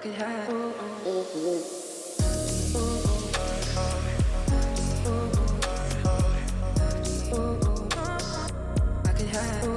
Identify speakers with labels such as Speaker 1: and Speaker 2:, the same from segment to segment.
Speaker 1: could have. I could have.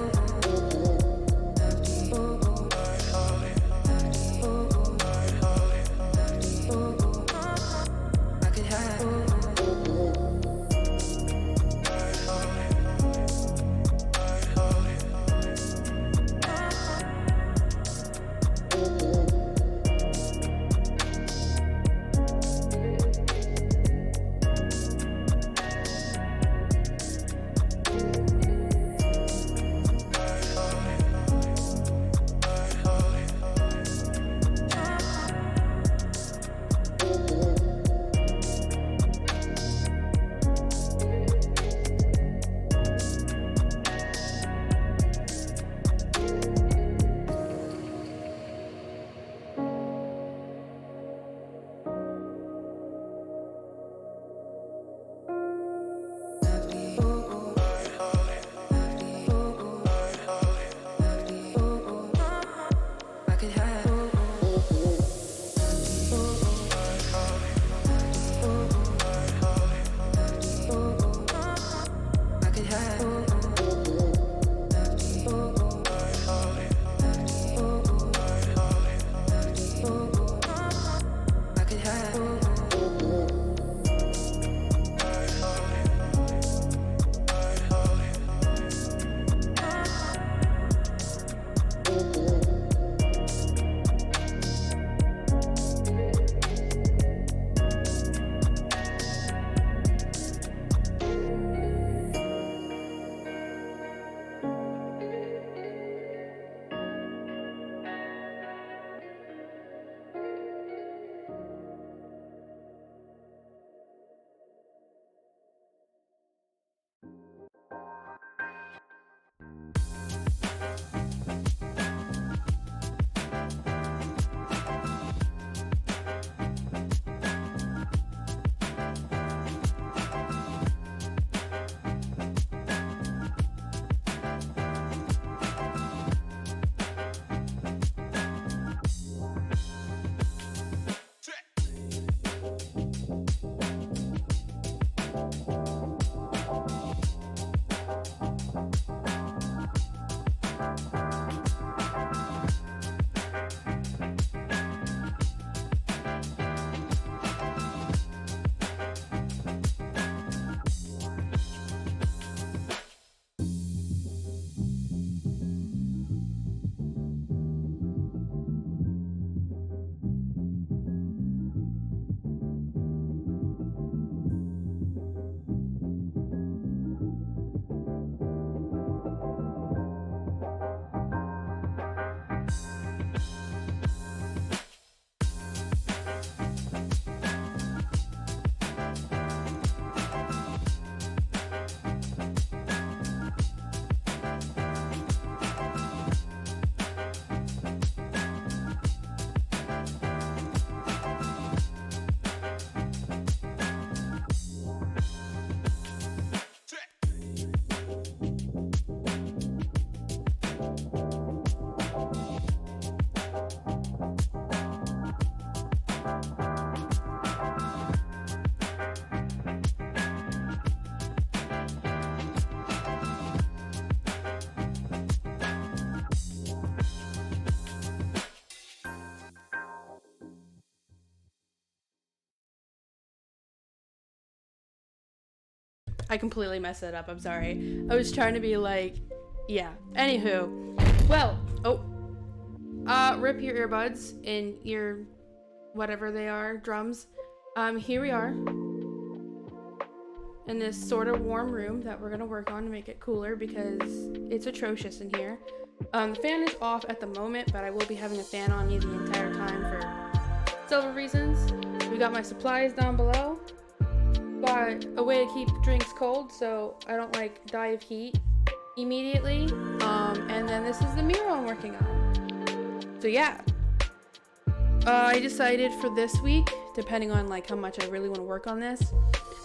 Speaker 2: I completely messed it up. I'm sorry. I was trying to be like, yeah. Anywho, well, rip your earbuds in your whatever they are, drums. Here we are in this sort of warm room that we're gonna work on to make it cooler because it's atrocious in here. The fan is off at the moment, but I will be having a fan on me the entire time for several reasons. We got my supplies down below. Got a way to keep drinks cold so I don't like die of heat immediately. And then this is the mural I'm working on. So yeah. I decided for this week, depending on like how much I really want to work on this,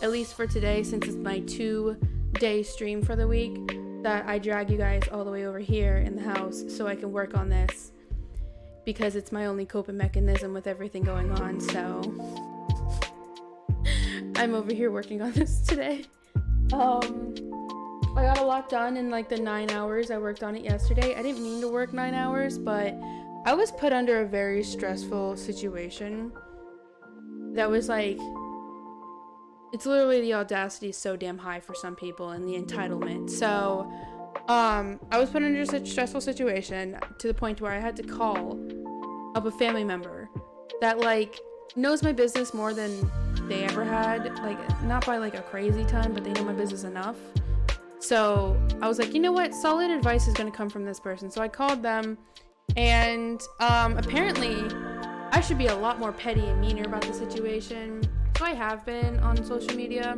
Speaker 2: at least for today, since it's my 2-day stream for the week, that I drag you guys all the way over here in the house so I can work on this. because it's my only coping mechanism with everything going on. So I'm over here working on this today. I got a lot done in like the 9 hours I worked on it yesterday. I didn't mean to work 9 hours, but I was put under a very stressful situation that was like, it's literally, the audacity is so damn high for some people and the entitlement. So I was put under such a stressful situation to the point where I had to call up a family member that like knows my business more than they ever had, like not by like a crazy ton, but they know my business enough. So I was like, you know what, solid advice is going to come from this person. So I called them, and apparently I should be a lot more petty and meaner about the situation. So I have been on social media,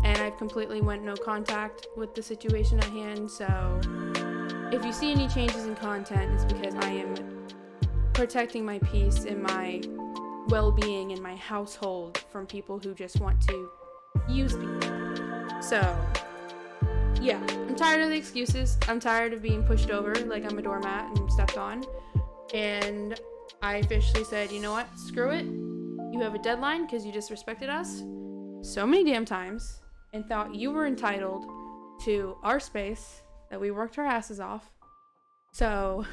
Speaker 2: and I've completely went no contact with the situation at hand. So if you see any changes in content, it's because I am protecting my peace and my well-being in my household from people who just want to use people. So yeah, I'm tired of the excuses. I'm tired of being pushed over like I'm a doormat and stepped on. And I officially said, you know what? Screw it. You have a deadline because you disrespected us so many damn times and thought you were entitled to our space that we worked our asses off. So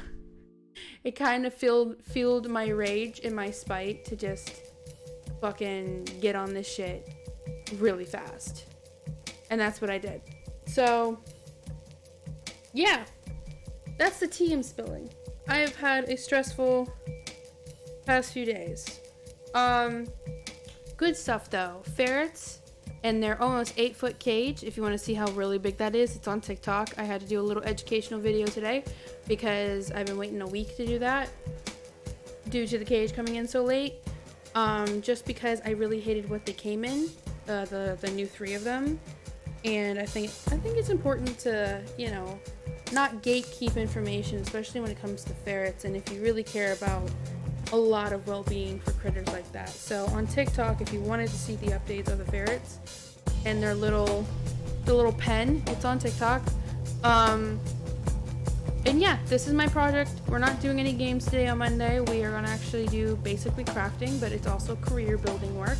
Speaker 2: it kind of fueled my rage and my spite to just fucking get on this shit really fast. And that's what I did. So, yeah, that's the tea I'm spilling. I have had a stressful past few days. Good stuff though. Ferrets and their almost 8-foot cage. If you want to see how really big that is, it's on TikTok. I had to do a little educational video today because I've been waiting a week to do that due to the cage coming in so late. Just because I really hated what they came in, the new 3 of them. And I think it's important to, you know, not gatekeep information, especially when it comes to ferrets, and if you really care about a lot of well-being for critters like that. So on TikTok, if you wanted to see the updates of the ferrets and their little pen, it's on TikTok. And yeah, this is my project. We're not doing any games today on Monday. We are gonna actually do basically crafting, but it's also career building work.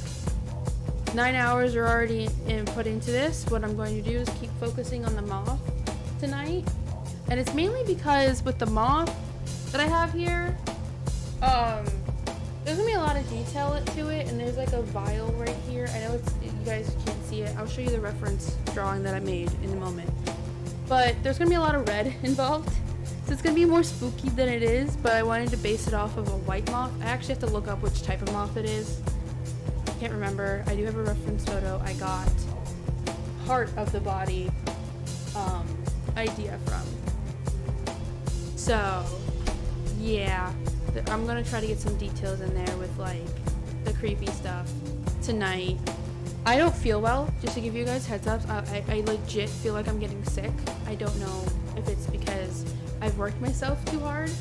Speaker 2: 9 hours are already put into this. What I'm going to do is keep focusing on the moth tonight. And it's mainly because with the moth that I have here, there's gonna be a lot of detail to it, and there's like a vial right here. I know you guys can't see it. I'll show you the reference drawing that I made in a moment. But there's gonna be a lot of red involved. So it's gonna be more spooky than it is, but I wanted to base it off of a white moth. I actually have to look up which type of moth it is. Can't remember. I do have a reference photo I got part of the body idea from. So yeah, I'm gonna try to get some details in there with like the creepy stuff tonight. I don't feel well, just to give you guys heads up. I legit feel like I'm getting sick. I don't know if it's because I've worked myself too hard.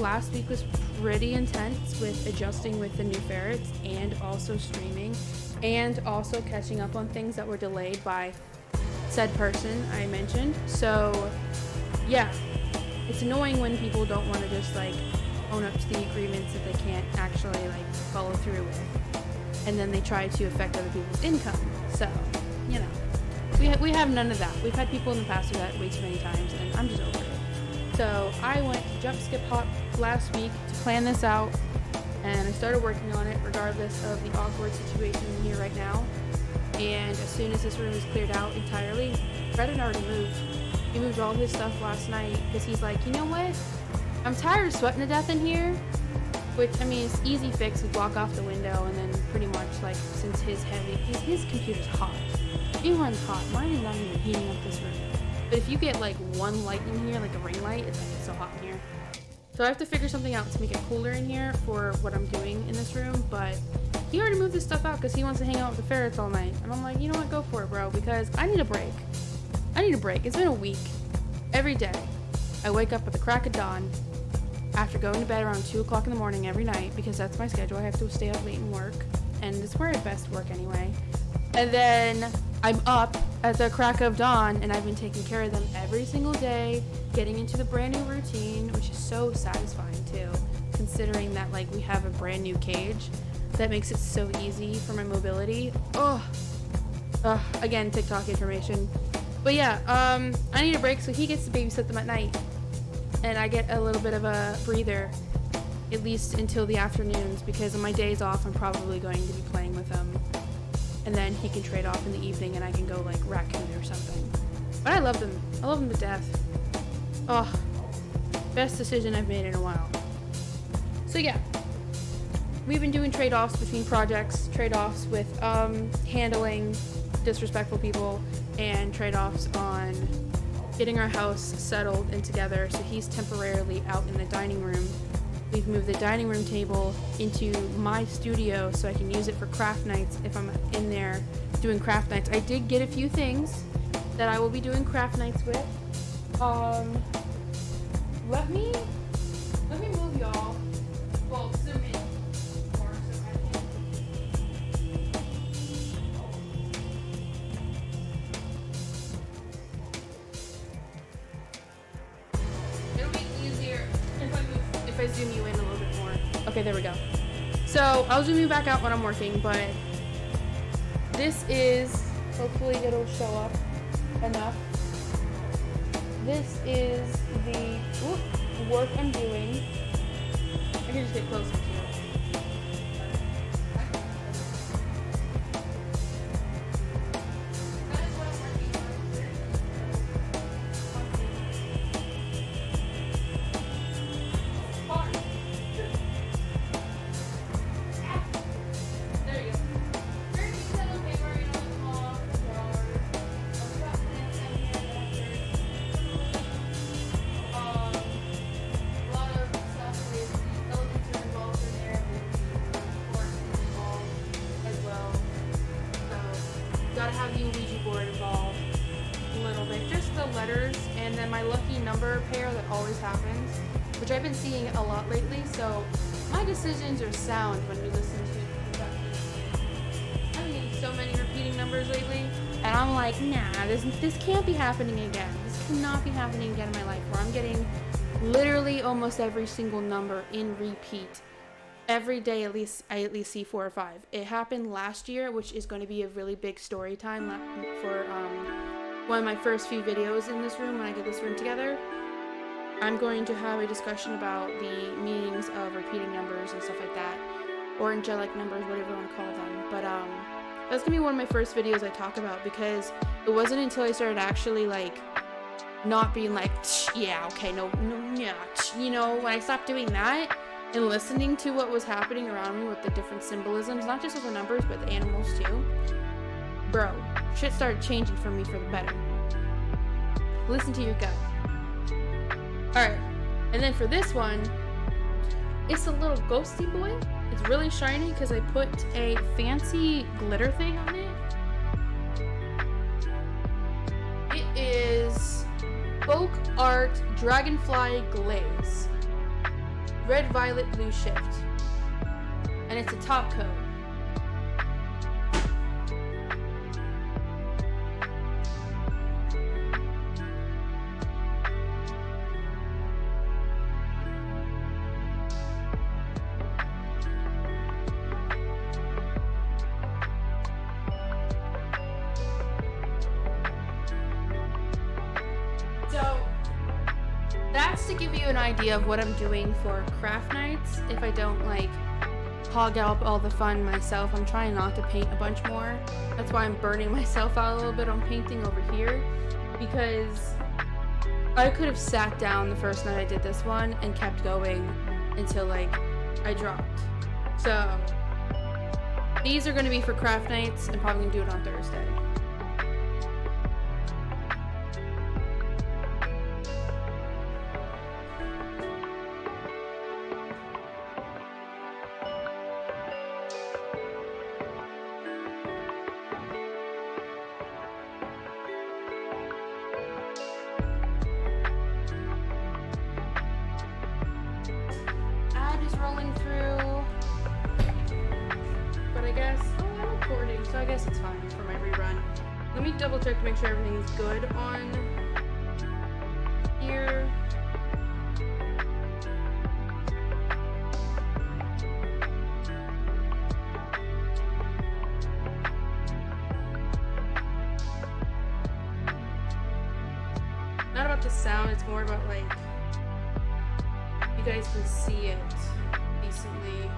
Speaker 2: Last week was pretty intense with adjusting with the new ferrets and also streaming and also catching up on things that were delayed by said person I mentioned. So yeah, it's annoying when people don't want to just like own up to the agreements that they can't actually like follow through with, and then they try to affect other people's income. So, you know, we have none of that. We've had people in the past do that way too many times, and I'm just over it. So I went to jump, skip, hop last week to plan this out, and I started working on it regardless of the awkward situation in here right now. And as soon as this room is cleared out entirely, Fred had already moved. He moved all his stuff last night because he's like, you know what? I'm tired of sweating to death in here. Which, I mean, it's easy fix. We block off the window, and then pretty much, like, since his computer's hot. It runs hot. Mine is not even heating up this room. But if you get, like, one light in here, like a ring light, it's like, it's so hot in here. So I have to figure something out to make it cooler in here for what I'm doing in this room. But he already moved this stuff out because he wants to hang out with the ferrets all night. And I'm like, you know what? Go for it, bro. Because I need a break. It's been a week. Every day. I wake up at the crack of dawn after going to bed around 2 o'clock in the morning every night because that's my schedule. I have to stay up late and work. And it's where I best work anyway. And then I'm up at the crack of dawn and I've been taking care of them every single day, getting into the brand new routine, which is so satisfying too, considering that like we have a brand new cage that makes it so easy for my mobility. Again, TikTok information. But yeah, I need a break, so he gets to babysit them at night. And I get a little bit of a breather, at least until the afternoons, because on my days off, I'm probably going to be playing with them. And then he can trade off in the evening and I can go like raccoon or something. But I love them. I love them to death. Oh, best decision I've made in a while. So yeah, we've been doing trade-offs between projects, trade-offs with handling disrespectful people, and trade-offs on getting our house settled and together. So he's temporarily out in the dining room. We've moved the dining room table into my studio so I can use it for craft nights if I'm in there doing craft nights. I did get a few things that I will be doing craft nights with. Let me move y'all. Well, zoom in more so I can. It'll be easier if I zoom you in a little bit more. Okay, there we go. So I'll zoom you back out when I'm working, but this is, hopefully it'll show up enough. This is the work I'm doing. I can just get closer to it. Gotta have the Ouija board involved a little bit, just the letters, and then my lucky number pair that always happens, which I've been seeing a lot lately, so my decisions are sound when we listen to I've been getting so many repeating numbers lately, and I'm like, nah, this can't be happening again. This cannot be happening again in my life, where I'm getting literally almost every single number in repeat. Every day, I at least see 4 or 5. It happened last year, which is going to be a really big story time for one of my first few videos in this room when I get this room together. I'm going to have a discussion about the meanings of repeating numbers and stuff like that, or angelic numbers, whatever you want to call them. But that's gonna be one of my first videos I talk about, because it wasn't until I started actually like not being like, yeah, okay, no, yeah, you know, when I stopped doing that and listening to what was happening around me with the different symbolisms, not just with the numbers, but the animals too. Bro, shit started changing for me for the better. Listen to your gut. Alright, and then for this one, it's a little ghosty boy. It's really shiny because I put a fancy glitter thing on it. It is Folk Art Dragonfly Glaze. Red, violet, blue shift. And it's a top coat. That's to give you an idea of what I'm doing for craft nights. If I don't like hog out all the fun myself, I'm trying not to paint a bunch more. That's why I'm burning myself out a little bit on painting over here, because I could have sat down the first night I did this one and kept going until like I dropped. So these are going to be for craft nights. I'm probably going to do it on Thursday. Rolling through, but I guess, I'm recording, so I guess it's fine for my rerun. Let me double check to make sure everything's good on here. Not about the sound, it's more about like you guys can see it decently.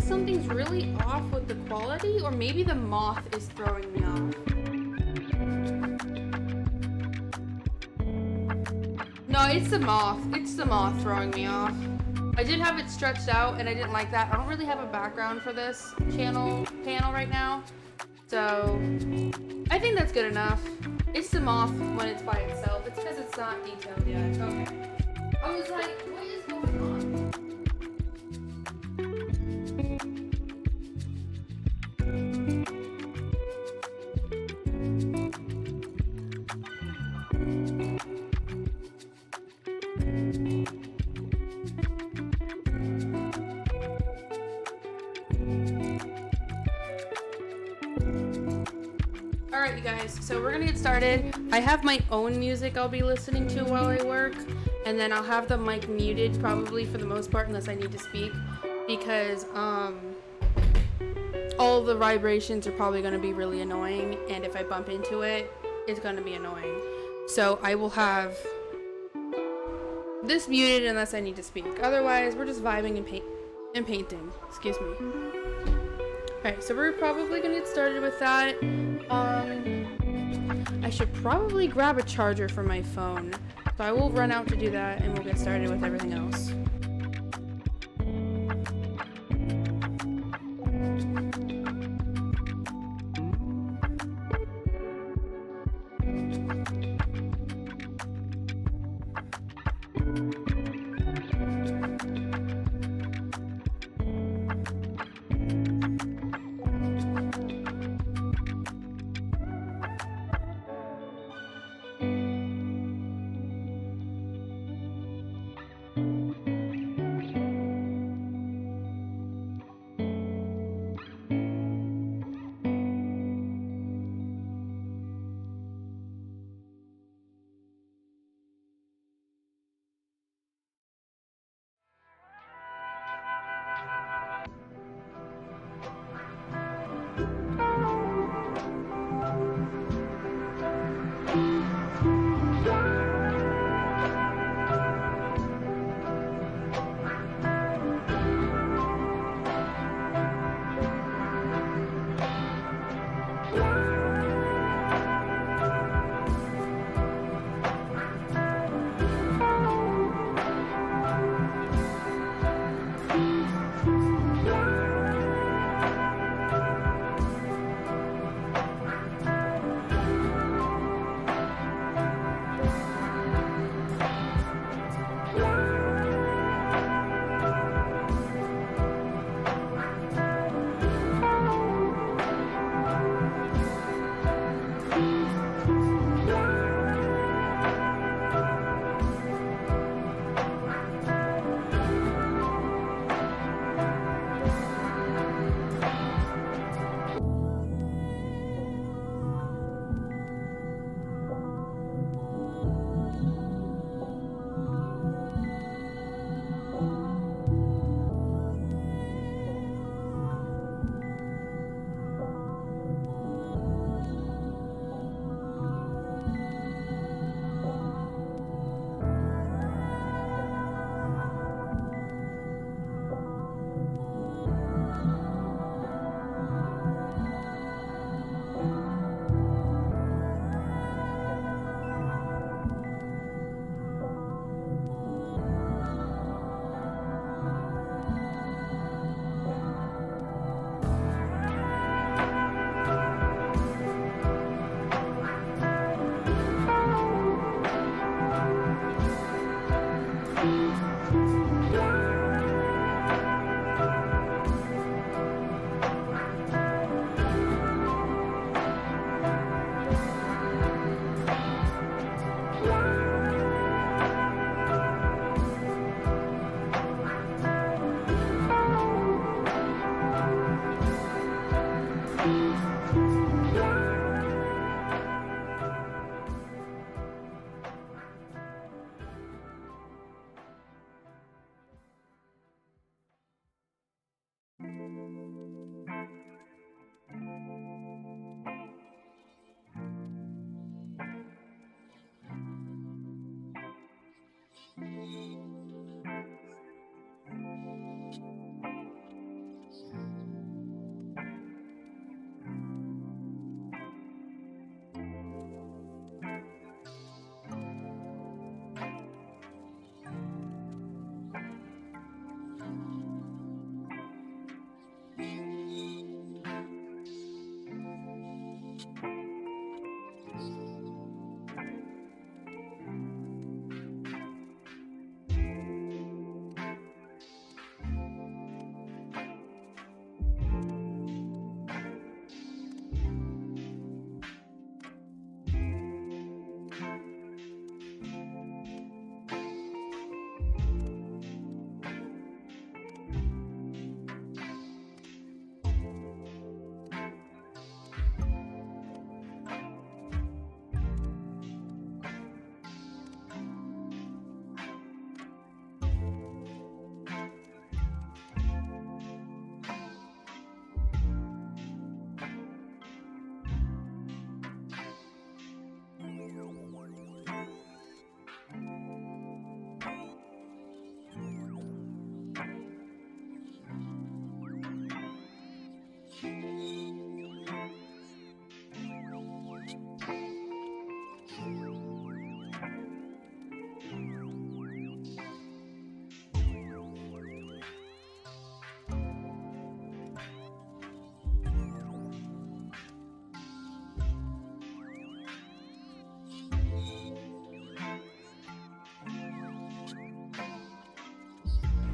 Speaker 2: Something's really off with the quality, or maybe the moth is throwing me off. No, it's the moth. It's the moth throwing me off. I did have it stretched out and I didn't like that. I don't really have a background for this panel right now. So I think that's good enough. It's the moth when it's by itself. It's because it's not detailed yet. Okay. I was like, what is going on? Alright, you guys, so we're gonna get started. I have my own music I'll be listening to while I work, and then I'll have the mic muted probably for the most part unless I need to speak, because all the vibrations are probably gonna be really annoying, and if I bump into it, it's gonna be annoying. So I will have this muted unless I need to speak. Otherwise, we're just vibing and painting. Excuse me. Alright, so we're probably gonna get started with that. I should probably grab a charger for my phone, So I will run out to do that and we'll get started with everything else.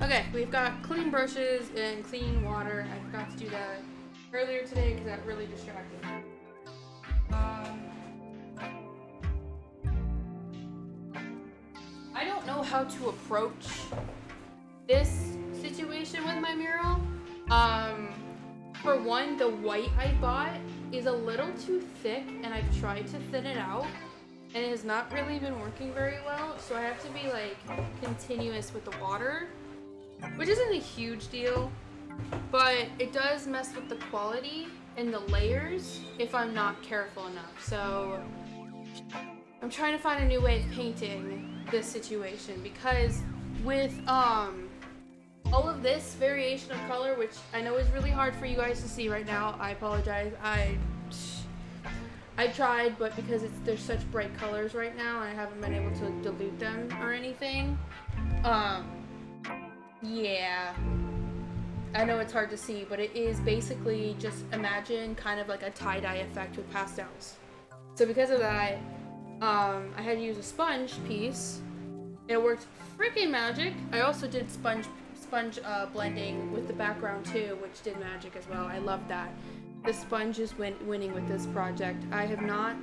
Speaker 2: Okay, we've got clean brushes and clean water. I forgot to do that earlier today because that really distracted me. I don't know how to approach this situation with my mural. For one, the white I bought is a little too thick, and I've tried to thin it out, and it has not really been working very well, so I have to be like continuous with the water, which isn't a huge deal, but it does mess with the quality and the layers if I'm not careful enough. So I'm trying to find a new way of painting this situation, because with all of this variation of color, which I know is really hard for you guys to see right now, I apologize. I tried, but because there's such bright colors right now, and I haven't been able to dilute them or anything. Yeah. I know it's hard to see, but it is basically, just imagine kind of like a tie-dye effect with pastels. So because of that, I had to use a sponge piece. It worked freaking magic. I also did sponge blending with the background too, which did magic as well. I love that. The sponge is winning with this project. I have not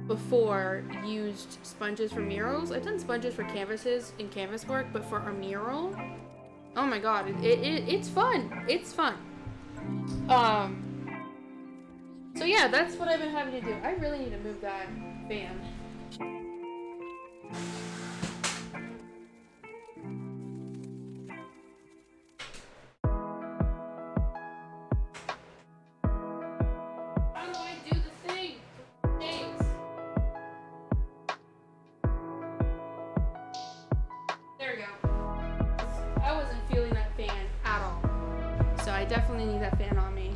Speaker 2: before used sponges for murals. I've done sponges for canvases and canvas work, but for a mural, oh my god, it's fun. It's fun. So yeah, that's what I've been having to do. I really need to move that fan. Definitely need that fan on me,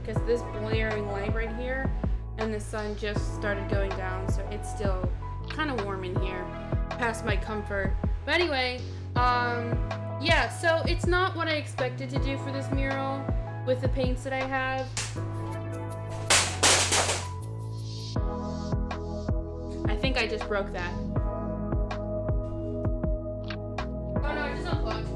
Speaker 2: because this blaring light right here and the sun just started going down, so it's still kind of warm in here past my comfort. But anyway, yeah, so it's not what I expected to do for this mural with the paints that I have. I think I just broke that. Oh no, I just unplugged.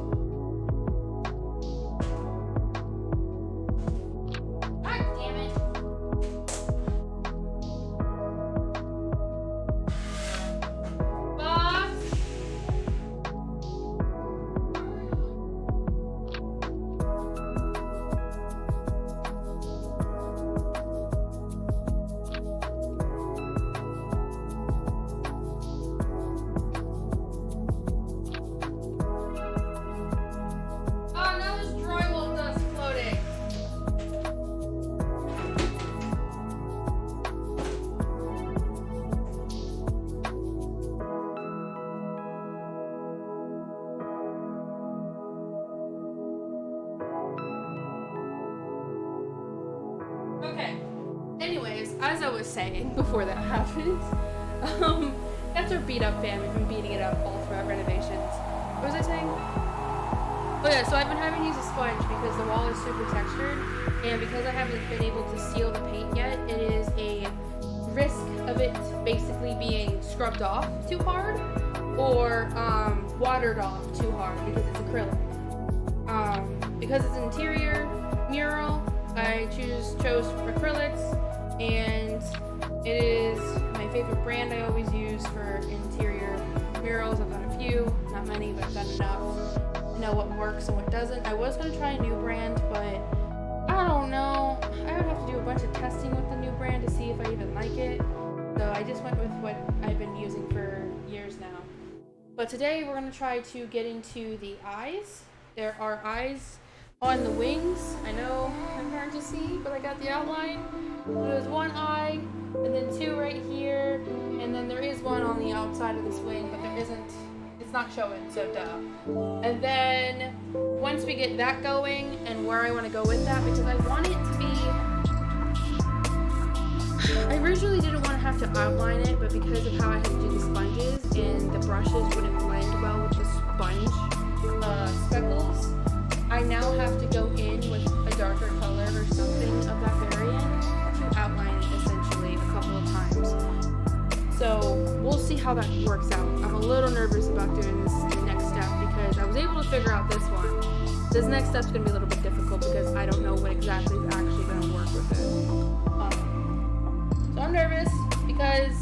Speaker 2: As I was saying before that happened, that's our beat up fan. We've been beating it up all throughout renovations. What was I saying? Oh yeah, so I've been having to use a sponge because the wall is super textured, and because I haven't been able to seal the paint yet, it is a risk of it basically being scrubbed off too hard or watered off too hard because it's acrylic. Because it's an interior mural, I chose acrylics, and it is my favorite brand I always use for interior murals. I've done a few, not many, but I've done enough to know what works and what doesn't. I was going to try a new brand, but I don't know. I would have to do a bunch of testing with the new brand to see if I even like it. So I just went with what I've been using for years now. But today we're going to try to get into the eyes. There are eyes on the wings. I know I'm hard to see, but I got the outline. There's one eye, and then two right here, and then there is one on the outside of this wing, but there isn't, it's not showing, so duh. And then once we get that going, and where I want to go with that, because I want it to be, I originally didn't want to have to outline it, but because of how I had to do the sponges, and the brushes wouldn't blend well with the sponge speckles, I now have to go in with a darker color or something of that variant to outline it essentially a couple of times. So we'll see how that works out. I'm a little nervous about doing this next step because I was able to figure out this one. This next step's gonna be a little bit difficult because I don't know what exactly is actually gonna work with it. So I'm nervous because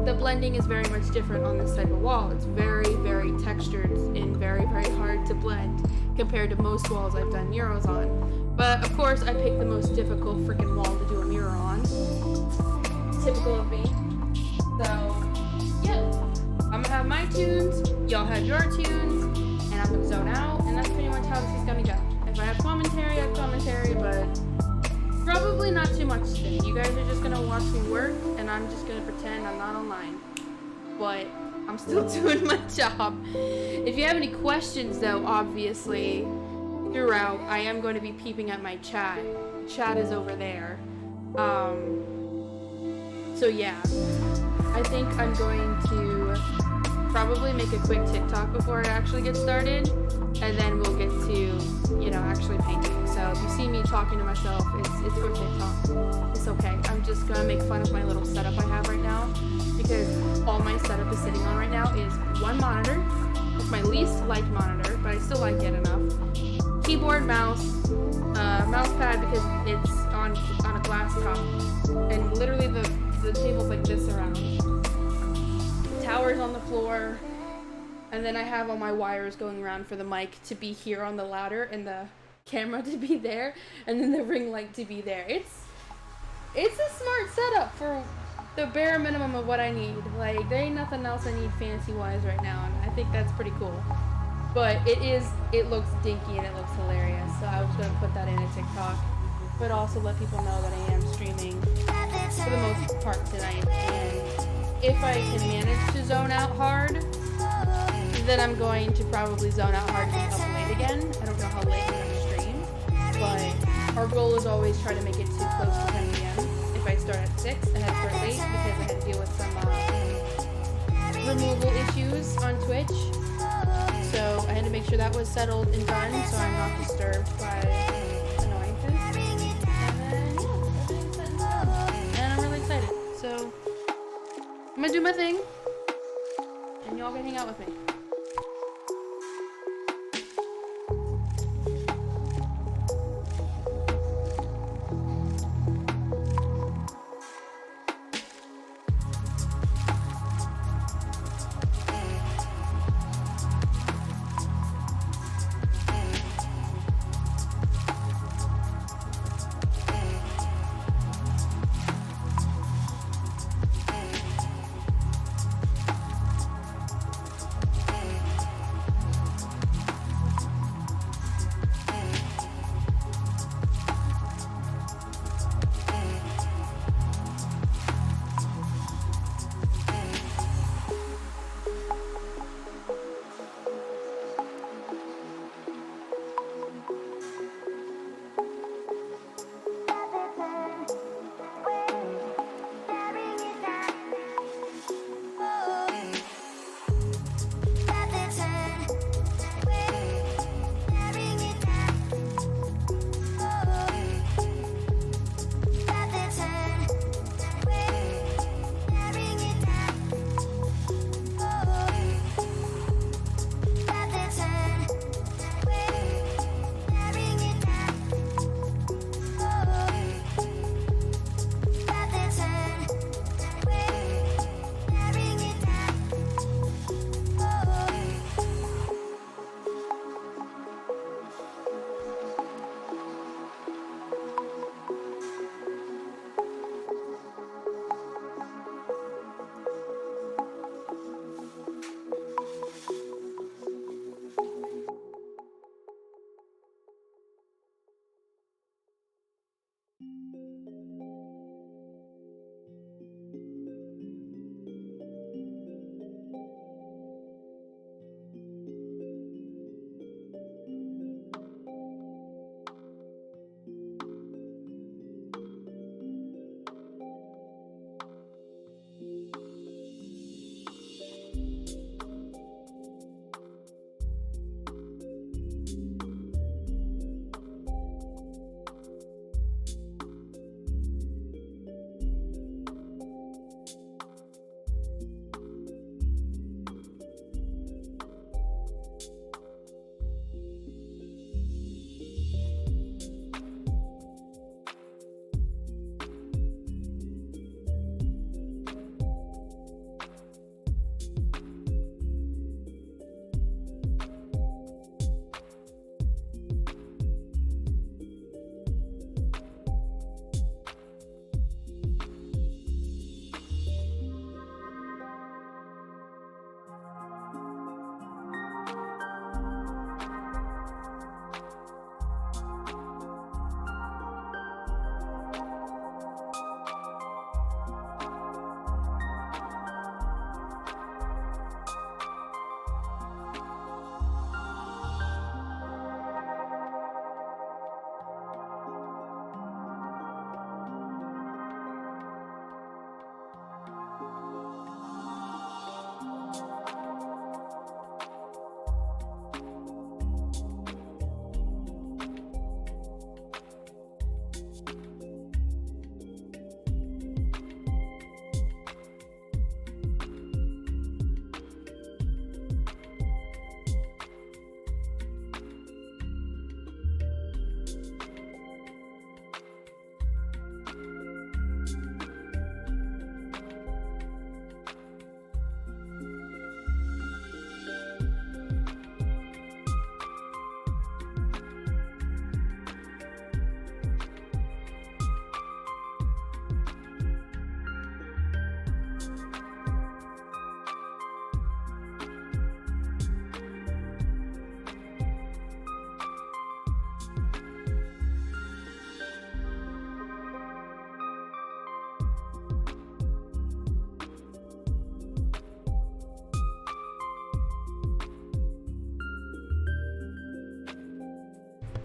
Speaker 2: the blending is very much different on this type of wall. It's very, very textured and very, very hard to blend compared to most walls I've done murals on. But of course, I picked the most difficult freaking wall to do a mural on. Typical of me. So, yeah. I'm gonna have my tunes, y'all have your tunes, and I'm gonna zone out, and that's pretty much how this is gonna go. If I have commentary, I have commentary, but probably not too much today. You guys are just gonna watch me work, and I'm just gonna pretend I'm not online. But I'm still doing my job. If you have any questions, though, obviously, throughout, I am going to be peeping at my chat. Chat is over there. So yeah, I think I'm going to probably make a quick TikTok before I actually get started, and then we'll get to, you know, actually painting. So if you see me talking to myself, it's for TikTok. It's okay. I'm just gonna make fun of my little setup I have right now, because all my setup is sitting on right now is one monitor. It's my least liked monitor, but I still like it enough. Keyboard, mouse, mouse pad because it's on a glass top, and literally the table's like this around. Towers on the floor, and then I have all my wires going around for the mic to be here on the ladder and the camera to be there, and then the ring light to be there. It's a smart setup for the bare minimum of what I need. Like, there ain't nothing else I need fancy wise right now, and I think that's pretty cool. But it looks dinky and it looks hilarious, so I was gonna put that in a TikTok, but also let people know that I am streaming for the most part tonight. And if I can manage to zone out hard, then I'm going to probably zone out hard and up late again. I don't know how late I'm going to stream, but our goal is always try to make it too close to 10 p.m. If I start at 6, I had to start late because I had to deal with some removal issues on Twitch. So I had to make sure that was settled and done so I'm not disturbed by annoyances. And then, yeah, everything's set and done. And I'm really excited. So I'm gonna do my thing, and y'all can hang out with me.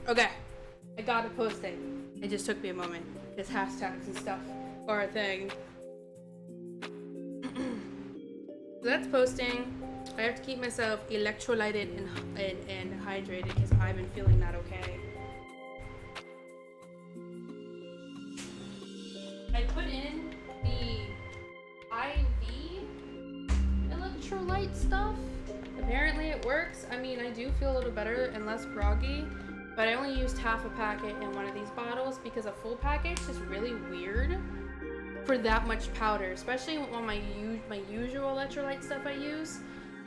Speaker 2: Okay, I got it posting. It just took me a moment because hashtags and stuff are a thing. So that's posting. I have to keep myself electrolyted and hydrated because I've been feeling not okay. I put in the IV electrolyte stuff. Apparently it works. I mean, I do feel a little better and less groggy, but I only used half a packet in one of these bottles because a full package is really weird for that much powder, especially on my usual electrolyte stuff I use.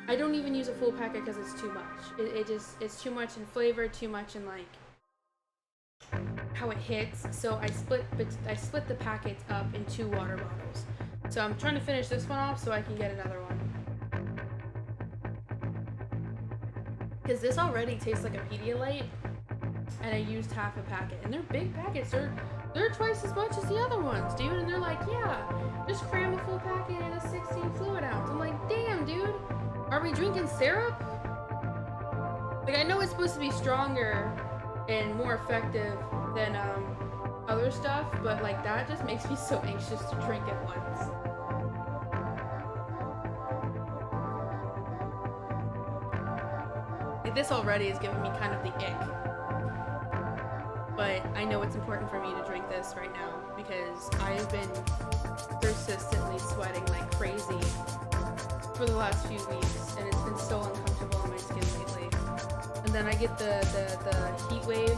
Speaker 2: I don't even use a full packet because it's too much. It's too much in flavor, too much in like how it hits. So I split the packets up in 2 water bottles. So I'm trying to finish this one off so I can get another one. Because this already tastes like a Pedialyte, and I used half a packet. And they're big packets. They're twice as much as the other ones, dude. And they're like, yeah, just cram a full packet in a 16 fluid ounce. I'm like, damn, dude. Are we drinking syrup? Like, I know it's supposed to be stronger and more effective than other stuff, but like that just makes me so anxious to drink it once. Like, this already is giving me kind of the ick. But I know it's important for me to drink this right now because I have been persistently sweating like crazy for the last few weeks, and it's been so uncomfortable on my skin lately. And then I get the heat wave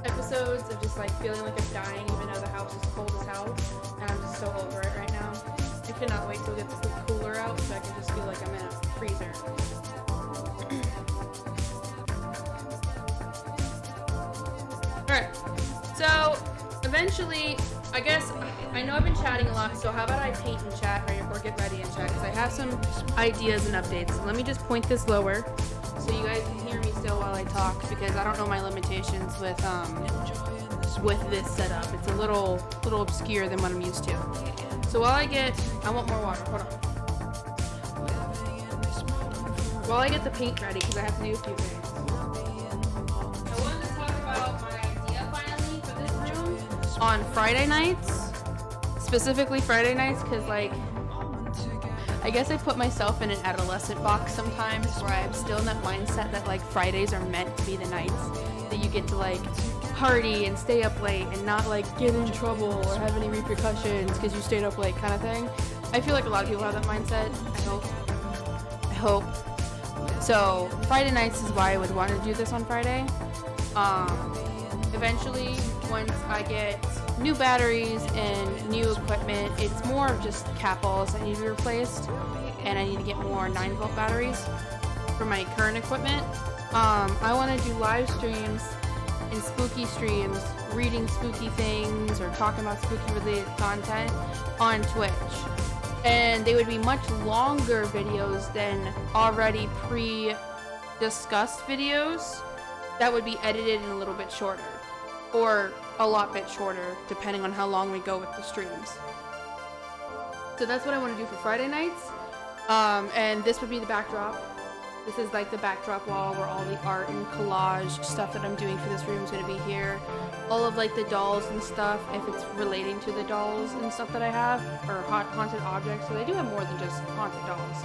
Speaker 2: episodes of just like feeling like I'm dying even though the house is cold as hell, and I'm just so over it right now. I cannot wait till we get the cooler out so I can just feel like I'm in a freezer. Alright, so eventually, I guess, I know I've been chatting a lot, so how about I paint and chat or get ready and chat, because I have some ideas and updates. So let me just point this lower so you guys can hear me still while I talk, because I don't know my limitations with this setup. It's a little obscure than what I'm used to. So while I want more water, hold on. While I get the paint ready, because I have to do a few things. I wanted to talk about my idea finally for this room on Friday nights. Specifically Friday nights, because like, I guess I put myself in an adolescent box sometimes where I'm still in that mindset that like Fridays are meant to be the nights that you get to like party and stay up late and not like get in trouble or have any repercussions because you stayed up late kind of thing. I feel like a lot of people have that mindset. I hope. So Friday nights is why I would want to do this on Friday. Eventually, once I get new batteries and new equipment, it's more of just cap balls that need to be replaced, and I need to get more 9-volt batteries for my current equipment. I want to do live streams and spooky streams, reading spooky things or talking about spooky related content on Twitch. And they would be much longer videos than already pre-discussed videos that would be edited and a little bit shorter. Or a lot bit shorter, depending on how long we go with the streams. So that's what I want to do for Friday nights. And this would be the backdrop. This is like the backdrop wall where all the art and collage stuff that I'm doing for this room is going to be here. All of like the dolls and stuff, if it's relating to the dolls and stuff that I have, or haunted objects. So they do have more than just haunted dolls.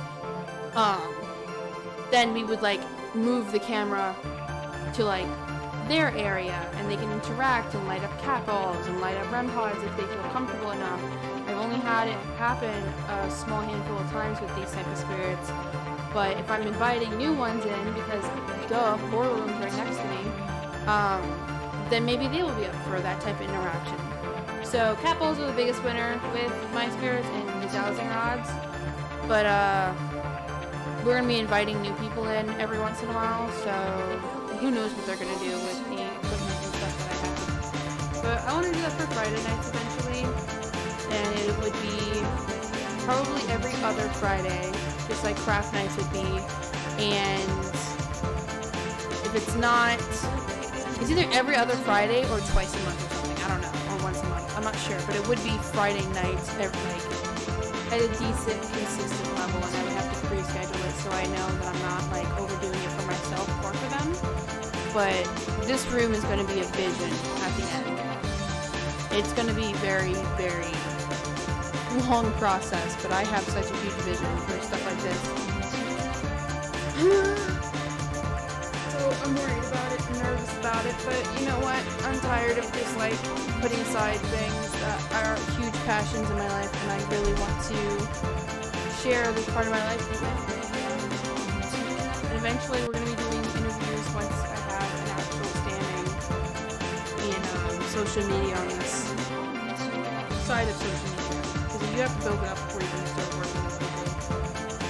Speaker 2: Then we would like move the camera to like their area, and they can interact and light up cat balls and light up REM pods if they feel comfortable enough. I've only had it happen a small handful of times with these type of spirits, but if I'm inviting new ones in, because duh, horror room's right next to me, then maybe they will be up for that type of interaction. So cat balls are the biggest winner with my spirits and the dowsing rods, but we're gonna be inviting new people in every once in a while, so who knows what they're gonna do with the equipment and stuff that I have. But I want to do that for Friday nights eventually, and it would be probably every other Friday, just like craft nights would be. And if it's not, it's either every other Friday or twice a month or something. I don't know, or once a month. I'm not sure, but it would be Friday nights every like at a decent, consistent level, and I would have to pre-schedule it so I know that I'm not like overdoing it for myself or for them. But this room is going to be a vision at the end. It's going to be very, very long process, but I have such a huge vision for stuff like this. So I'm worried about it, I'm nervous about it, but you know what? I'm tired of just like putting aside things that are huge passions in my life, and I really want to share this part of my life with them. And eventually we're going to be doing interviews once I have an actual standing in social media on this side of social media. Because you have to build it up before you can start working with people.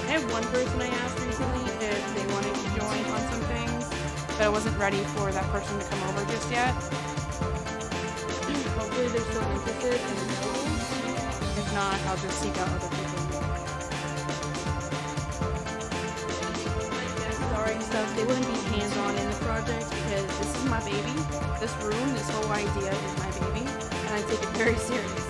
Speaker 2: I have one person I asked recently if they wanted to join on some things, but I wasn't ready for that person to come over just yet. Hopefully they're still interested and available. If not, I'll just seek out other people. Starring stuff, they wouldn't be hands-on in the project because this is my baby. This room, this whole idea is my baby, and I take it very serious.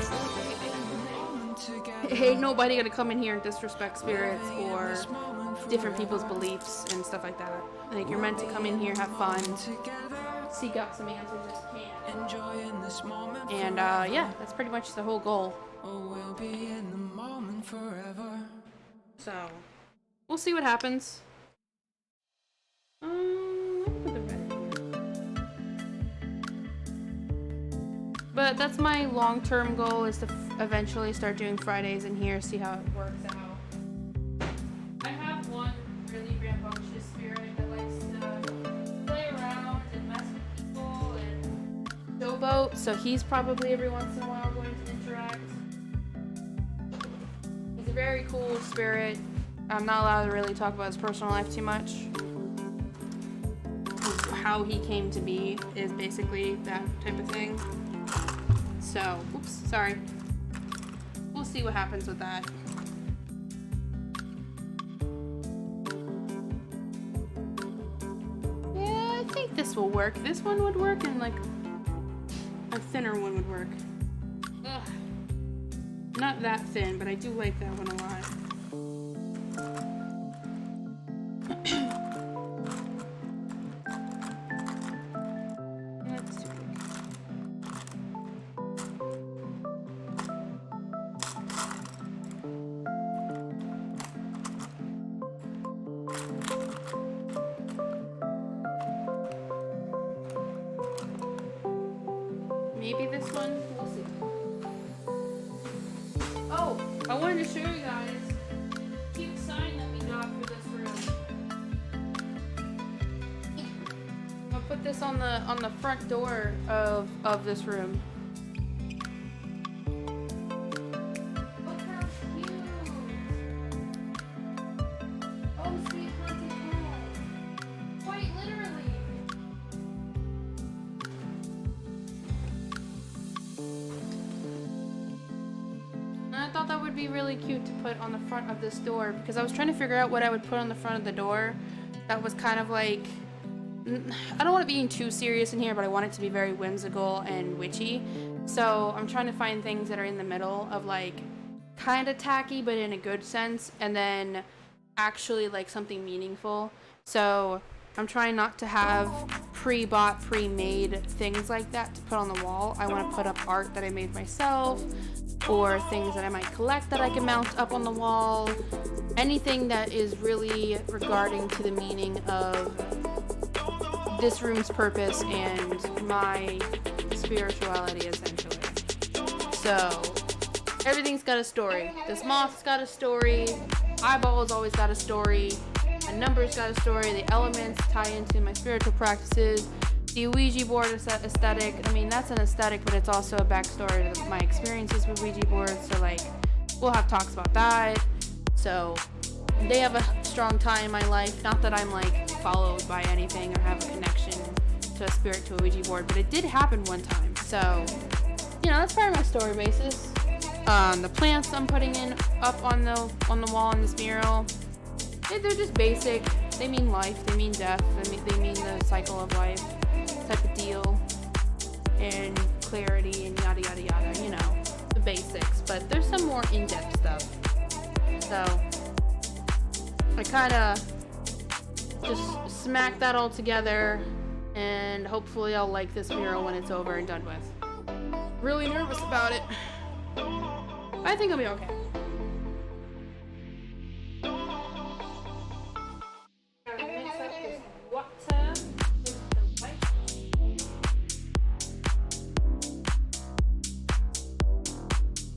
Speaker 2: Ain't nobody gonna come in here and disrespect spirits or different people's beliefs and stuff like that. Like, you're meant to come in here, have fun, seek out some answers if you can. And yeah, that's pretty much the whole goal. So, we'll see what happens. But that's my long-term goal, is to eventually start doing Fridays in here, see how it works out. I have one really rambunctious spirit that likes to play around and mess with people and showboat, so he's probably every once in a while going to interact. He's a very cool spirit. I'm not allowed to really talk about his personal life too much. How he came to be is basically that type of thing. So, oops, sorry. We'll see what happens with that. Yeah, I think this will work. This one would work, and like a thinner one would work. Ugh. Not that thin, but I do like that one a lot. Maybe this one, we'll see. Oh, I wanted to show you guys the cute sign that we got for this room. I'll put this on the front door of this room. Look how cute! Oh, sweet haunted home. Quite literally. I thought that would be really cute to put on the front of this door, because I was trying to figure out what I would put on the front of the door that was kind of like, I don't want it being too serious in here, but I want it to be very whimsical and witchy. So I'm trying to find things that are in the middle of like kind of tacky but in a good sense, and then actually like something meaningful. So I'm trying not to have pre-bought, pre-made things like that to put on the wall. I want to put up art that I made myself, or things that I might collect that I can mount up on the wall. Anything that is really regarding to the meaning of this room's purpose and my spirituality, essentially. So, everything's got a story. This moth's got a story. Eyeball's always got a story. A number's got a story. The elements tie into my spiritual practices. The Ouija board aesthetic, I mean, that's an aesthetic, but it's also a backstory to my experiences with Ouija boards, so like, we'll have talks about that. So, they have a strong tie in my life. Not that I'm like followed by anything or have a connection to a spirit, to a Ouija board, but it did happen one time. So, you know, that's part of my story basis. The plants I'm putting in up on the wall in this mural, they're just basic. They mean life, they mean death, they mean the cycle of life type of deal, and clarity and yada yada yada, you know, the basics. But there's some more in-depth stuff. So I kind of just smack that all together and hopefully I'll like this mural when it's over and done with. Really nervous about it. I think I'll be okay. Gotta mix up this water with the white.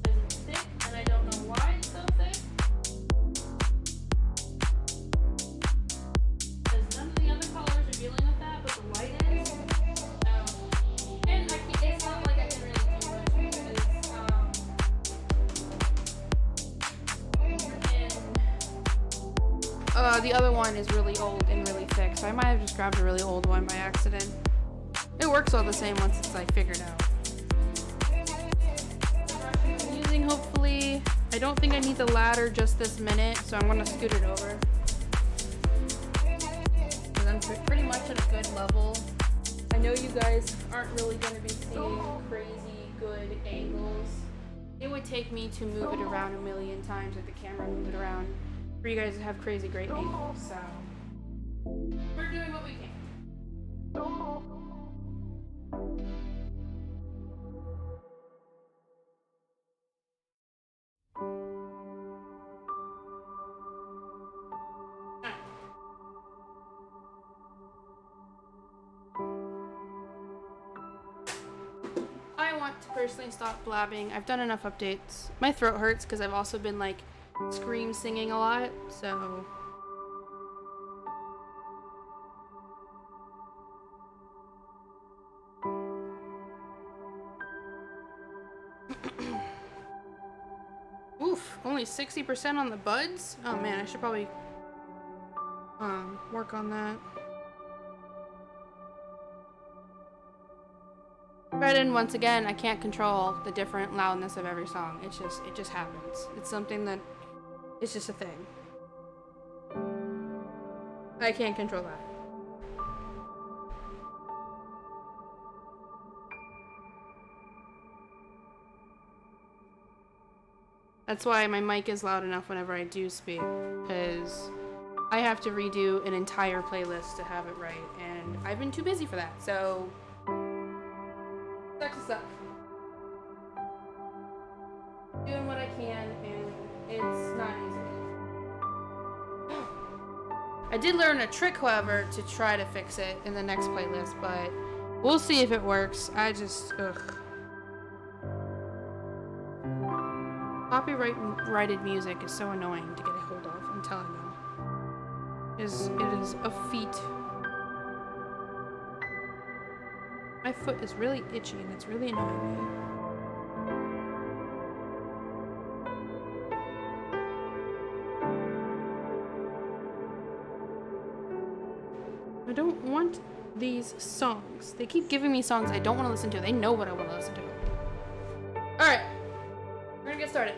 Speaker 2: It's thick, and I don't know why it's so thick. Because none of the other colors are dealing with that, but the white is. And it's not like I can really do much because the other one is really old and really thick, so I might have just grabbed a really old one by accident. It works all the same once it's like figured out. The brush I'm using, hopefully, I don't think I need the ladder just this minute, so I'm gonna scoot it over. Because I'm pretty much at a good level. I know you guys aren't really gonna be seeing crazy good angles. It would take me to move it around a million times with the camera, move it around, for you guys to have crazy great angles, so we're doing what we can. I want to personally stop blabbing. I've done enough updates. My throat hurts because I've also been like scream singing a lot, so oof, only 60% on the buds? Oh man, I should probably work on that. But then once again, I can't control the different loudness of every song. It just happens. It's something that it's just a thing. I can't control that. That's why my mic is loud enough whenever I do speak, because I have to redo an entire playlist to have it right, and I've been too busy for that, so sucks to suck. Doing what I can, and it's not easy. I did learn a trick, however, to try to fix it in the next playlist, but we'll see if it works. I just, ugh. Copyrighted music is so annoying to get a hold of, I'm telling you. It is a feat. My foot is really itchy and it's really annoying me. I don't want these songs. They keep giving me songs I don't want to listen to. They know what I want to listen to. Alright. We're gonna get started.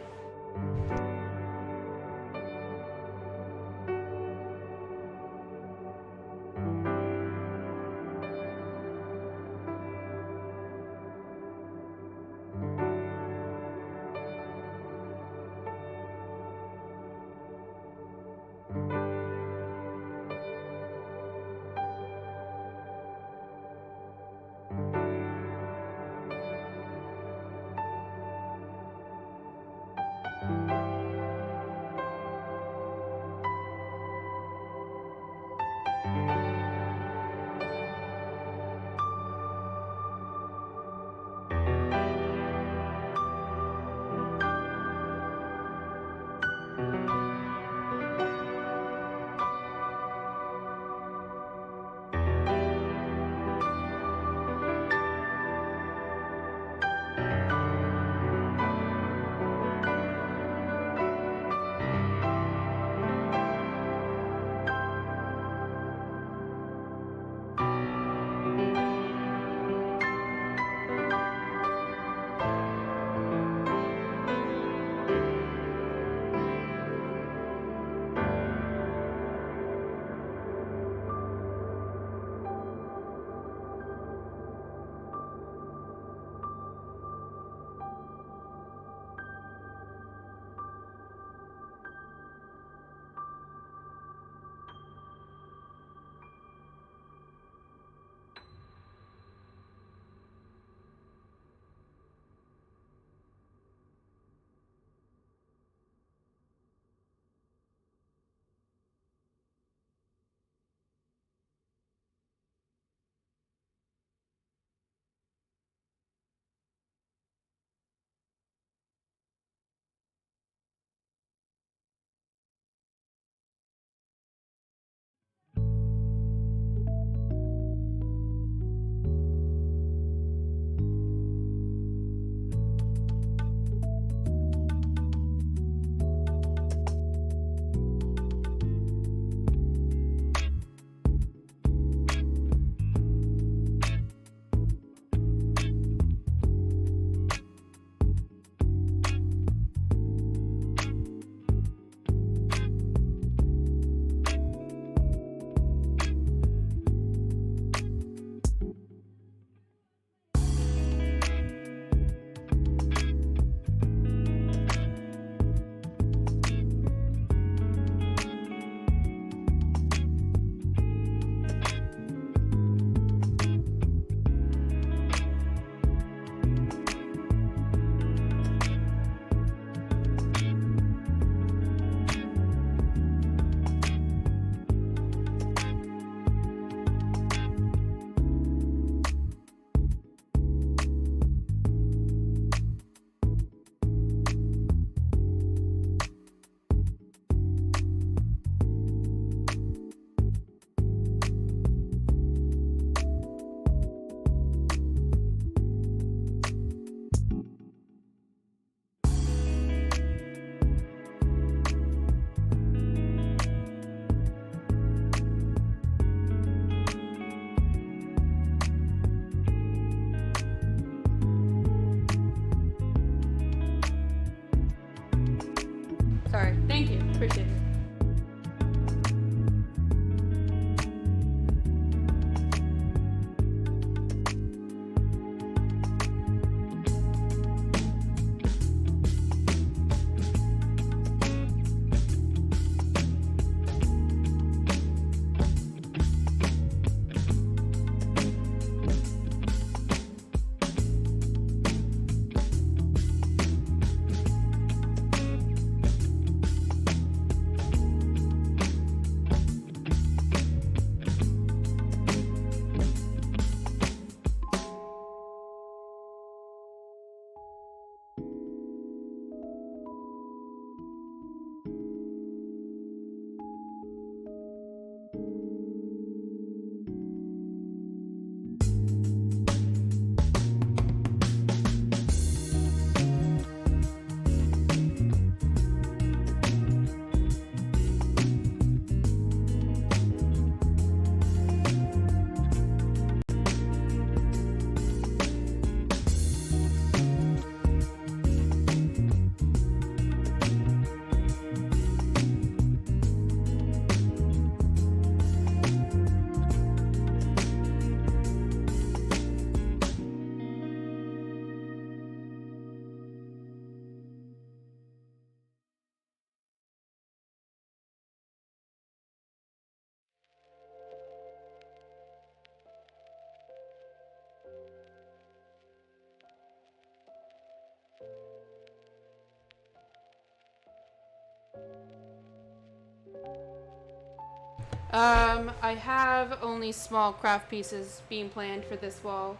Speaker 2: I have only small craft pieces being planned for this wall.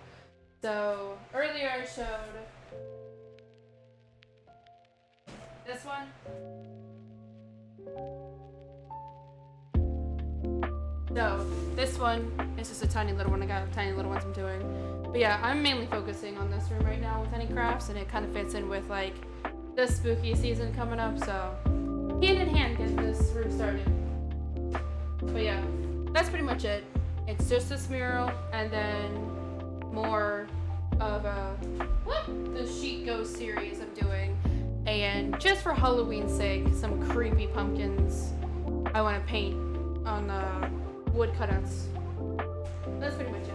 Speaker 2: So earlier I showed this one. So this one is just a tiny little one. I got tiny little ones I'm doing. But yeah, I'm mainly focusing on this room right now with any crafts, and it kind of fits in with like the spooky season coming up. So hand in hand getting this room started. But yeah, that's pretty much it. It's just this mural and then more of the Sheet Ghost series I'm doing. And just for Halloween's sake, some creepy pumpkins I want to paint on the wood cutouts. That's pretty much it.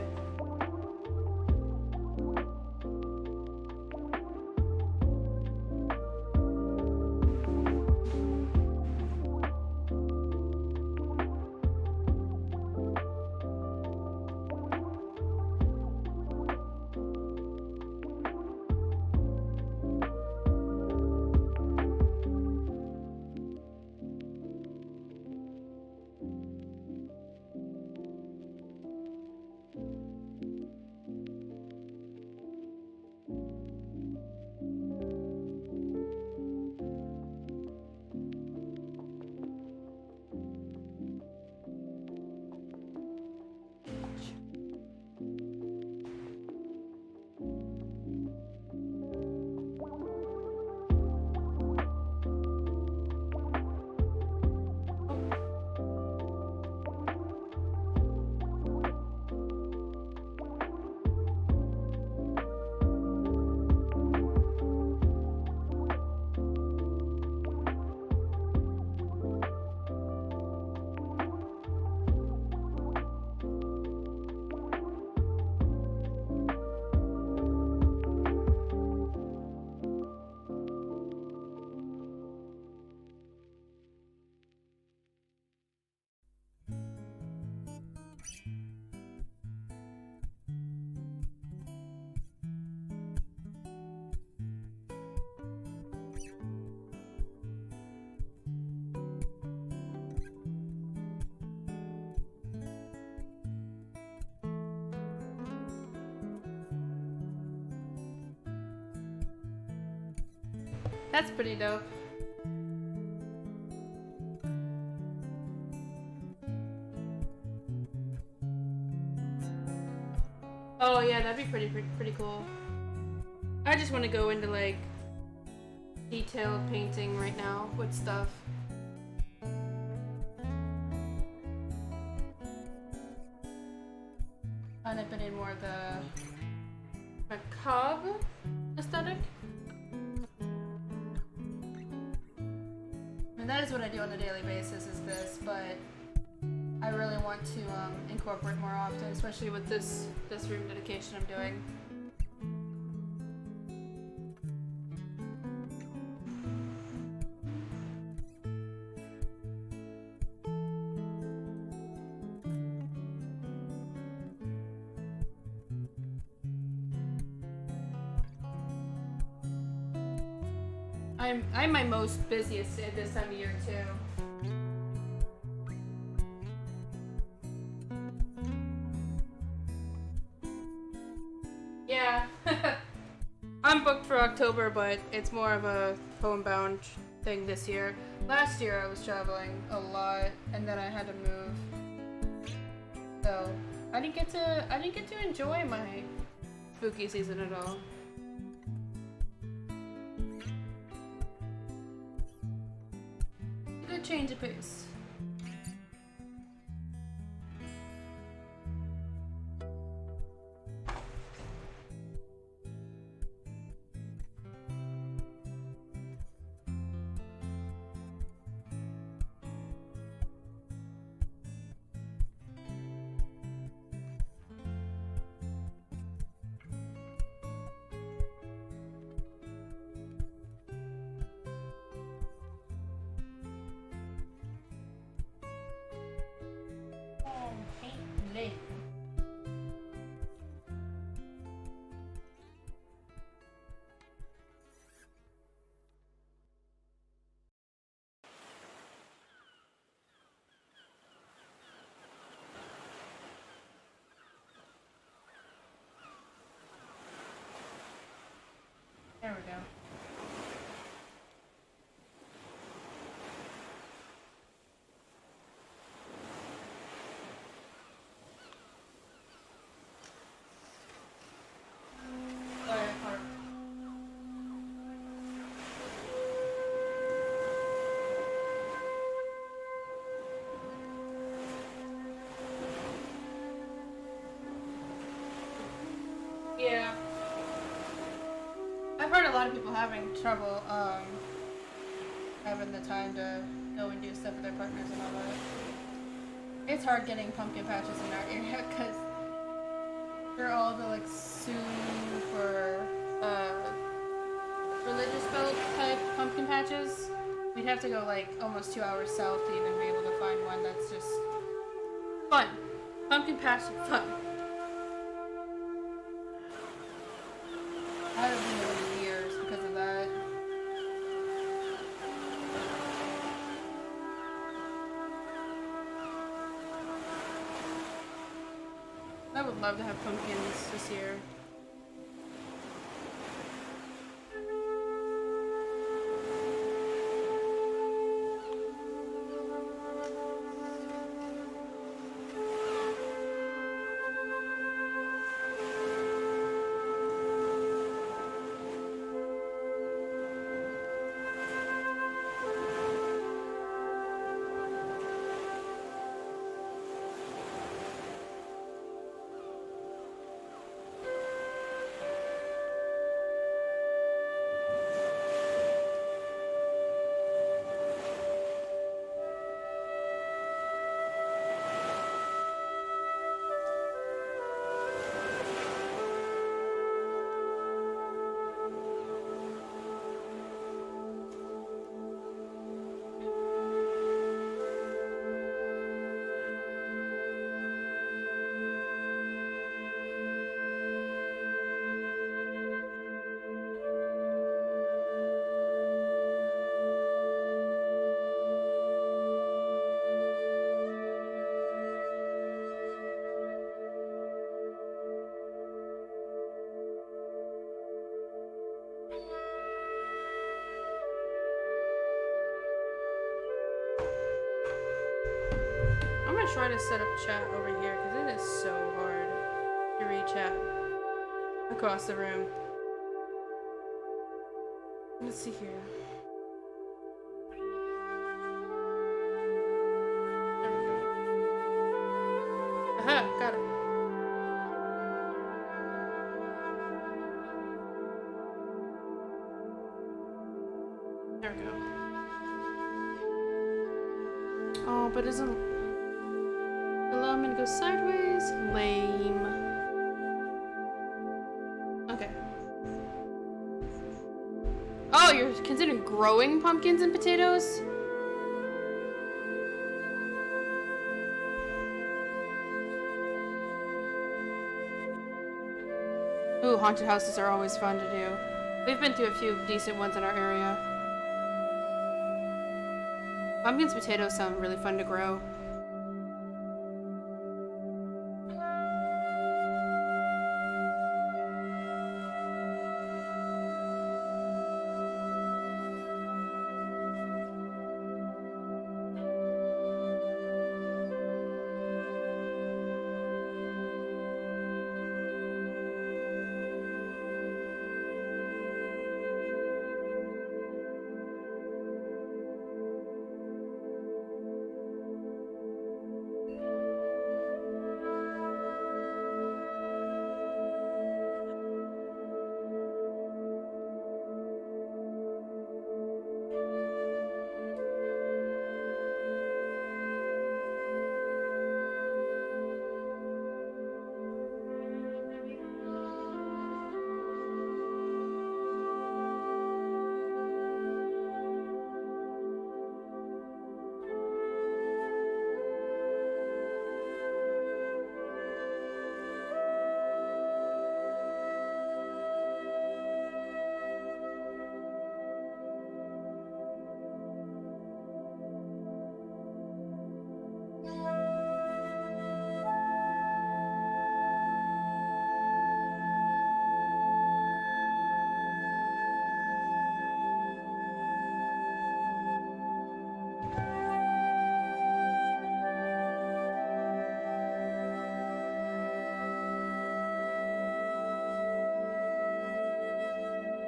Speaker 2: That's pretty dope. Oh yeah, that'd be pretty cool. I just want to go into like detailed painting right now with stuff. Kind of been in more of the macabre aesthetic. And that is what I do on a daily basis, is this, but I really want to incorporate more often, especially with this room dedication I'm doing. I'm my most busiest at this time of year too. Yeah. I'm booked for October, but it's more of a homebound thing this year. Last year I was traveling a lot, and then I had to move. So I didn't get to enjoy my spooky season at all. Good change of pace. Yeah. I've heard a lot of people having trouble having the time to go and do stuff with their partners and all that. It's hard getting pumpkin patches in our area because they're all the like super religious belt type pumpkin patches. We'd have to go like almost 2 hours south to even be able to find one that's just fun. Pumpkin patch fun. I haven't been there in years because of that. I would love to have pumpkins this year. I'm gonna try to set up chat over here because it is so hard to read chat across the room. Let's see here. There we go. Aha, got it. There we go. Oh, but isn't allow me to go sideways? Lame. Okay. Oh, you're considering growing pumpkins and potatoes? Ooh, haunted houses are always fun to do. We've been through a few decent ones in our area. Pumpkins and potatoes sound really fun to grow.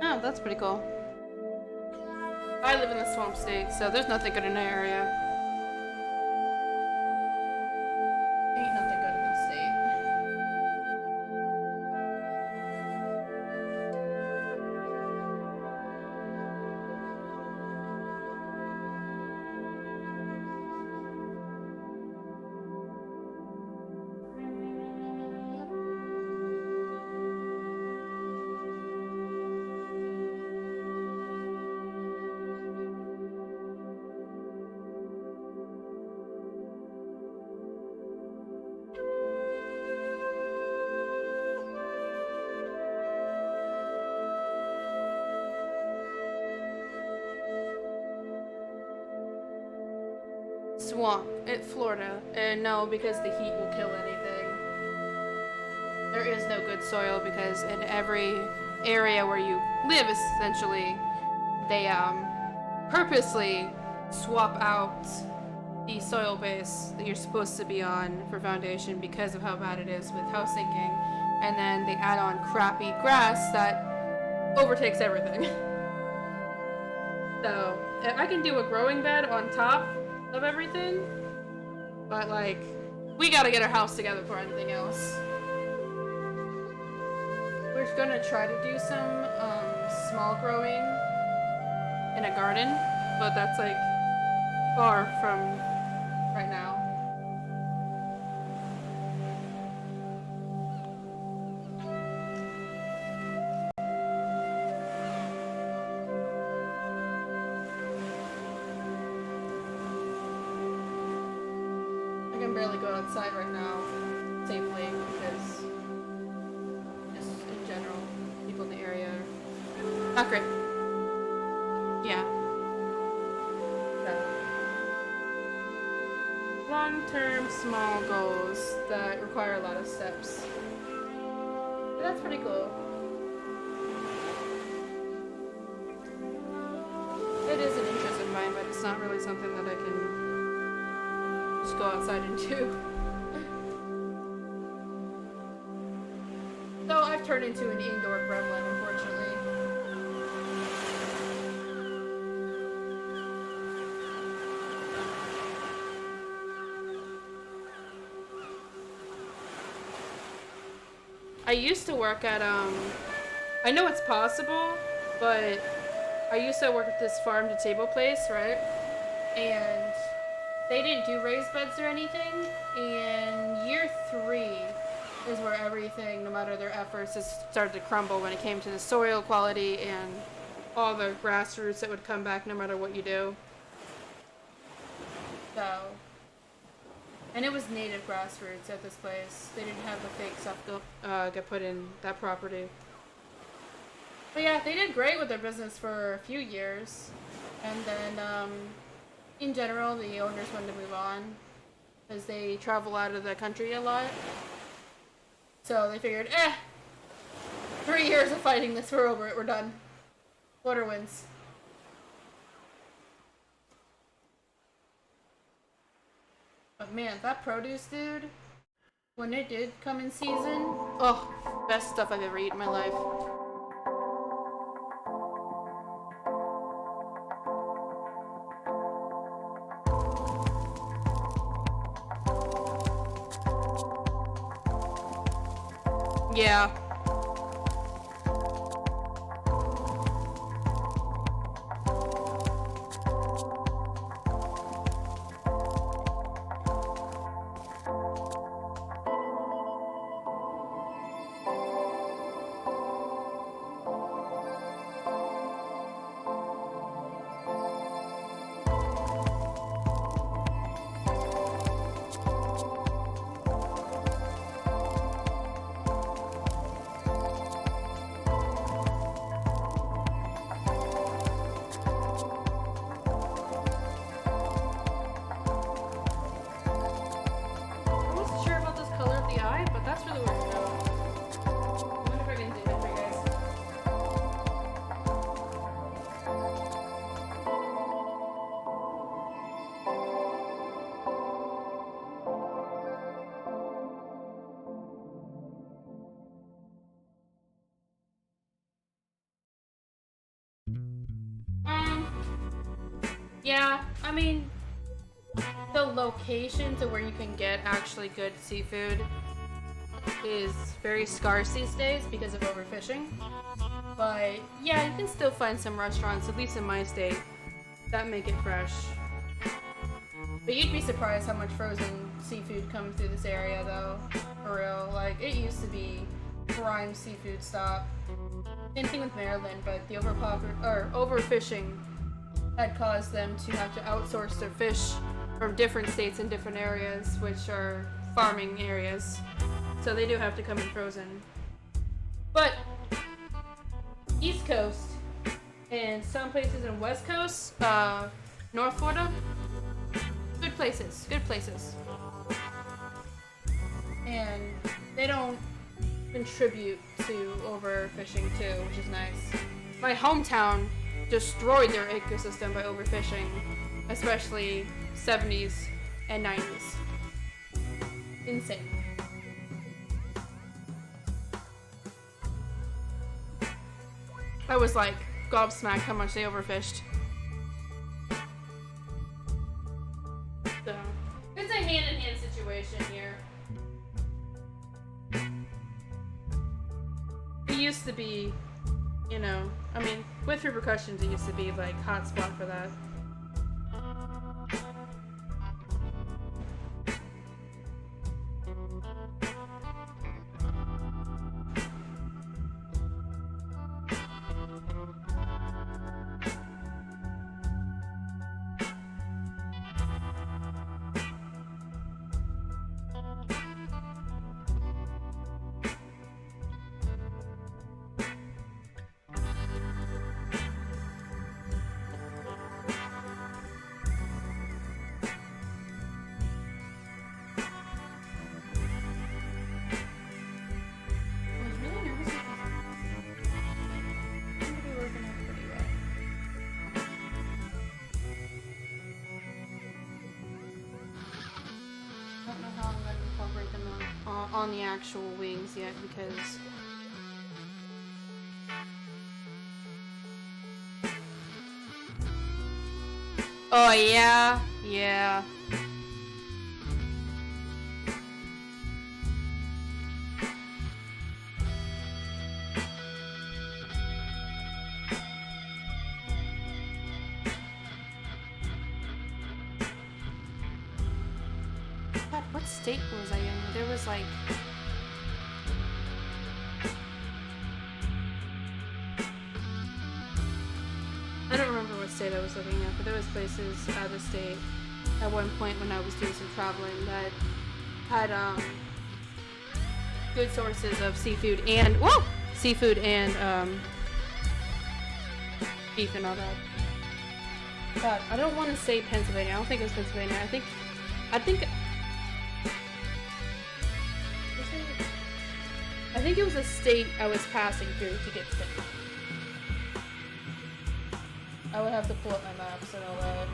Speaker 2: Oh, that's pretty cool. I live in the swamp state, so there's nothing good in that area. Ain't nothing good in this state. swamp in Florida. And no, because the heat will kill anything. There is no good soil because in every area where you live, essentially, they purposely swap out the soil base that you're supposed to be on for foundation because of how bad it is with house sinking, and then they add on crappy grass that overtakes everything. So I can do a growing bed on top of everything, but like we gotta get our house together for anything else. We're gonna try to do some small growing in a garden, but that's like far from right now. I can barely go outside right now safely because just in general, people in the area are not great. Yeah. Long-term small goals that require a lot of steps. But that's pretty cool. It is an interest of mine, but it's not really something that I can just go outside and do. So I've turned into an indoor gremlin, unfortunately. I used to work at, I know it's possible, but I used to work at this farm to table place, right? And they didn't do raised beds or anything, and year 3 is where everything, no matter their efforts, just started to crumble when it came to the soil quality and all the grass roots that would come back no matter what you do. So... and it was native grassroots at this place. They didn't have the fake stuff get put in that property. But yeah, they did great with their business for a few years. And then, in general, the owners wanted to move on. Because they travel out of the country a lot. So they figured, 3 years of fighting this, we're over it, we're done. Florida wins. But man, that produce, dude, when it did come in season, oh, best stuff I've ever eaten in my life. Yeah. Yeah, I mean, the location to where you can get actually good seafood is very scarce these days because of overfishing. But yeah, you can still find some restaurants, at least in my state, that make it fresh. But you'd be surprised how much frozen seafood comes through this area, though. For real. Like, it used to be prime seafood stop. Same thing with Maryland, but the overfishing had caused them to have to outsource their fish from different states and different areas, which are farming areas. So they do have to come in frozen. But East Coast and some places in West Coast, North Florida, good places, good places. And they don't contribute to overfishing too, which is nice. My hometown destroyed their ecosystem by overfishing, especially 70s and 90s. Insane. I was like gobsmacked how much they overfished. So, it's a hand-in-hand situation here. It used to be, you know, I mean, with repercussions, it used to be like hot spot for that. On the actual wings yet because oh yeah. God, what state was I in? There was like I don't remember what state I was looking at, but there was places out of the state at one point when I was doing some traveling that had good sources of seafood and beef and all that. God, I don't want to say Pennsylvania. I don't think it was Pennsylvania. I think it was a state I was passing through to get to. I would have to pull up my maps and all that.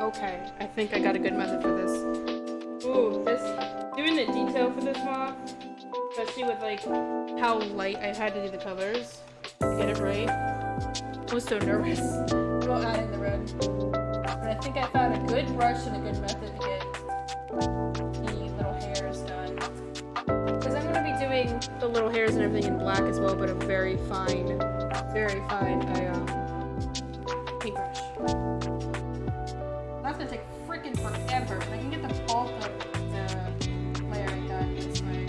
Speaker 2: Okay. I think I got a good method for this. Ooh, doing the detail for this moth, especially with like how light I had to do the colors to get it right. I was so nervous about adding the red. But I think I found a good brush and a good method to get the little hairs done. Because I'm going to be doing the little hairs and everything in black as well, but a very fine paintbrush. That's gonna take freaking forever, but I can get the bulk of the layering done this way.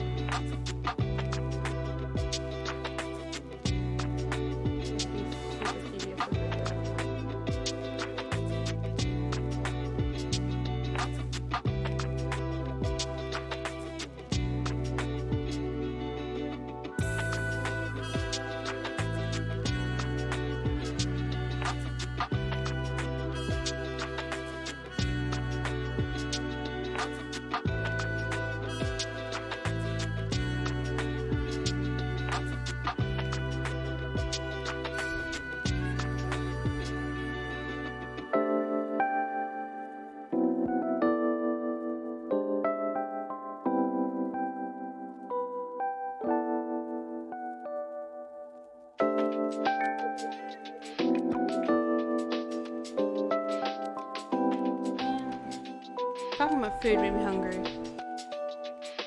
Speaker 2: talking about food made me hungry.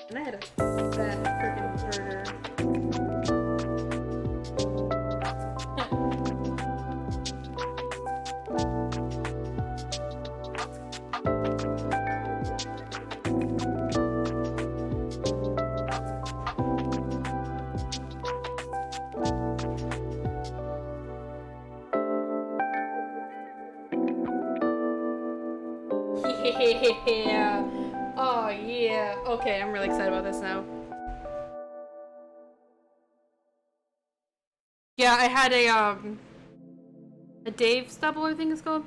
Speaker 2: And I had a fat freaking burger. Yeah. Oh yeah. Okay, I'm really excited about this now. Yeah, I had a Dave Stubble, I think it's called.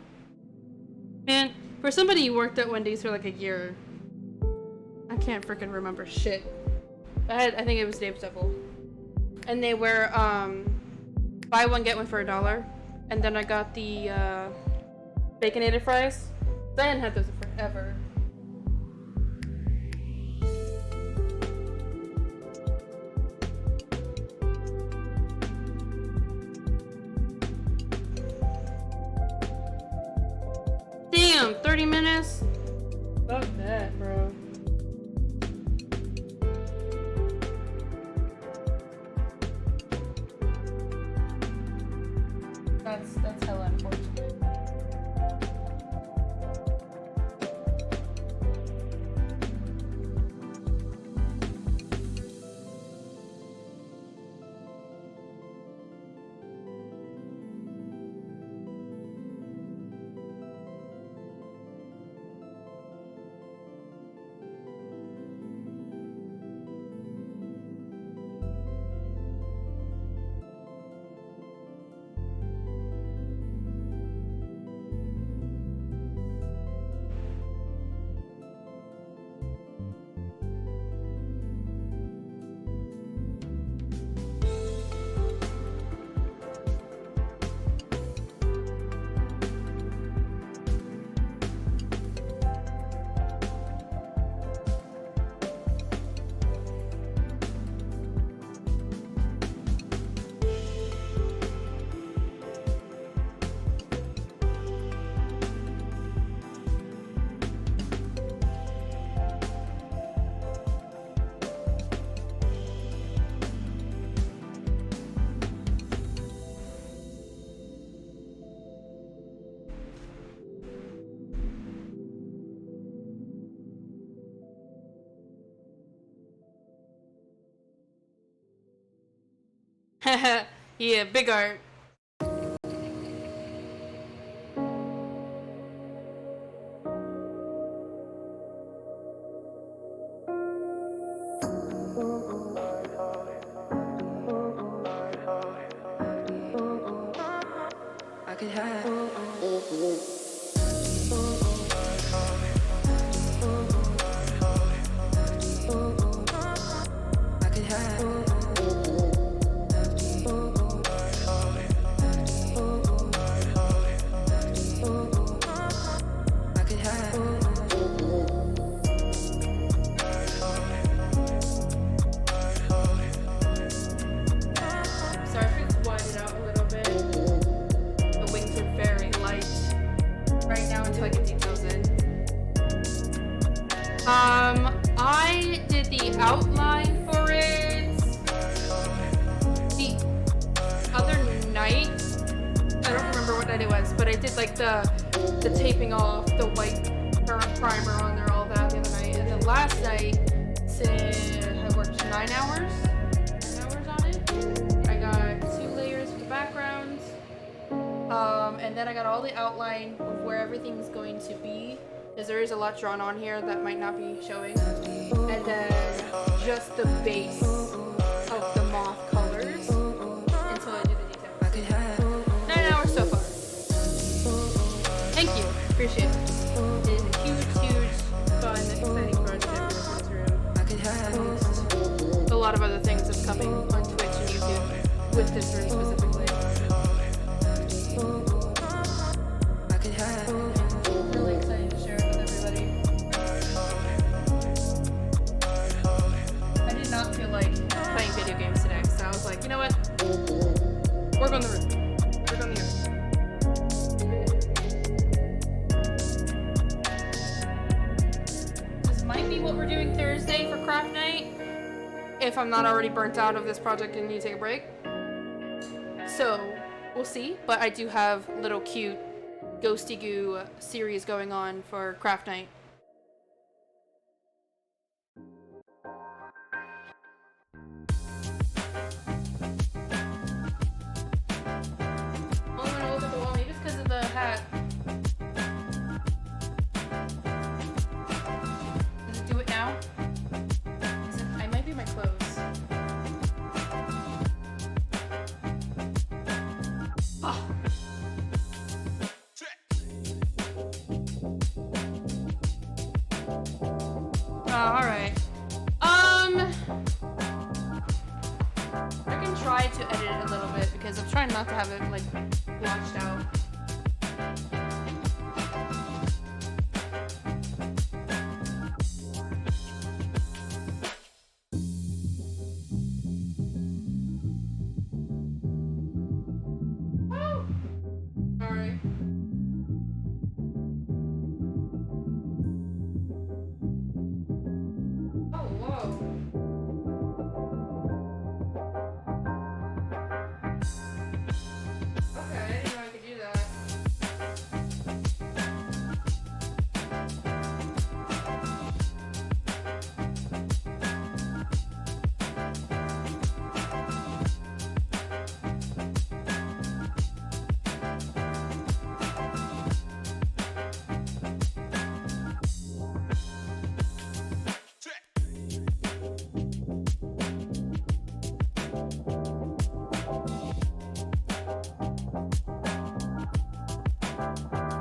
Speaker 2: Man, for somebody who worked at Wendy's for like a year, I can't freaking remember shit. I think it was Dave Stubble, and they were buy one get one for $1, and then I got the baconated fries. I hadn't had those forever. Damn, 30 minutes? Fuck that, bro. That's hella unfortunate. Yeah, big art. I could have. I did the outline for it the other night. I don't remember what night it was, but I did like the taping off, the white primer on there, all that the other night. And then last night, I worked 9 hours on it. I got 2 layers for the background. And then I got all the outline of where everything's going to be, because there is a lot drawn on here that might not be showing. And then just the base of the moth colors until I do the details. 9 hours so far. Thank you. Appreciate it. It is a huge, fun, exciting project I'm working through. And a lot of other things that's coming on Twitch and YouTube with this room specifically. Really excited to share it with everybody. I did not feel like playing video games today, so I was like, you know what? Work on the room. Work on the room. if I'm not already burnt out of this project and need to take a break. So, we'll see. But I do have little cute Ghosty Goo series going on for craft night. Only when I look at the wall, maybe it's because of the hat. Does it do it now? I might be my clothes. Oh. Alright. I can try to edit it a little bit because I'm trying not to have it like washed out. Alright. Oh, whoa. Okay, I didn't know I could do that.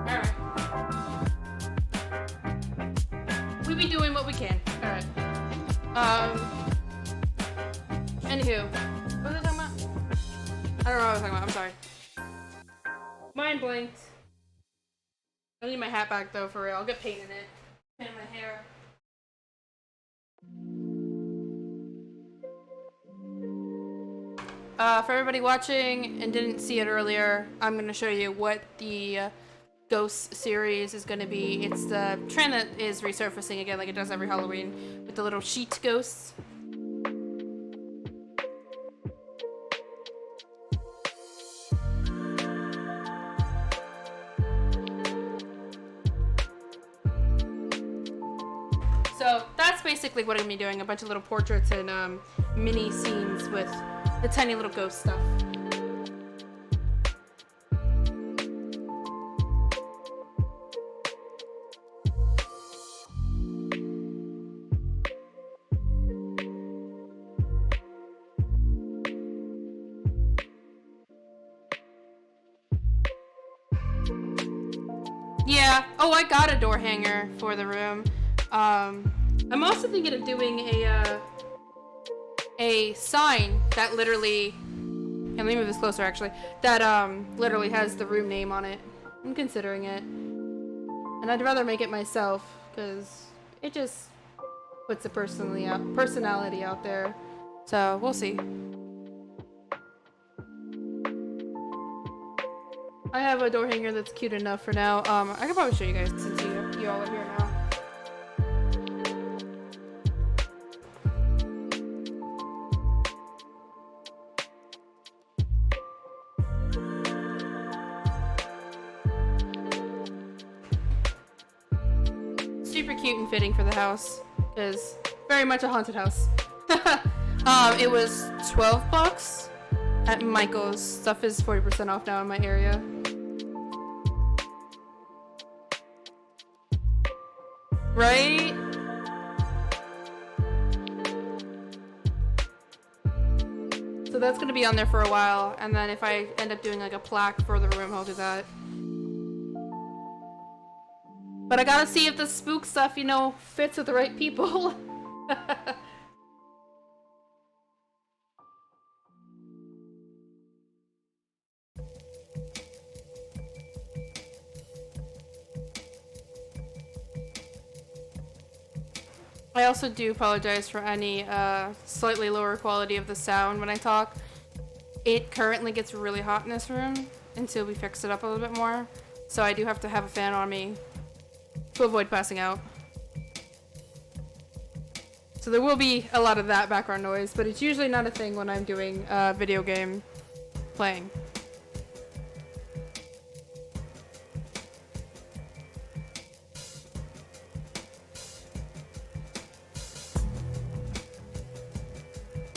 Speaker 2: Alright. We be doing what we can. Alright. Anywho. What was I talking about? I don't know what I was talking about. I'm sorry. Mind blinked. I need my hat back though, for real. I'll get paint in it. Paint in my hair. For everybody watching and didn't see it earlier, I'm going to show you what the Ghost series is going to be. It's the trend that is resurfacing again like it does every Halloween with the little sheet ghosts. So that's basically what I'm going to be doing, a bunch of little portraits and mini scenes with the tiny little ghost stuff. Yeah. Oh, I got a door hanger for the room. I'm also thinking of doing a sign that literally, and let me move this closer actually, that literally has the room name on it. I'm considering it. And I'd rather make it myself because it just puts a personality out there. So we'll see. I have a door hanger that's cute enough for now. I could probably show you guys since you all are here now. Super cute and fitting for the house. Is very much a haunted house. It was $12 at Michael's. Stuff is 40% off now in my area. Right? So that's gonna be on there for a while, and then if I end up doing like a plaque for the room, I'll do that. But I gotta see if the spook stuff, you know, fits with the right people. I also do apologize for any slightly lower quality of the sound when I talk. It currently gets really hot in this room until we fix it up a little bit more. So I do have to have a fan on me to avoid passing out. So there will be a lot of that background noise, but it's usually not a thing when I'm doing video game playing.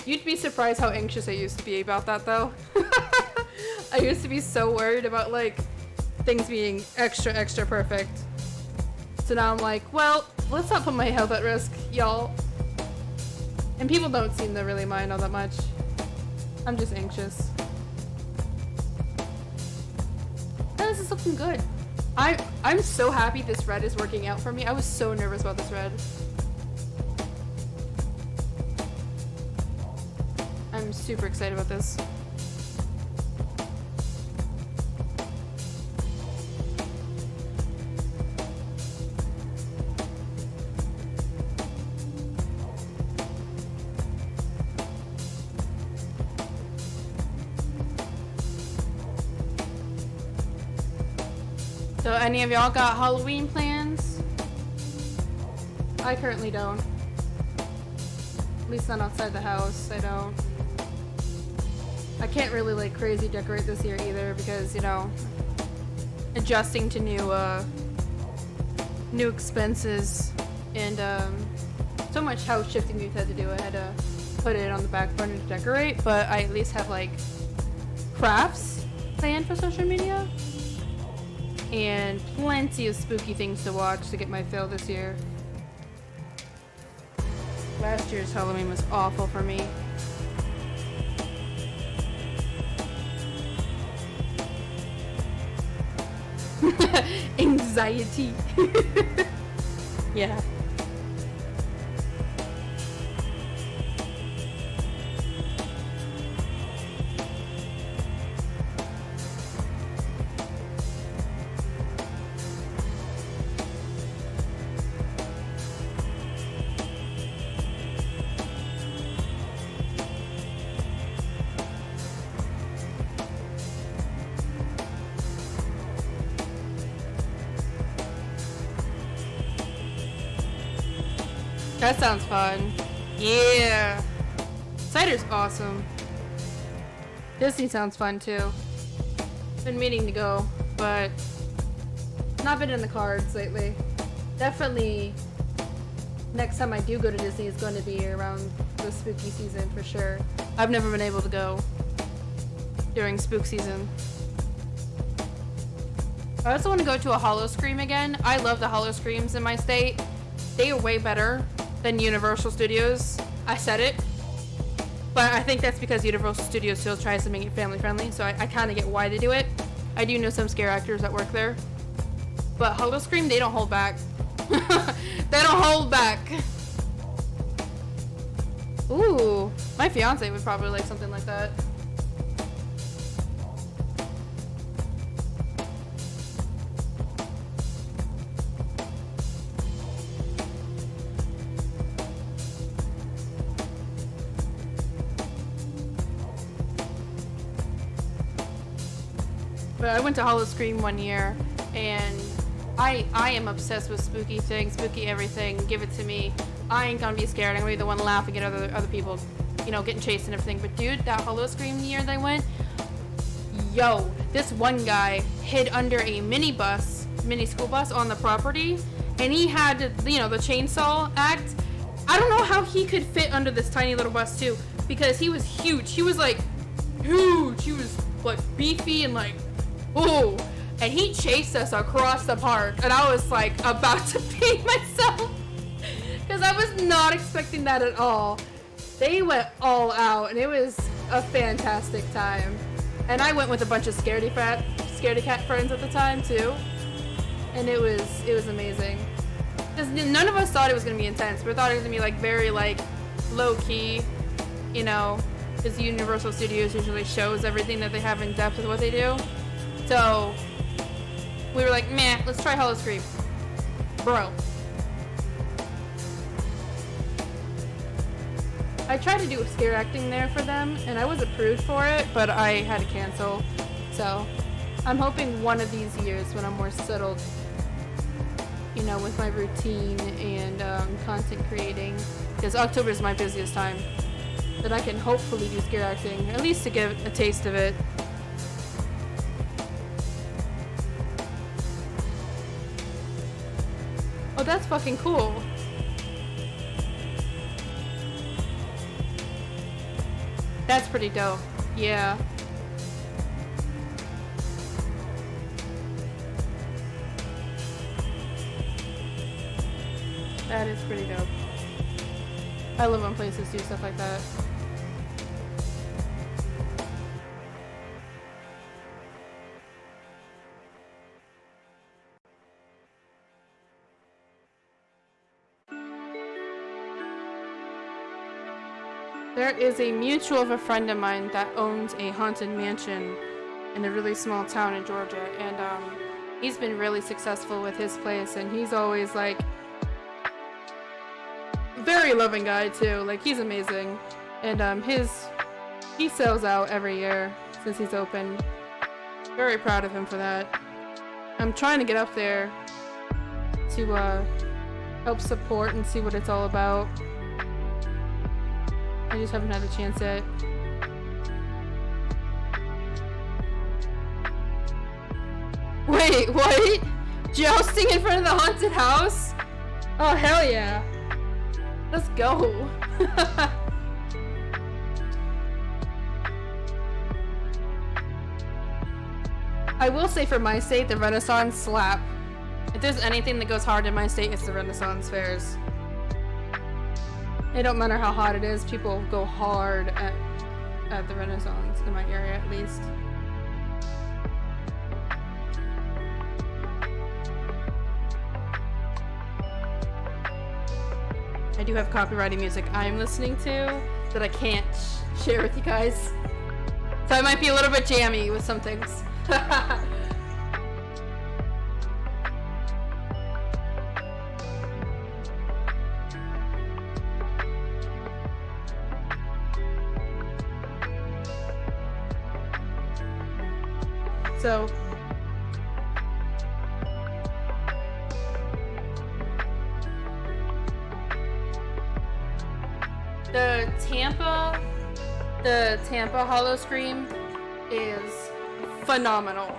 Speaker 2: You'd be surprised how anxious I used to be about that though. I used to be so worried about like things being extra perfect. So now I'm like, well, let's not put my health at risk, y'all. And people don't seem to really mind all that much. I'm just anxious. Oh, this is looking good. I'm so happy this red is working out for me. I was so nervous about this red. I'm super excited about this. So any of y'all got Halloween plans? I currently don't. At least not outside the house, I don't. I can't really like crazy decorate this year either because, you know, adjusting to new expenses and so much house shifting we've had to do. I had to put it on the back burner to decorate, but I at least have like crafts planned for social media and plenty of spooky things to watch to get my fill this year. Last year's Halloween was awful for me. Anxiety. Yeah. That sounds fun. Yeah. Cider's awesome. Disney sounds fun too. Been meaning to go, but not been in the cards lately. Definitely next time I do go to Disney is going to be around the spooky season for sure. I've never been able to go during spook season. I also want to go to a Hollow Scream again. I love the Hollow Screams in my state. They are way better than Universal Studios. I said it, but I think that's because Universal Studios still tries to make it family friendly, so I kind of get why they do it. I do know some scare actors that work there, but Hollow Scream, they don't hold back. They don't hold back. Ooh, my fiance would probably like something like that. But I went to Hollow Scream one year, and I am obsessed with spooky things, spooky everything. Give it to me. I ain't gonna be scared. I'm gonna be the one laughing at other people, you know, getting chased and everything. But dude, that Hollow Scream year that I went, yo, this one guy hid under a mini school bus on the property, and he had, you know, the chainsaw act. I don't know how he could fit under this tiny little bus too, because he was huge. He was like huge. He was like beefy and like, ooh, and he chased us across the park, and I was like about to pee myself because I was not expecting that at all. They went all out, and it was a fantastic time. And I went with a bunch of scaredy cat friends at the time too, and it was amazing. Because none of us thought it was gonna be intense. We thought it was gonna be like very like low key, you know, because Universal Studios usually shows everything that they have in depth with what they do. So we were like, meh, let's try Hollow Scream. Bro. I tried to do scare acting there for them, and I was approved for it, but I had to cancel. So I'm hoping one of these years when I'm more settled, you know, with my routine and content creating, because October is my busiest time. Then I can hopefully do scare acting, at least to give a taste of it. Oh, that's fucking cool. That's pretty dope. Yeah. That is pretty dope. I love when places do stuff like that. There is a mutual of a friend of mine that owns a haunted mansion in a really small town in Georgia, and he's been really successful with his place, and he's always like very loving guy too. Like, he's amazing, and he sells out every year since he's open. Very proud of him for that. I'm trying to get up there to help support and see what it's all about. I just haven't had a chance yet. Wait, what? Jousting in front of the haunted house? Oh, hell yeah. Let's go. I will say, for my state, the Renaissance slap. If there's anything that goes hard in my state, it's the Renaissance fairs. It don't matter how hot it is, people go hard at the Renaissance, in my area at least. I do have copyrighted music I'm listening to that I can't share with you guys. So I might be a little bit jammy with some things. So the Tampa Hollow Scream is phenomenal.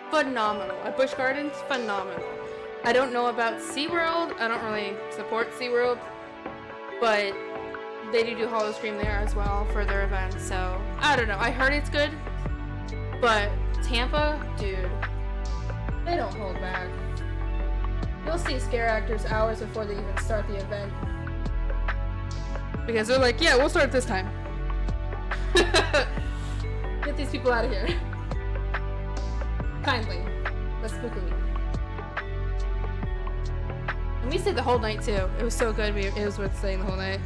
Speaker 2: Phenomenal. At Busch Gardens, phenomenal. I don't know about SeaWorld. I don't really support SeaWorld, but they do Hollow Scream there as well for their events, so I don't know. I heard it's good, but Tampa, dude, they don't hold back. You'll see scare actors hours before they even start the event. Because they're like, yeah, we'll start this time. Get these people out of here. Kindly, but spookily. And we stayed the whole night too. It was so good, it was worth staying the whole night.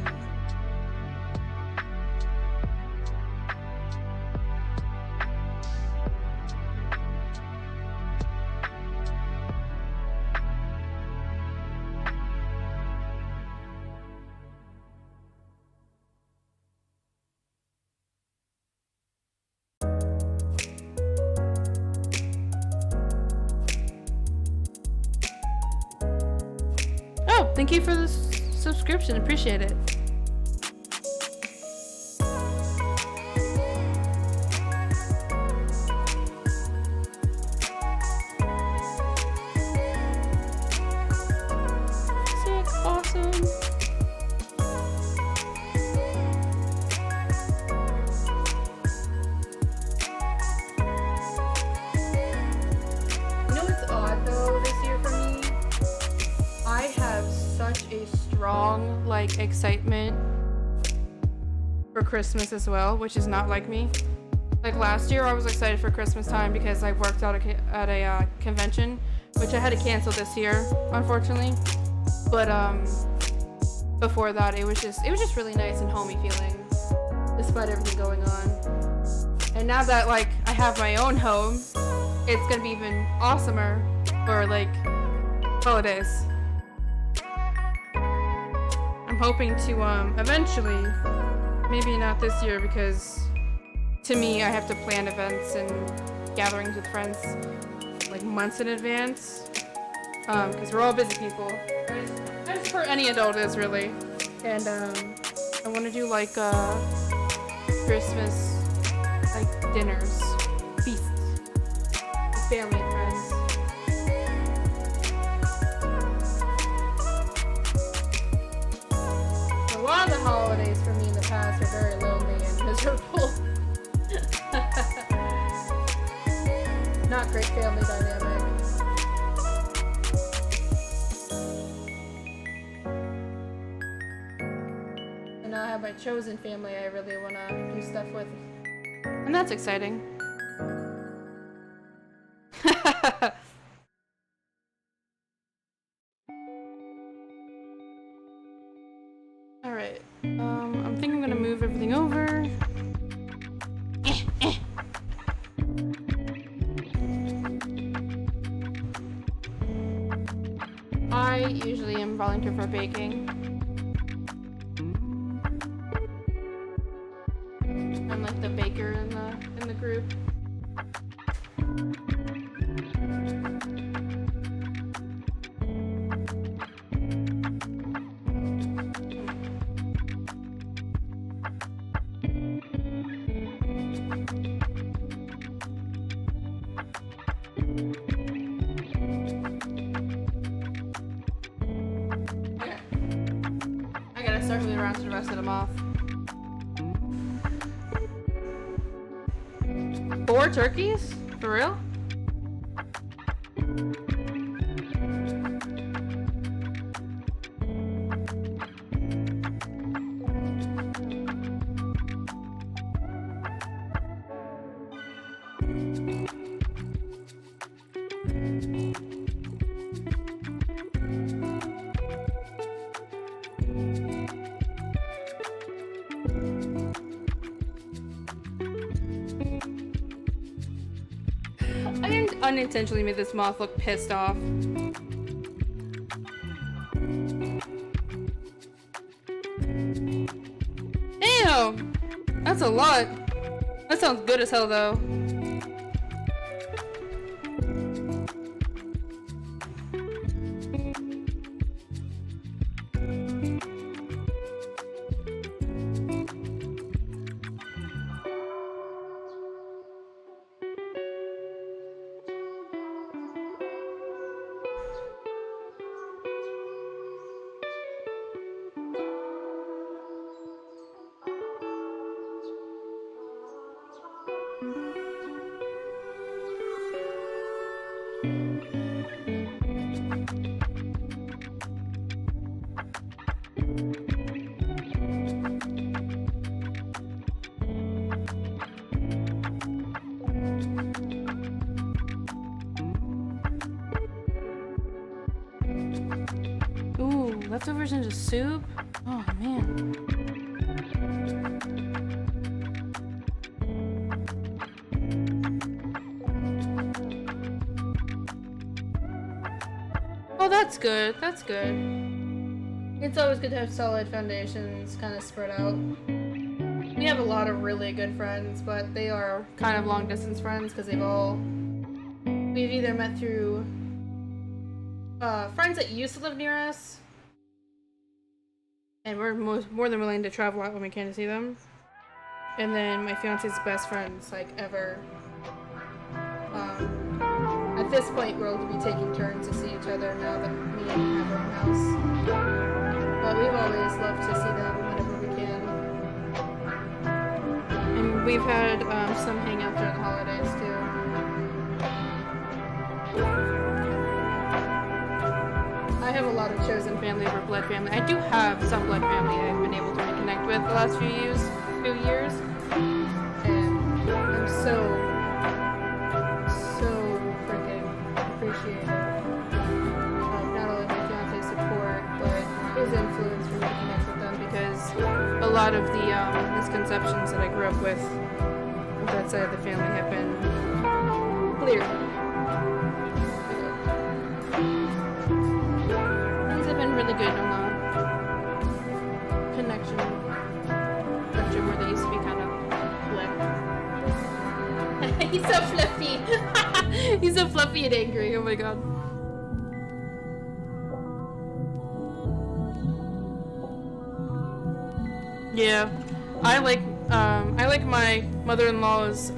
Speaker 2: Thank you for the subscription. Appreciate it. Sick. Awesome. You know what's odd though this year for me? I have such a strong, like, excitement for Christmas as well, which is not like me. Like, last year I was excited for Christmas time because I worked out at a convention, which I had to cancel this year, unfortunately. But before that, it was just really nice and homey feeling, despite everything going on. And now that, like, I have my own home, it's gonna be even awesomer for, like, holidays. I'm hoping to eventually, maybe not this year, because to me I have to plan events and gatherings with friends like months in advance, because we're all busy people, as for any adult is really. And I want to do like Christmas like dinners, feasts, with family and friends. A lot of the holidays for me in the past are very lonely and miserable. Not great family dynamic. And now I have my chosen family I really want to do stuff with. And that's exciting. Alright. I think I'm gonna move everything over. I usually am volunteer for baking. I'm like the baker in the group. Start moving around to the rest of them off. 4 turkeys? For real? Unintentionally made this moth look pissed off. Damn! That's a lot. That sounds good as hell though. Leftovers into soup? Oh man. Oh, that's good. That's good. It's always good to have solid foundations kind of spread out. We have a lot of really good friends, but they are kind of long distance friends because we've either met through friends that used to live near us, and we're more than willing to travel out when we can to see them. And then my fiance's best friends, like, ever. At this point, we'll be taking turns to see each other now that me and him have our own house. But we've always loved to see them whenever we can. And we've had some hangouts during the holidays, too. I have a lot of chosen family over blood family. I do have some blood family I've been able to reconnect with the last few years. And I'm so freaking appreciative of not only my fiance's support, but his influence for me to connect with them, because a lot of the misconceptions that I grew up with that side of the family have been cleared. Things have been really good on the connection spectrum where they used to be kind of bleh. He's so fluffy. He's so fluffy and angry. Oh my god. Yeah, I like my mother-in-law's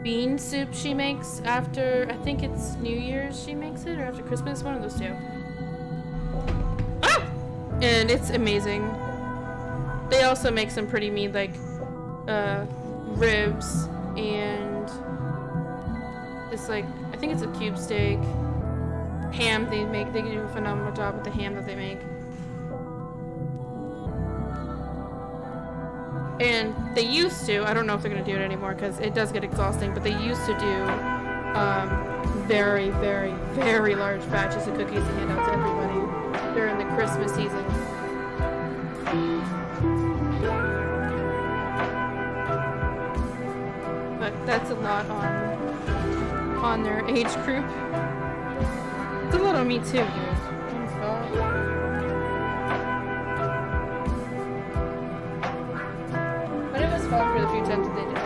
Speaker 2: bean soup she makes after, I think it's New Year's she makes it, or after Christmas, one of those two. Ah! And it's amazing. They also make some pretty mean, like, ribs and this, like, I think it's a cube steak. Ham they make, they do a phenomenal job with the ham that they make. And they used to, I don't know if they're going to do it anymore because it does get exhausting, but they used to do very, very, very large batches of cookies to hand out to everybody during the Christmas season. But that's a lot on their age group. It's a lot on me too, dude. Oh, God. For the few times that they did it.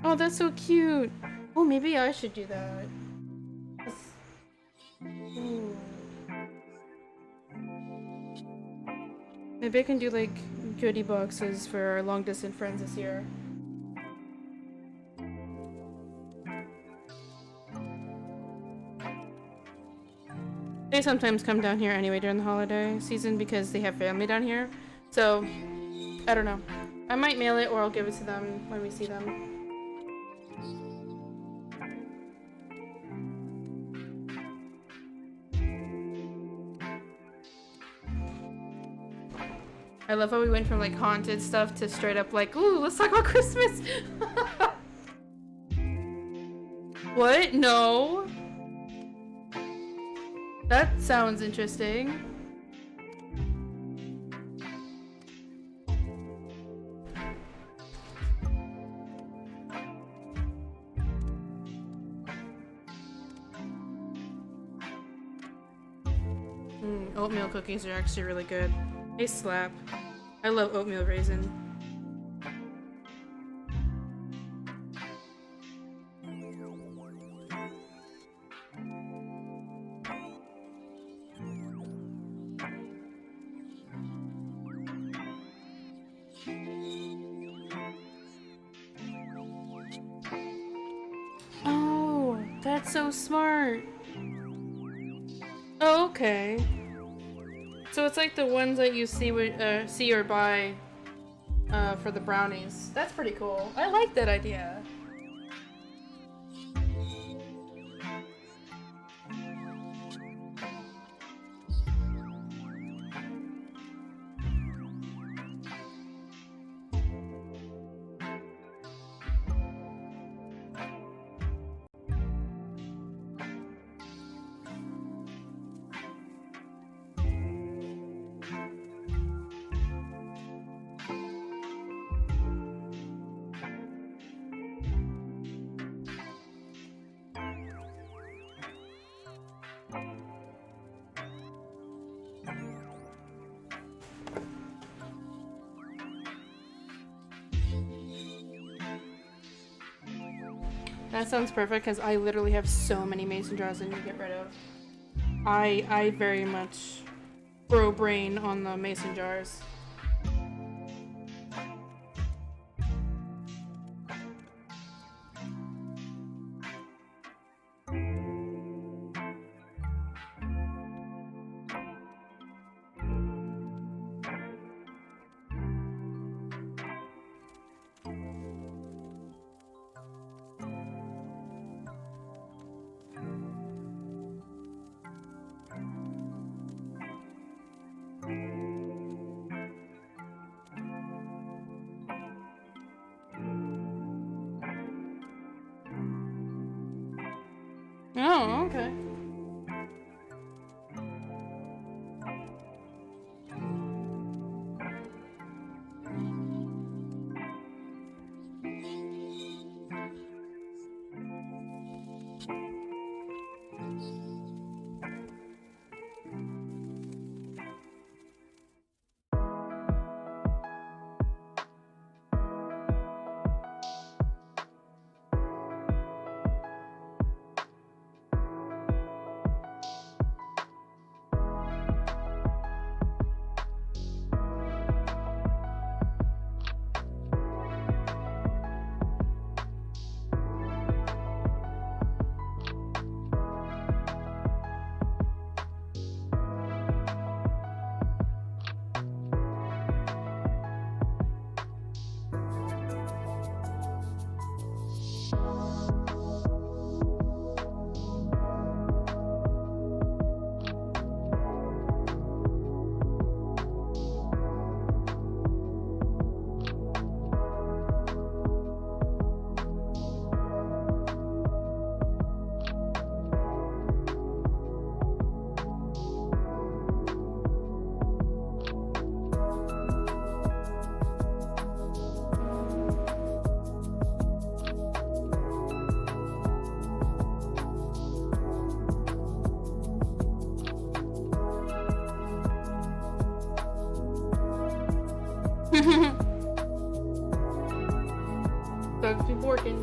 Speaker 2: Oh, that's so cute. Oh, maybe I should do that. Ooh. Maybe I can do like goodie boxes for our long distance friends this year. They sometimes come down here anyway during the holiday season because they have family down here. So, I don't know. I might mail it or I'll give it to them when we see them. I love how we went from like haunted stuff to straight up like, ooh, let's talk about Christmas. What? No. That sounds interesting. Oatmeal cookies are actually really good. They slap. I love oatmeal raisin. Oh, that's so smart. Oh, okay. So it's like the ones that you see or buy for the brownies. That's pretty cool. I like that idea. That sounds perfect because I literally have so many mason jars I need to get rid of. I very much bro brain on the mason jars. Dogs be working.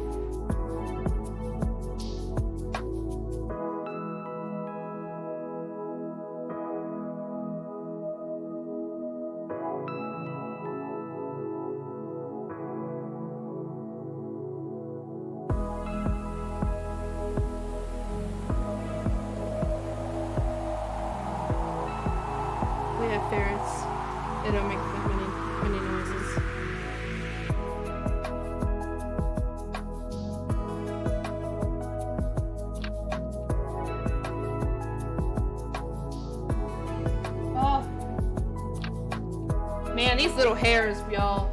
Speaker 2: We have ferrets. They don't make that many noises. Oh man, these little hairs, y'all.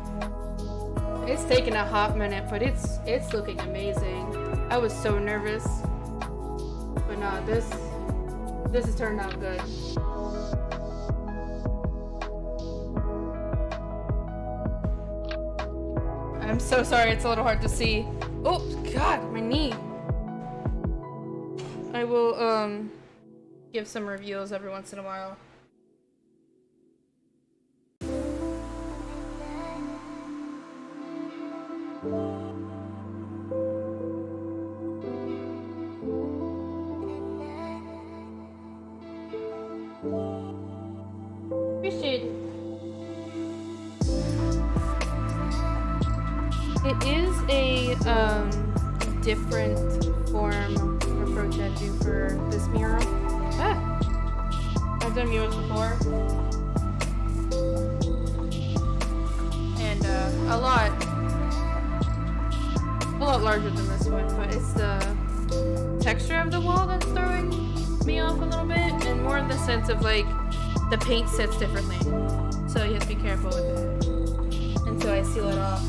Speaker 2: It's taking a hot minute, but it's looking amazing. I was so nervous, but nah, this has turned out good. I'm so sorry, it's a little hard to see. Oh, God, my knee. I will, give some reviews every once in a while. Appreciate it. It is a different form of approach I do for this mural. I've done murals before, and a lot larger than this one. But it's the texture of the wall that's throwing me off a little bit, and more in the sense of like the paint sits differently, so you have to be careful with it. And so I seal it off.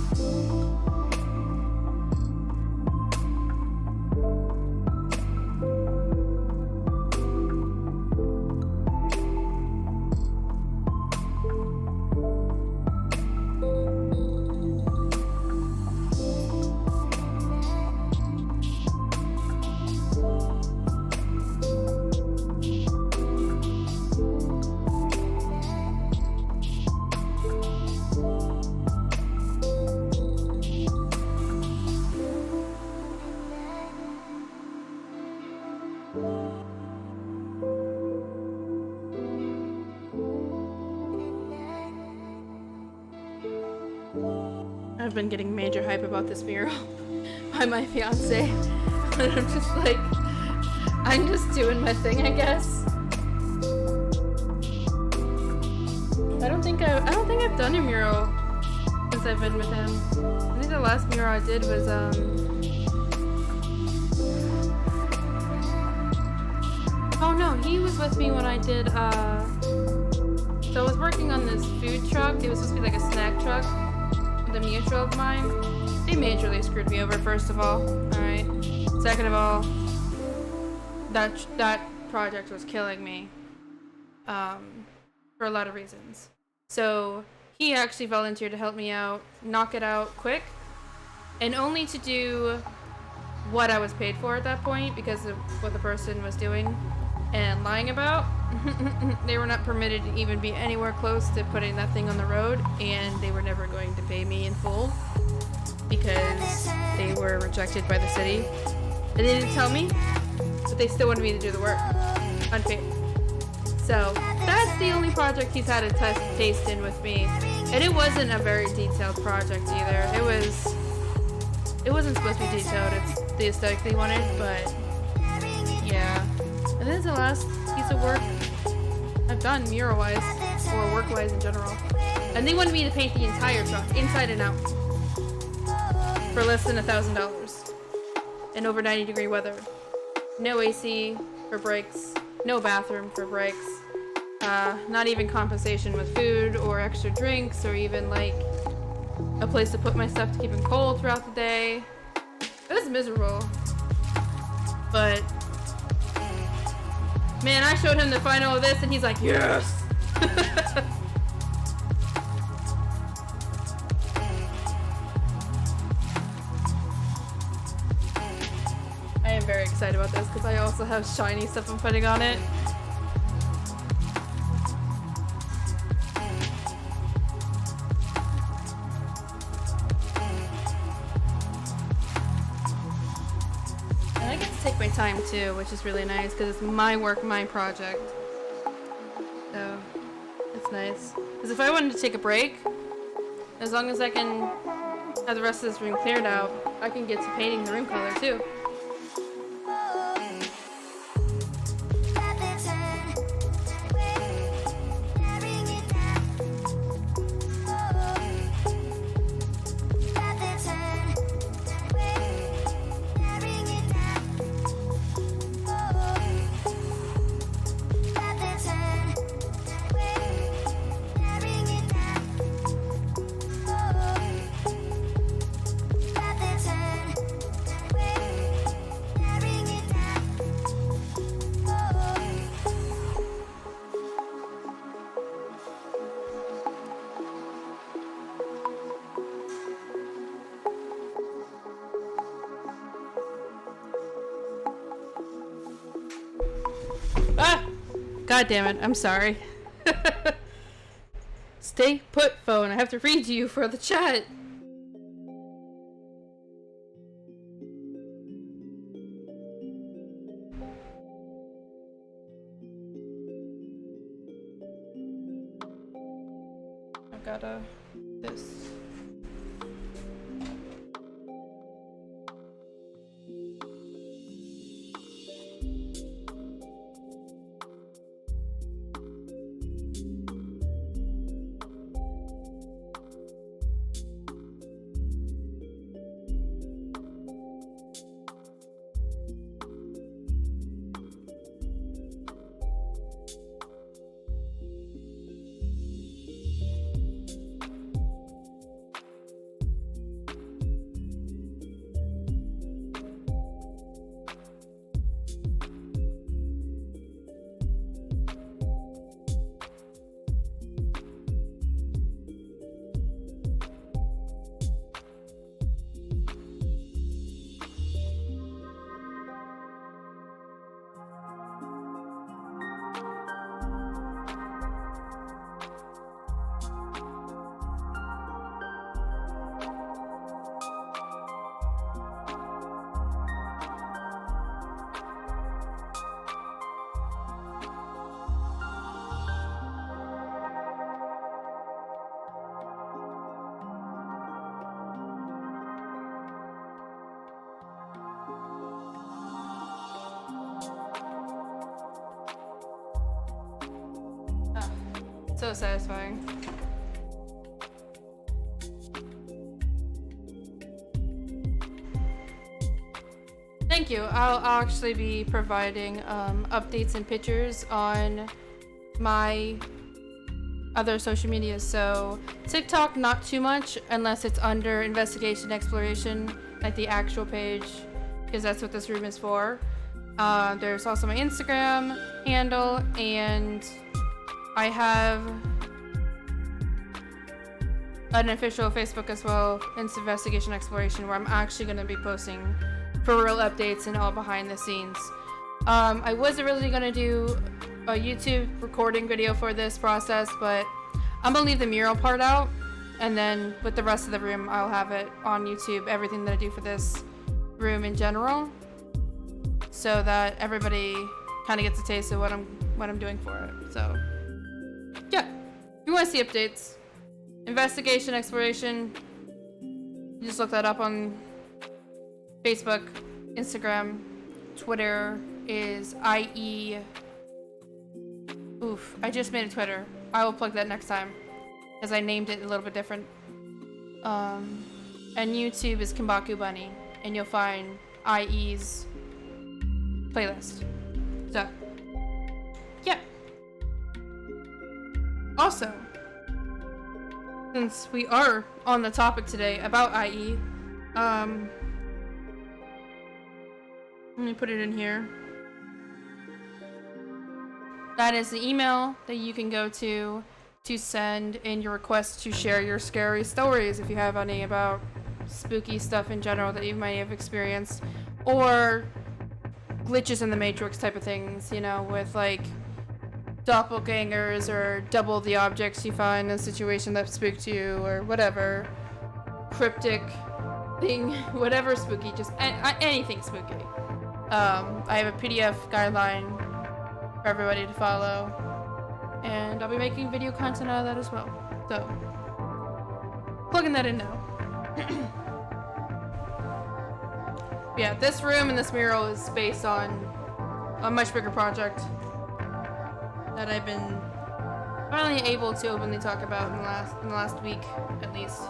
Speaker 2: I've been getting major hype about this mural by my fiance, but I'm just like, I'm just doing my thing, I guess. I don't think I've done a mural since I've been with him. I think the last mural I did was oh no, he was with me when I did so I was working on this food truck. It was supposed to be like a snack truck. The mutual of mine, they majorly screwed me over, first of all. Alright. Second of all, that project was killing me. For a lot of reasons. So he actually volunteered to help me out, knock it out quick, and only to do what I was paid for at that point because of what the person was doing and lying about. They were not permitted to even be anywhere close to putting that thing on the road, and they were never going to pay me in full because they were rejected by the city. And they didn't tell me, but they still wanted me to do the work. Unpaid. So that's the only project he's had a taste in with me. And it wasn't a very detailed project either. It wasn't supposed to be detailed. It's the aesthetic they wanted, but yeah. And this is the last piece of work I've done mural-wise, or work-wise in general. And they wanted me to paint the entire truck, inside and out, for less than $1,000 in over 90-degree weather. No AC for breaks, no bathroom for breaks, not even compensation with food or extra drinks, or even like a place to put my stuff to keep it cold throughout the day. It was miserable, but man, I showed him the final of this and he's like, yes! I am very excited about this because I also have shiny stuff I'm putting on it. time too, which is really nice because it's my work, my project. So it's nice. Because if I wanted to take a break, as long as I can have the rest of this room cleared out, I can get to painting the room color too. God damn it, I'm sorry. Stay put, phone. I have to read you for the chat. I've got this. So satisfying. Thank you. I'll actually be providing updates and pictures on my other social media. So TikTok, not too much unless it's under investigation exploration, like the actual page, because that's what this room is for. There's also my Instagram handle, and I have an official Facebook as well, it's Investigation Exploration, where I'm actually going to be posting for real updates and all behind the scenes. I was originally going to do a YouTube recording video for this process, but I'm going to leave the mural part out, and then with the rest of the room, I'll have it on YouTube, everything that I do for this room in general, so that everybody kind of gets a taste of what I'm doing for it. So yeah, if you want to see updates, Investigation Exploration, you just look that up on Facebook, Instagram, Twitter is IE. Oof, I just made a Twitter. I will plug that next time, because I named it a little bit different. And YouTube is Kimbaku Bunny, and you'll find IE's playlist. So yeah. Also, since we are on the topic today about IE, let me put it in here. That is the email that you can go to send in your request to share your scary stories, if you have any about spooky stuff in general that you might have experienced, or glitches in the Matrix type of things, you know, with like doppelgangers or double the objects you find in a situation that spooked you, or whatever cryptic thing, whatever spooky, just anything spooky. I have a PDF guideline for everybody to follow, and I'll be making video content out of that as well. So, plugging that in now. Yeah, this room and this mural is based on a much bigger project that I've been finally able to openly talk about in the last week, at least.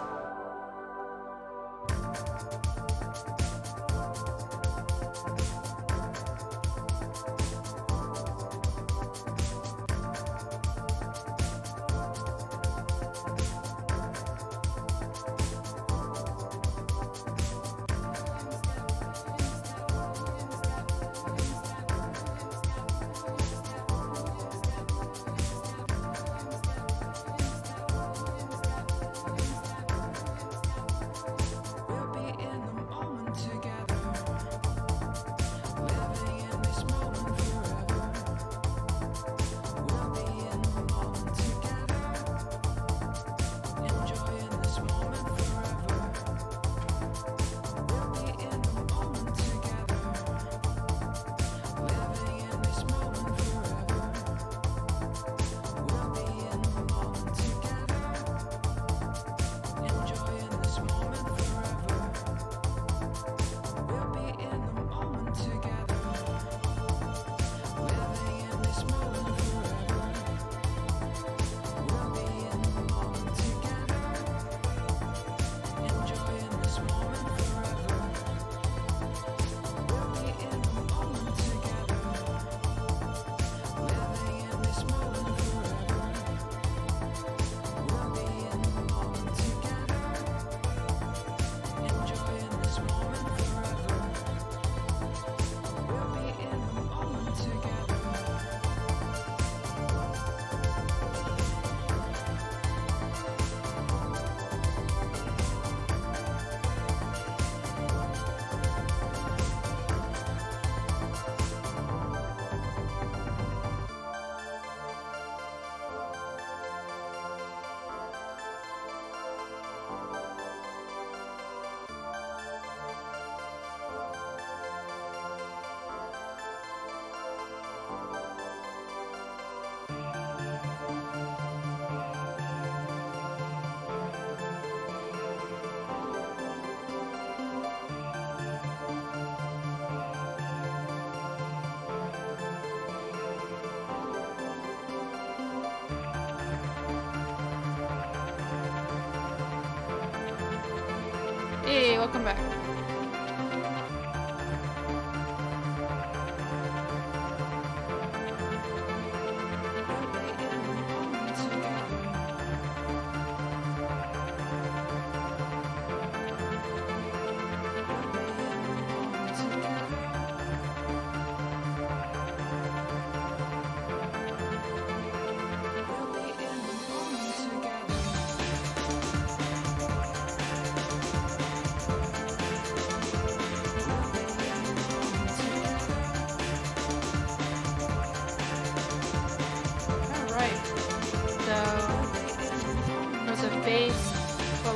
Speaker 2: Hey, welcome back.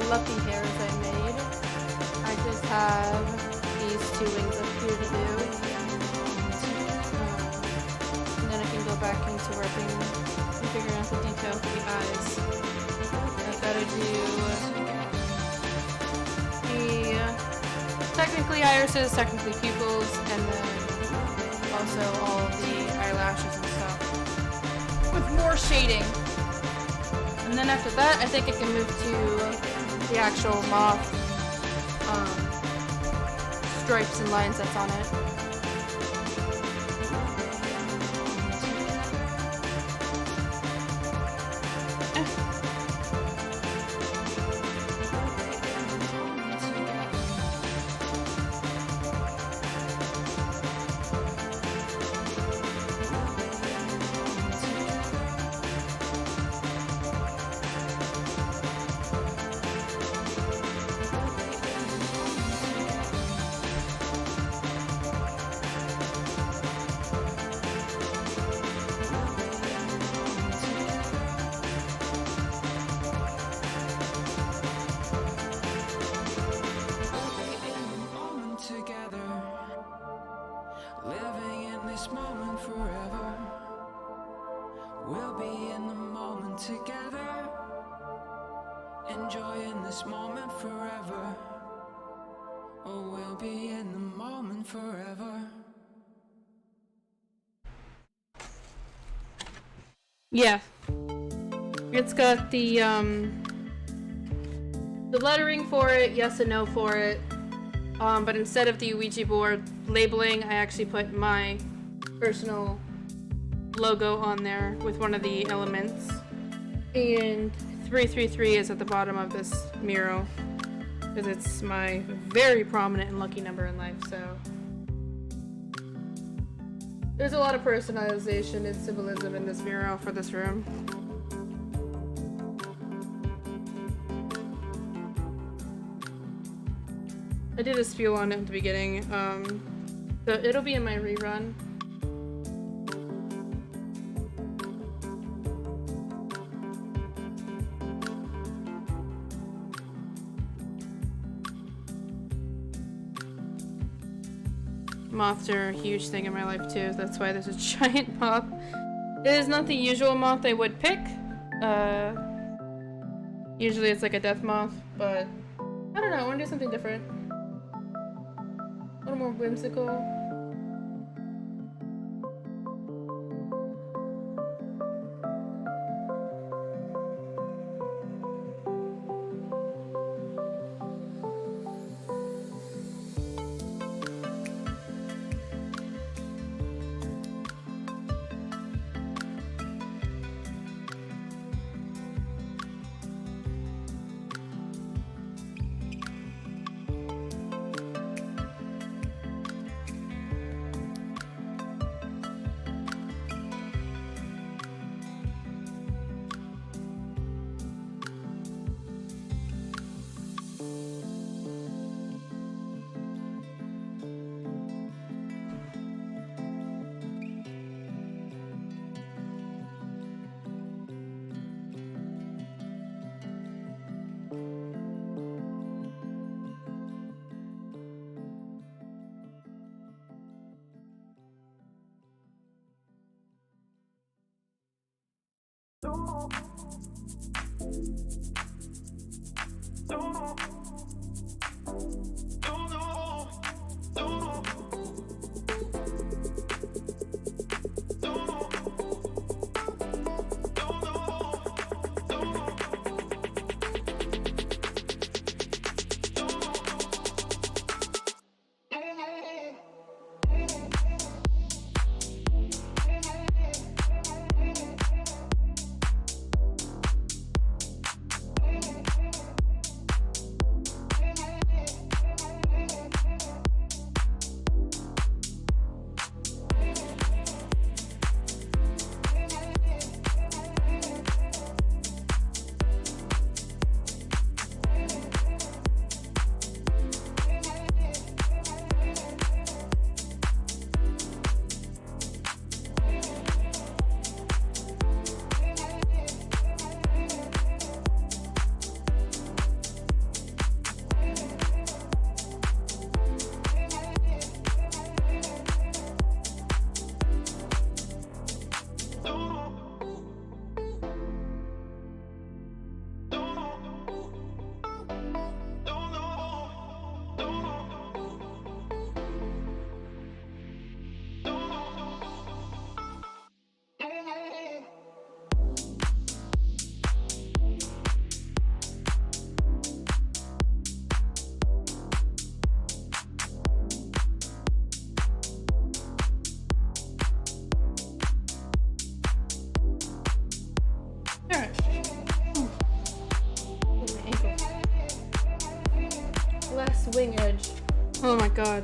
Speaker 2: Fluffy hairs I made. I just have these two wings up here to do. And then I can go back into working and figuring out the detail for the eyes. I gotta do the technically irises, technically pupils, and then also all of the eyelashes and stuff. With more shading. And then after that, I think I can move to the actual moth stripes and lines that's on it.
Speaker 1: this moment forever. We'll be in the moment together, enjoying this moment forever. Oh, we'll be in the moment forever.
Speaker 2: Yeah. It's got the lettering for it, yes and no for it. But instead of the Ouija board labeling, I actually put my personal logo on there with one of the elements. And 333 is at the bottom of this mural, because it's my very prominent and lucky number in life, so. There's a lot of personalization and symbolism in this mural for this room. I did a spiel on it at the beginning, so it'll be in my rerun. Moths are a huge thing in my life too, that's why there's a giant moth. It is not the usual moth I would pick. Usually it's like a death moth, but I don't know, I want to do something different. A little more whimsical. Wing edge. Oh my god.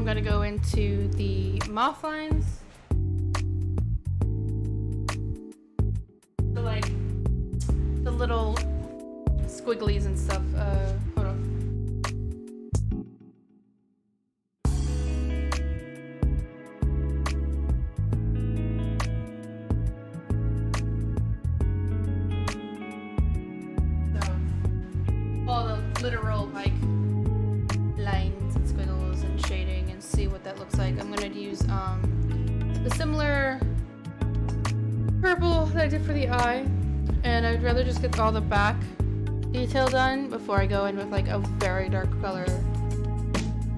Speaker 2: I'm gonna go into the moth lines. So like the little squigglies and stuff. Hold on. So all the literal like lines and squiggles and shading, and see what that looks like. I'm gonna use the similar purple that I did for the eye, and I'd rather just get all the back detail done before I go in with like a very dark color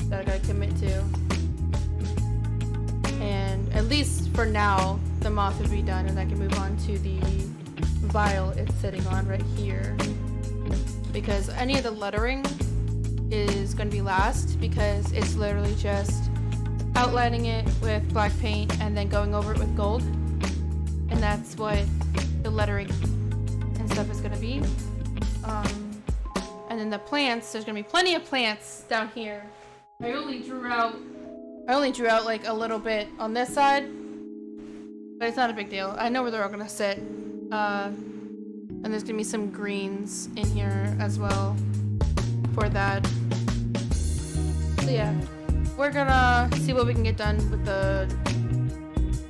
Speaker 2: that I gotta commit to. And at least for now, the moth would be done, and I can move on to the vial it's sitting on right here, because any of the lettering is going to be last, because it's literally just outlining it with black paint and then going over it with gold, and that's what the lettering and stuff is going to be. And then the plants, there's going to be plenty of plants down here. I only drew out like a little bit on this side, but it's not a big deal. I know where they're all going to sit. And there's going to be some greens in here as well for that. So yeah, we're gonna see what we can get done with the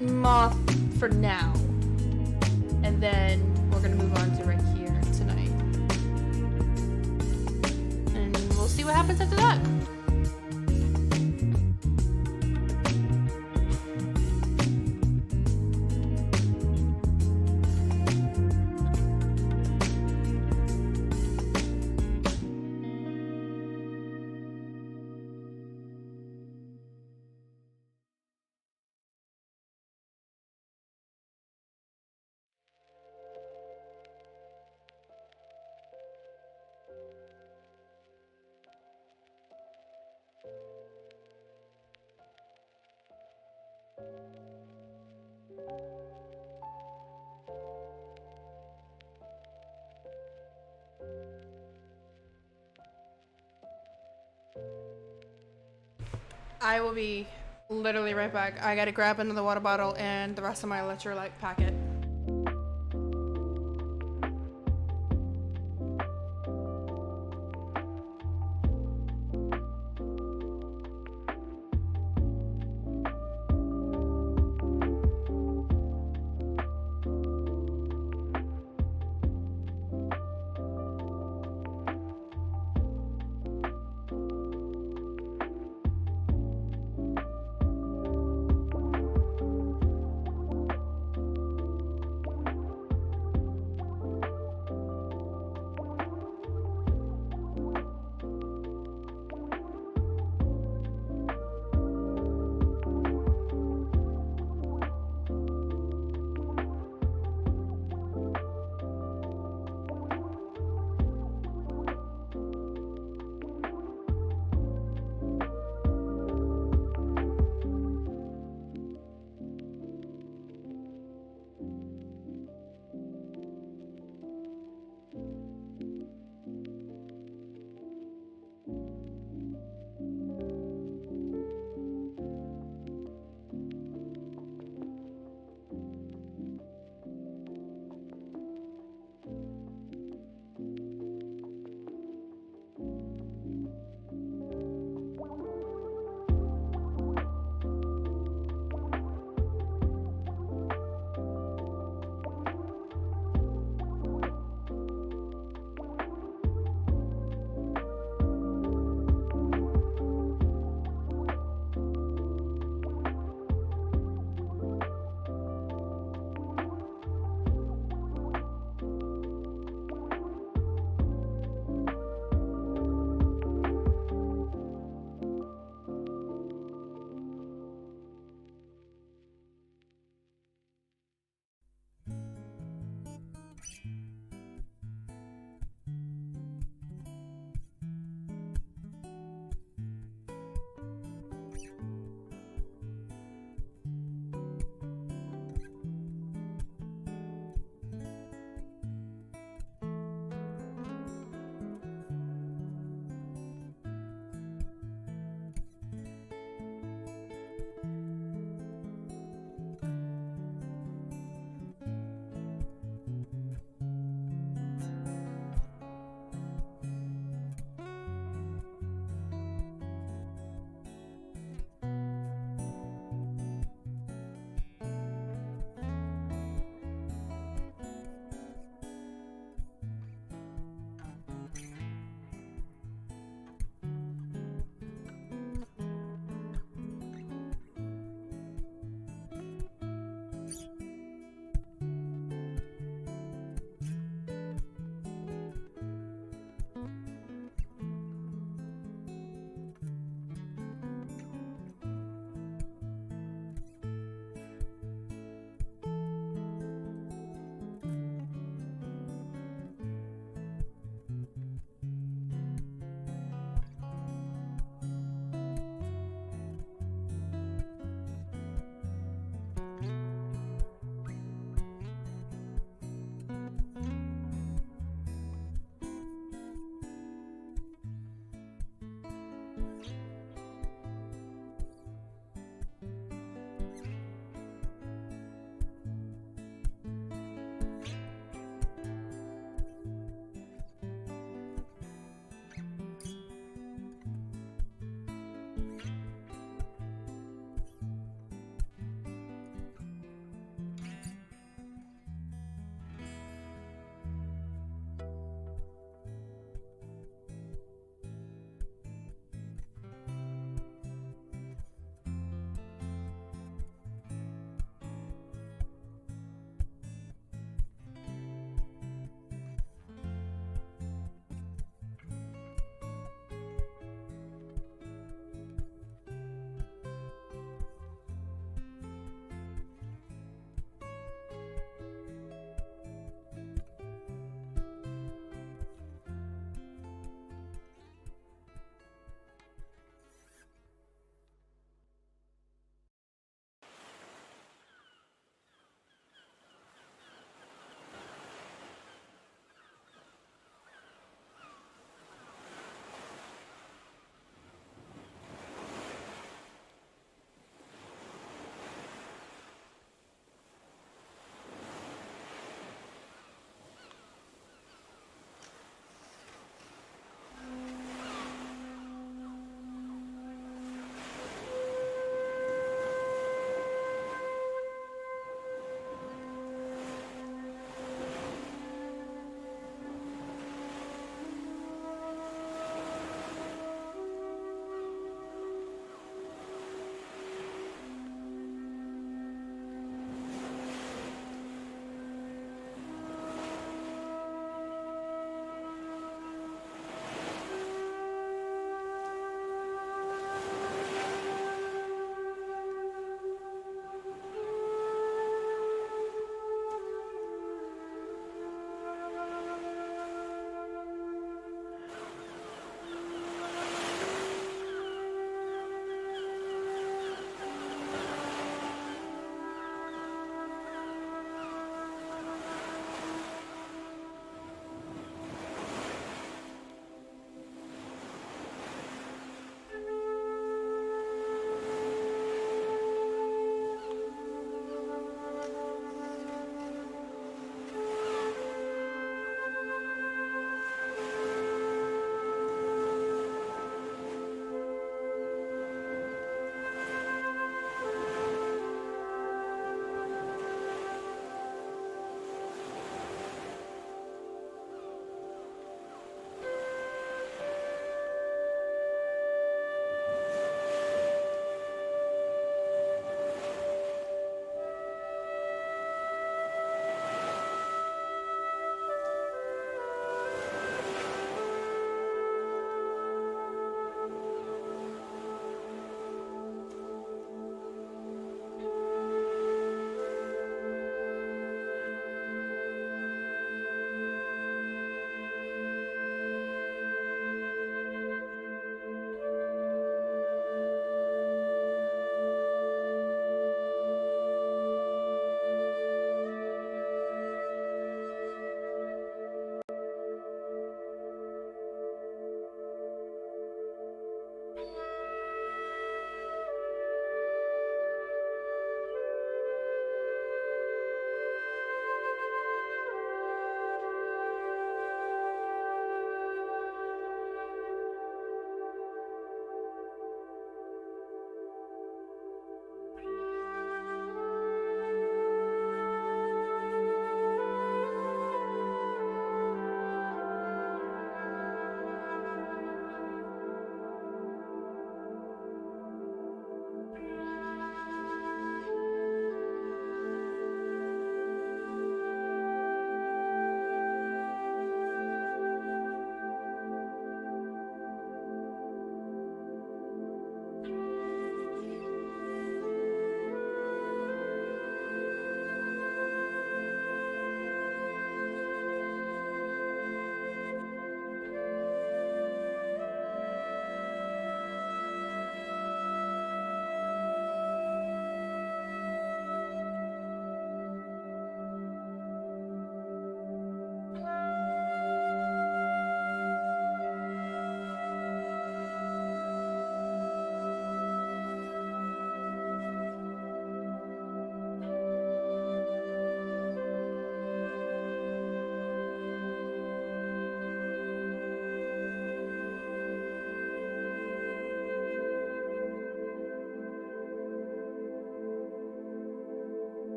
Speaker 2: moth for now, and then we're gonna move on to right here tonight, and we'll see what happens after that. I will be literally right back. I gotta grab another water bottle and the rest of my electrolyte packet.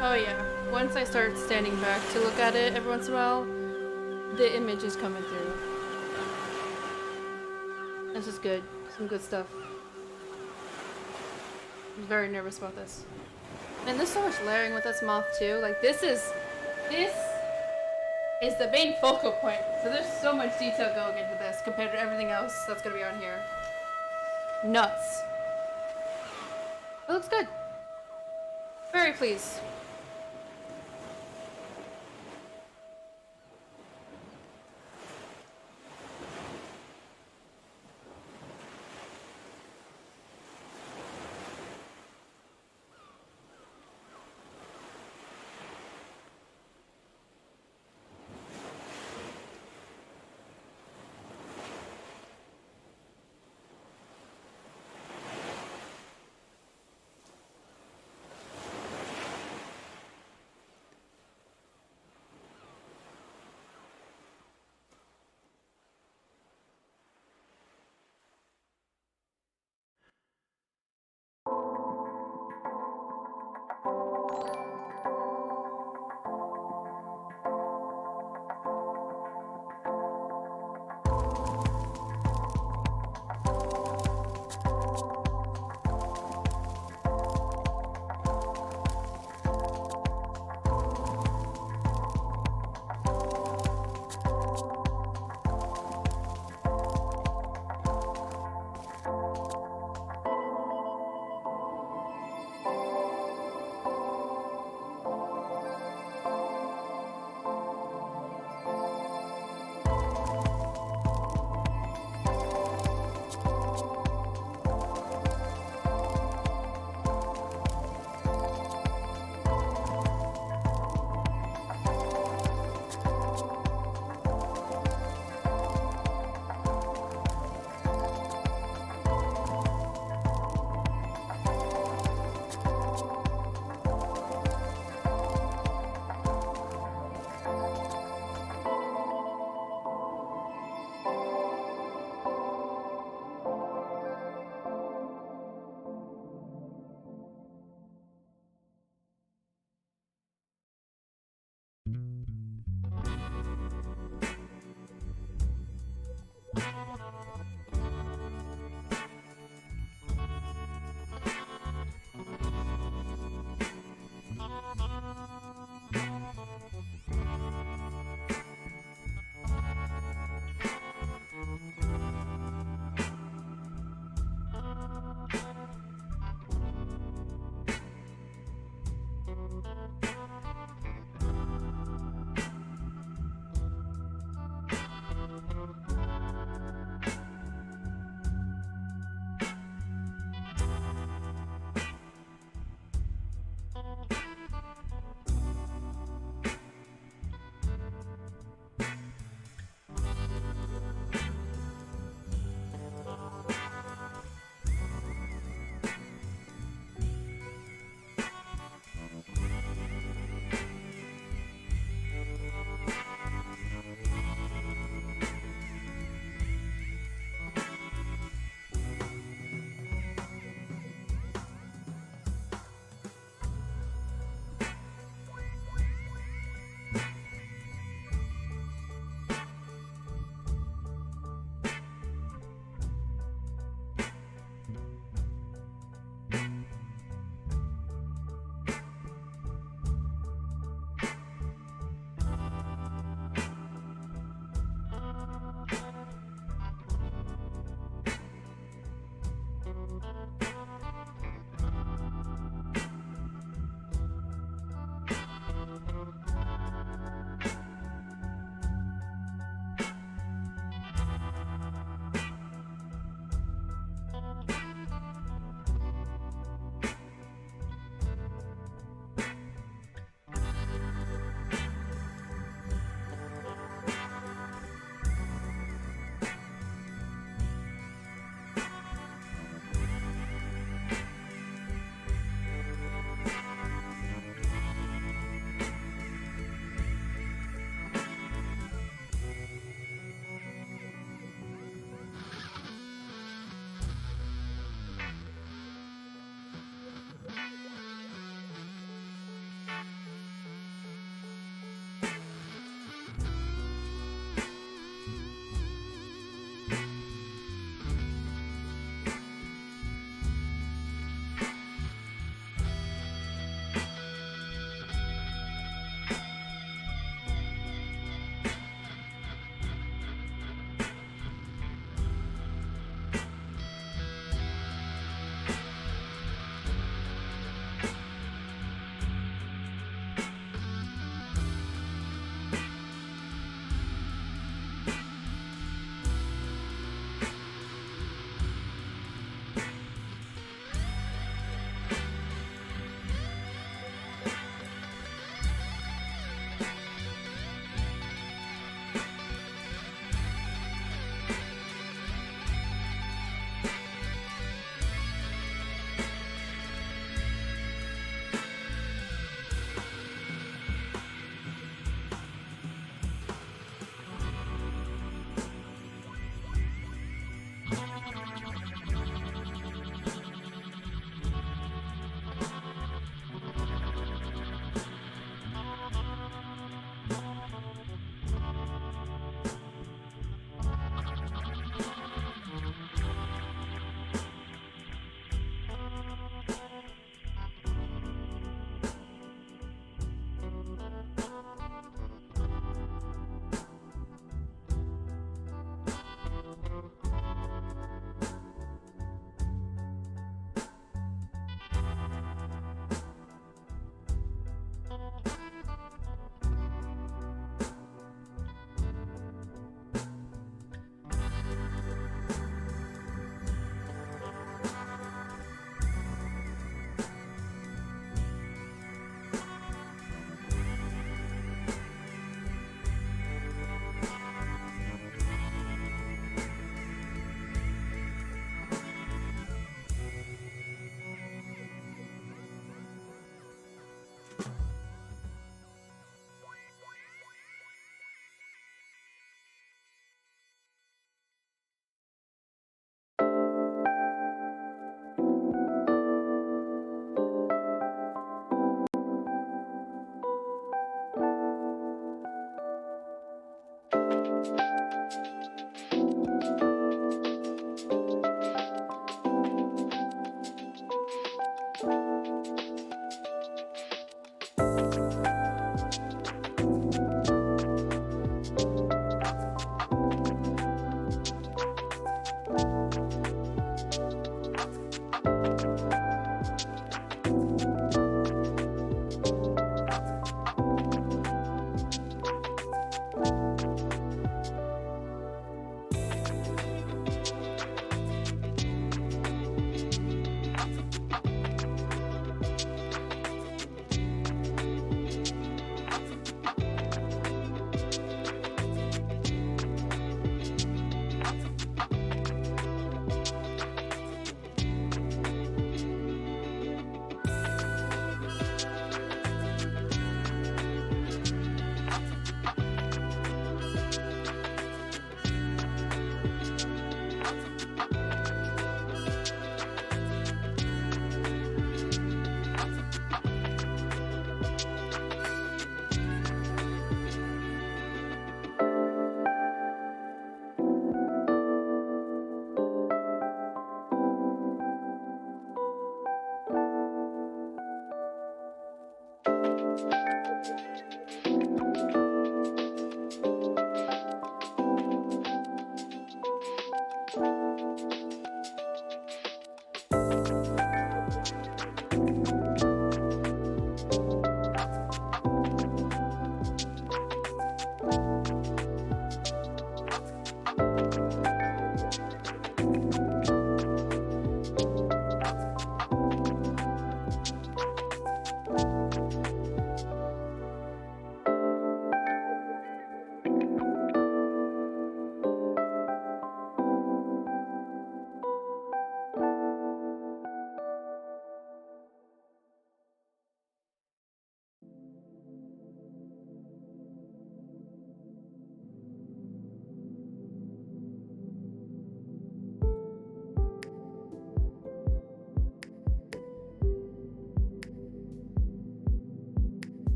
Speaker 2: Oh yeah. Once I start standing back to look at it every once in a while, the image is coming through. This is good. Some good stuff. I'm very nervous about this. And there's so much layering with this moth too. Like this is the main focal point. So there's so much detail going into this compared to everything else that's gonna be on here. Nuts. It looks good. Very pleased.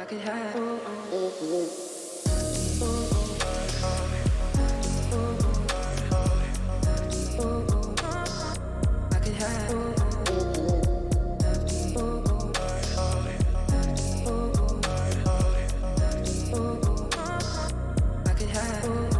Speaker 1: could have. I could have. I could have.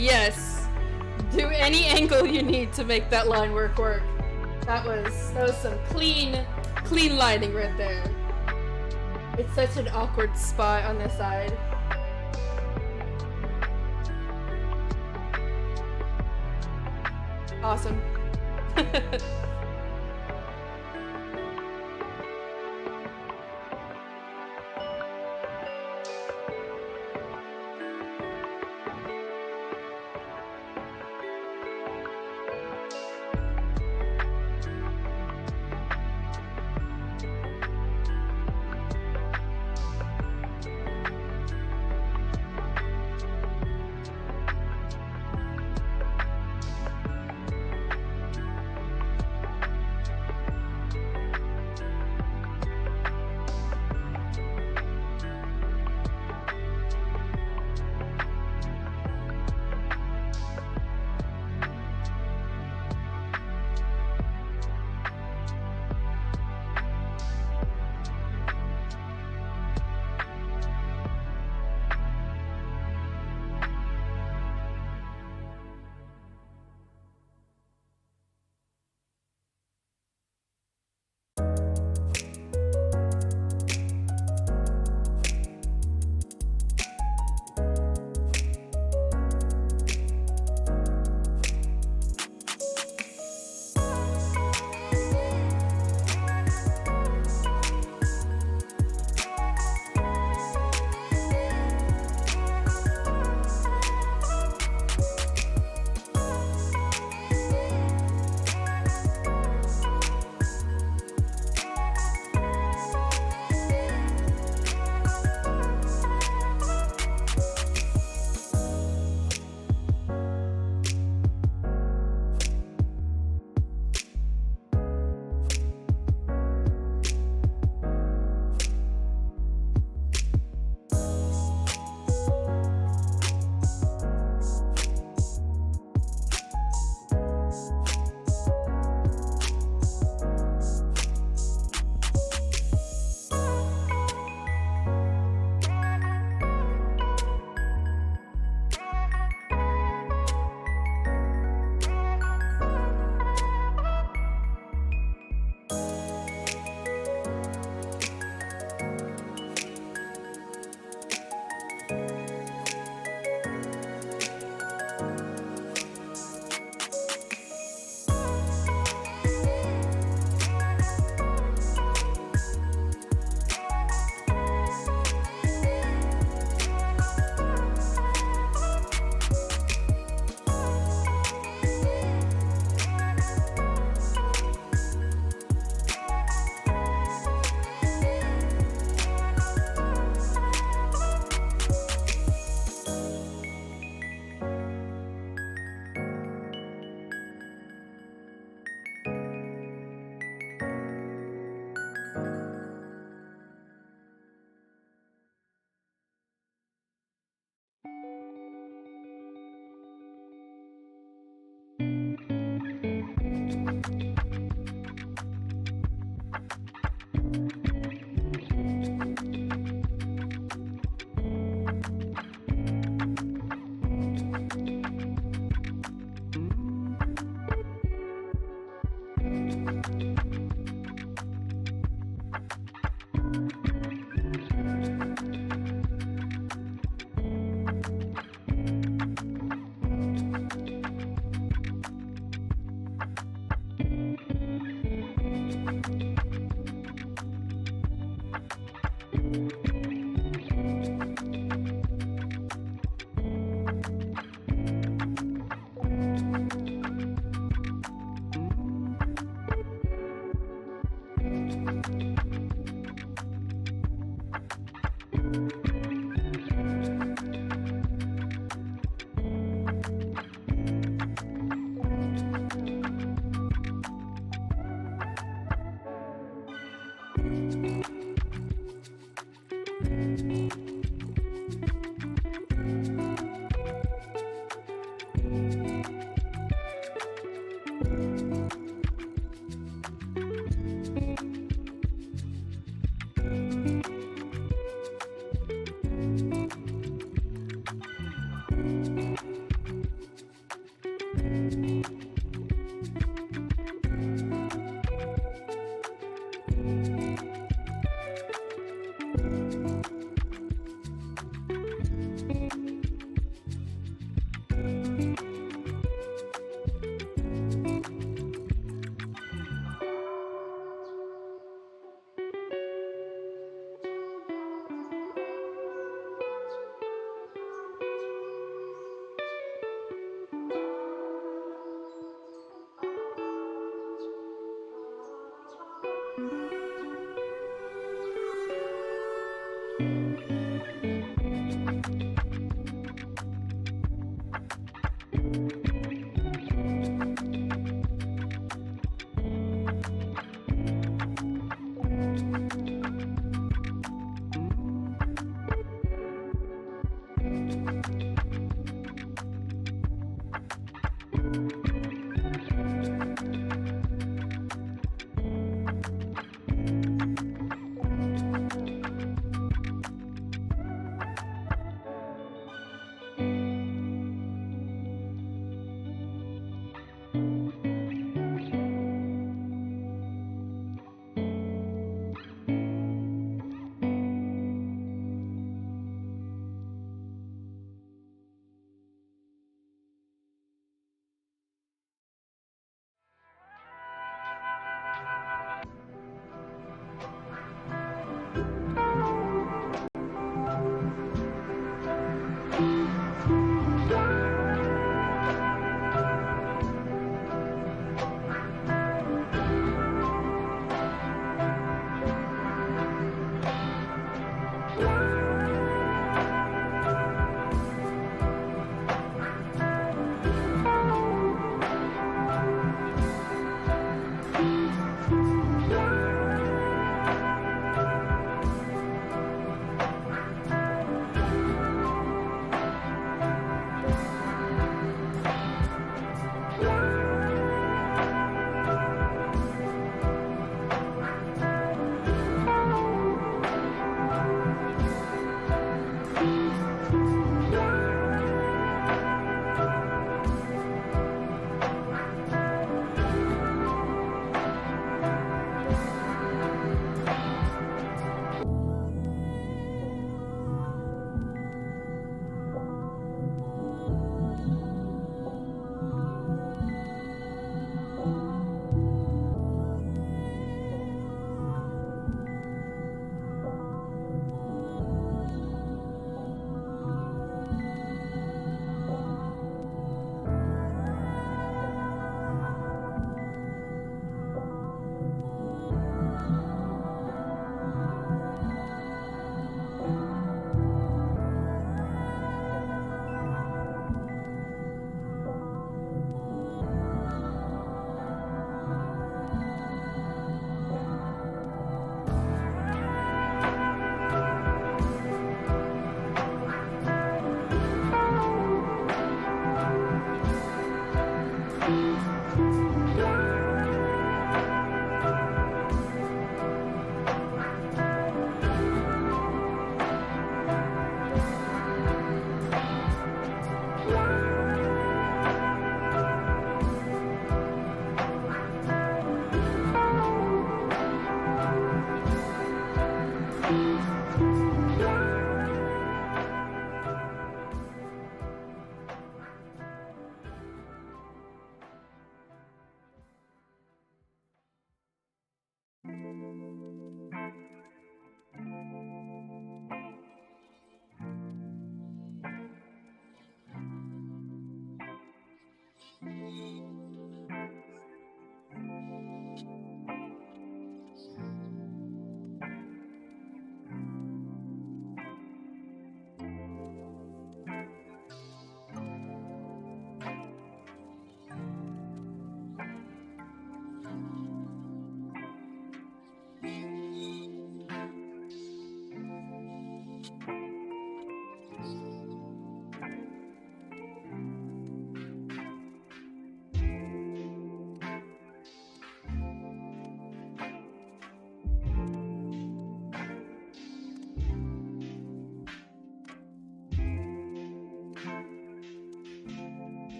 Speaker 2: Yes. Do any angle you need to make that line work. That was some clean lighting right there. It's such an awkward spot on this side. Awesome.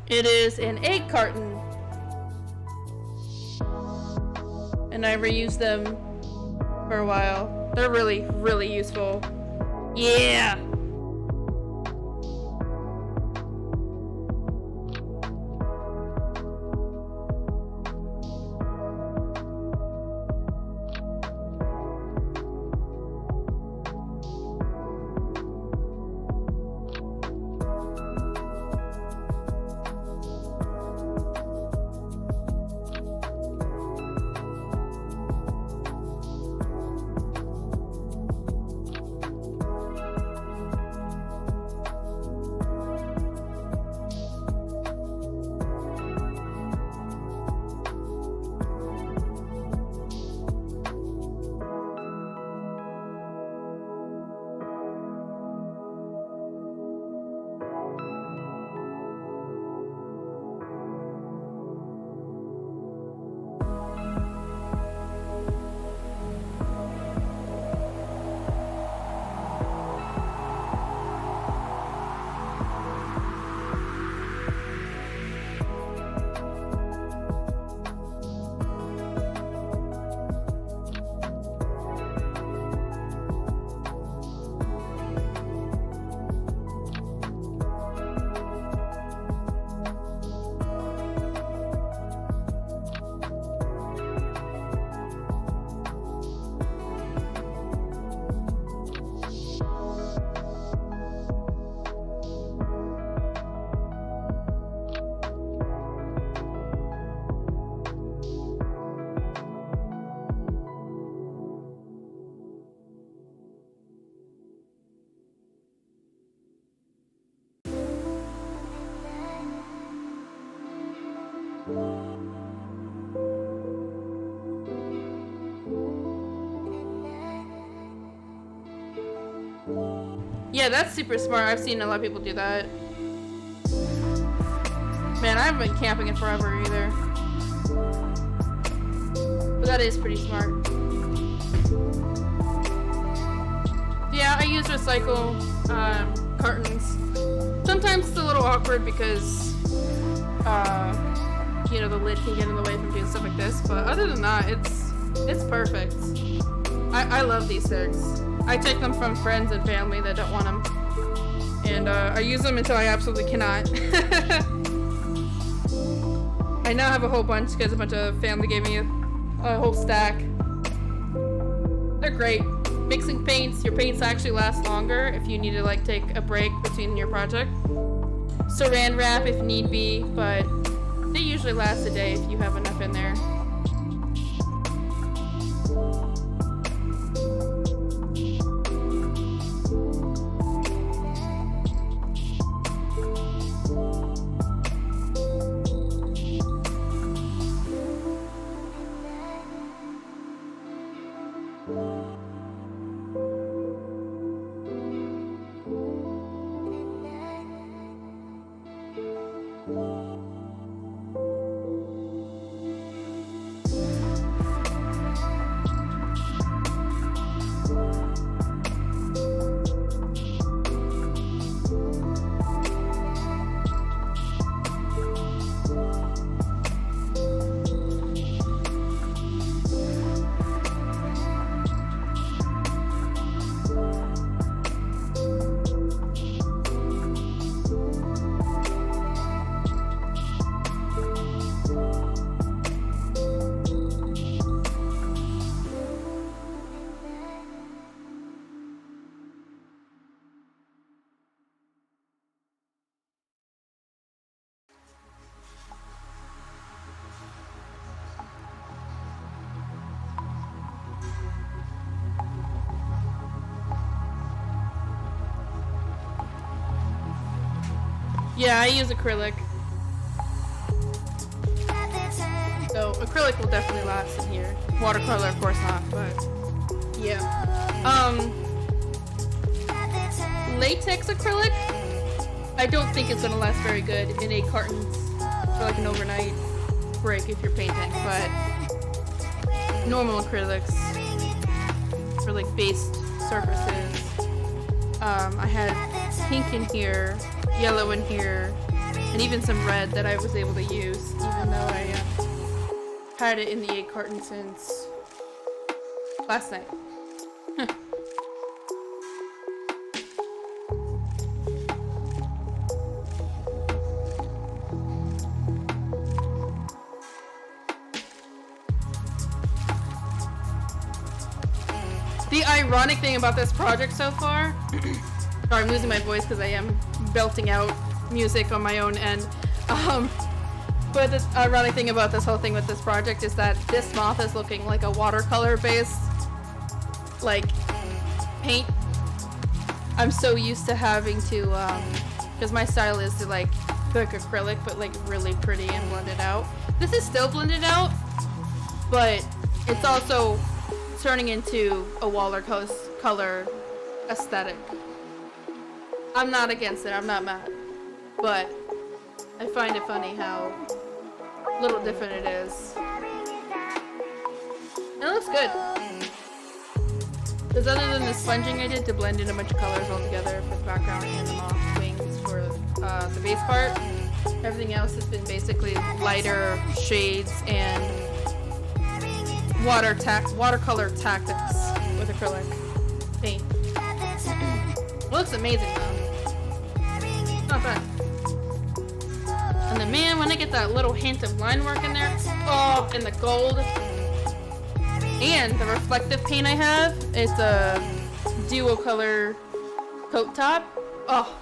Speaker 2: It is an egg carton. And I reused them for a while. They're really, really useful. Yeah! Yeah, that's super smart. I've seen a lot of people do that. Man, I haven't been camping in forever either. But that is pretty smart. Yeah, I use recycle cartons. Sometimes it's a little awkward because, you know, the lid can get in the way from doing stuff like this. But other than that, it's perfect. I love these things. I take them from friends and family that don't want them. And I use them until I absolutely cannot. I now have a whole bunch because a bunch of family gave me a whole stack. They're great. Mixing paints, your paints actually last longer if you need to like take a break between your project. Saran wrap if need be, but they usually last a day if you have enough in there. Yeah, I use acrylic. So acrylic will definitely last in here. Watercolor, of course not, but yeah. Latex acrylic, I don't think it's gonna last very good in 8 cartons for like an overnight break if you're painting, but normal acrylics for like base surfaces. I had pink in here, yellow in here, and even some red that I was able to use, even though I had it in the 8 carton since last night. The ironic thing about this project so far, sorry, I'm losing my voice because I am belting out music on my own end. But the ironic thing about this whole thing with this project is that this moth is looking like a watercolor based, like, paint. I'm so used to having to, because my style is to like cook acrylic, but like really pretty and blend it out. This is still blended out, but it's also turning into a watercolor aesthetic. I'm not against it, I'm not mad, but I find it funny how little different it is. It looks good. Because other than the sponging I did to blend in a bunch of colors all together for the background and the moth wings for the base part, everything else has been basically lighter shades and watercolor tactics with acrylic paint. It looks amazing though. It's not bad. And then man, when I get that little hint of line work in there, oh, and the gold, and the reflective paint I have, it's a duo color coat top. Oh,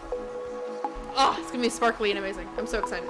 Speaker 2: it's gonna be sparkly and amazing. I'm so excited.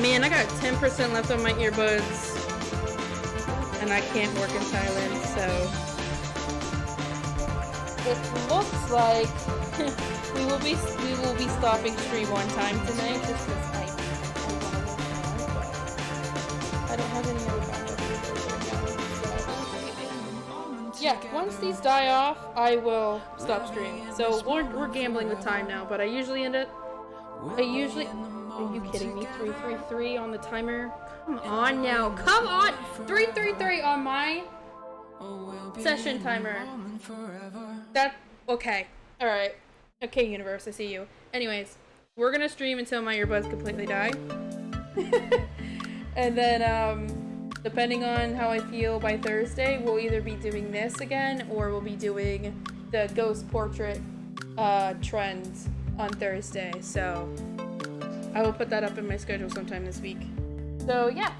Speaker 2: Man, I got 10% left on my earbuds, and I can't work in silence, so it looks like we will be stopping stream one time tonight just because I don't have any other backup videos right now. So yeah, once these die off, I will stop streaming. So we're gambling with time now, but I usually are you kidding me? 333 on the timer? Come on now. Come on! 333 on my session timer. Okay. Alright. Okay, universe, I see you. Anyways, we're gonna stream until my earbuds completely die. And then, depending on how I feel by Thursday, we'll either be doing this again, or we'll be doing the ghost portrait trend on Thursday. So I will put that up in my schedule sometime this week. So yeah,